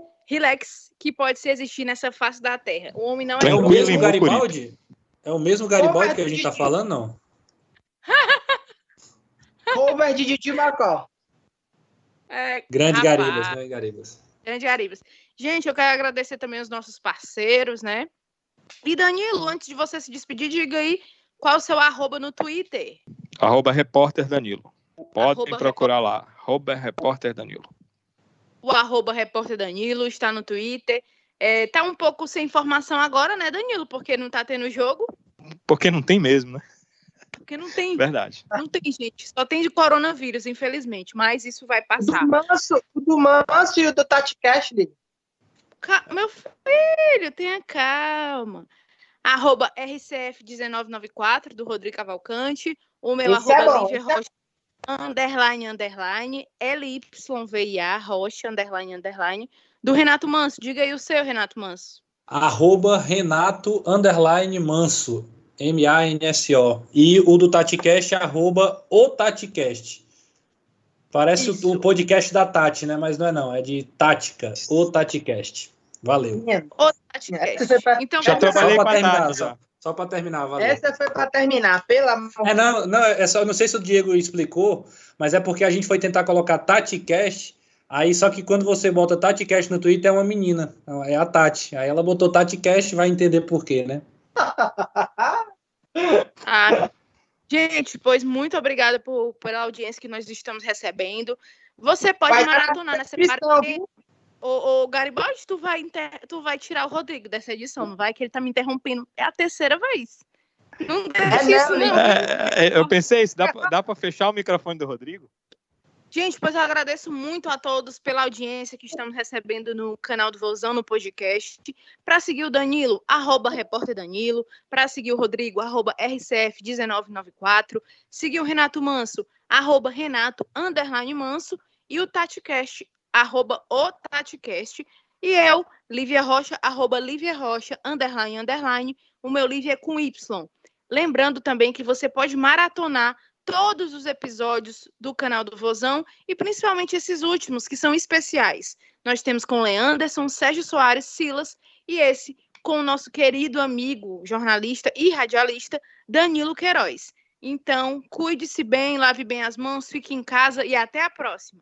A: que pode se existir nessa face da Terra. O homem não é
B: o mesmo Garibaldi? É o mesmo Garibaldi que a gente está falando, não?
C: Cover de Didi Macó.
B: Grande Garibas, né, Garibas?
A: Grande Garibas. Gente, eu quero agradecer também os nossos parceiros, né? E Danilo, antes de você se despedir, diga aí qual é o seu @, no Twitter.
D: @repórter Danilo. Podem procurar lá. @repórter Danilo.
A: O @repórter Danilo está no Twitter. Tá um pouco sem informação agora, né, Danilo? Porque não tá tendo jogo.
D: Porque não tem mesmo, né?
A: Porque não tem.
D: Verdade.
A: Não tem, gente. Só tem de coronavírus, infelizmente. Mas isso vai passar.
C: O do Manso e o do TatiCast,
A: Meu filho, tenha calma. @RCF1994, do Rodrigo Cavalcante. O meu @Lívia Rocha, _, LYVIA, Rocha, _. Do Renato Manso. Diga aí o seu, Renato Manso.
B: @Renato _Manso. MANSO. E o do TatiCast é @o TatiCast. Parece o podcast da Tati, né? Mas não é não, é de tática. O TatiCast. Valeu.
A: O TatiCast. Então,
D: já trabalhei com a Tati,
B: só para terminar, valeu.
C: Essa foi para terminar, pelo amor.
B: Não sei se o Diego explicou, mas é porque a gente foi tentar colocar TatiCast, aí só que quando você bota TatiCast no Twitter é uma menina, é a Tati. Aí ela botou TatiCast, vai entender por quê, né?
A: Gente, pois muito obrigada pela audiência que nós estamos recebendo. Você pode
C: Vai
A: maratonar nessa
C: descrição,
A: parte.
C: viu?
A: Ô, Garibaldi, tu vai tirar o Rodrigo dessa edição, não vai? Que ele tá me interrompendo. É a terceira vez. Não deixa isso, não.
D: Eu pensei isso, dá para fechar o microfone do Rodrigo?
A: Gente, pois eu agradeço muito a todos pela audiência que estamos recebendo no canal do Vozão, no podcast. Para seguir o Danilo, @repórter Danilo. Para seguir o Rodrigo, @RCF1994. Seguir o Renato Manso, @Renato_Manso. E o TatiCast, @o TatiCast. E eu, Lívia Rocha, @Lívia Rocha, __. O meu Lívia é com Y. Lembrando também que você pode maratonar todos os episódios do canal do Vozão e principalmente esses últimos, que são especiais. Nós temos com Leanderson, Sérgio Soares, Silas e esse com o nosso querido amigo, jornalista e radialista, Danilo Queiroz. Então, cuide-se bem, lave bem as mãos, fique em casa e até a próxima.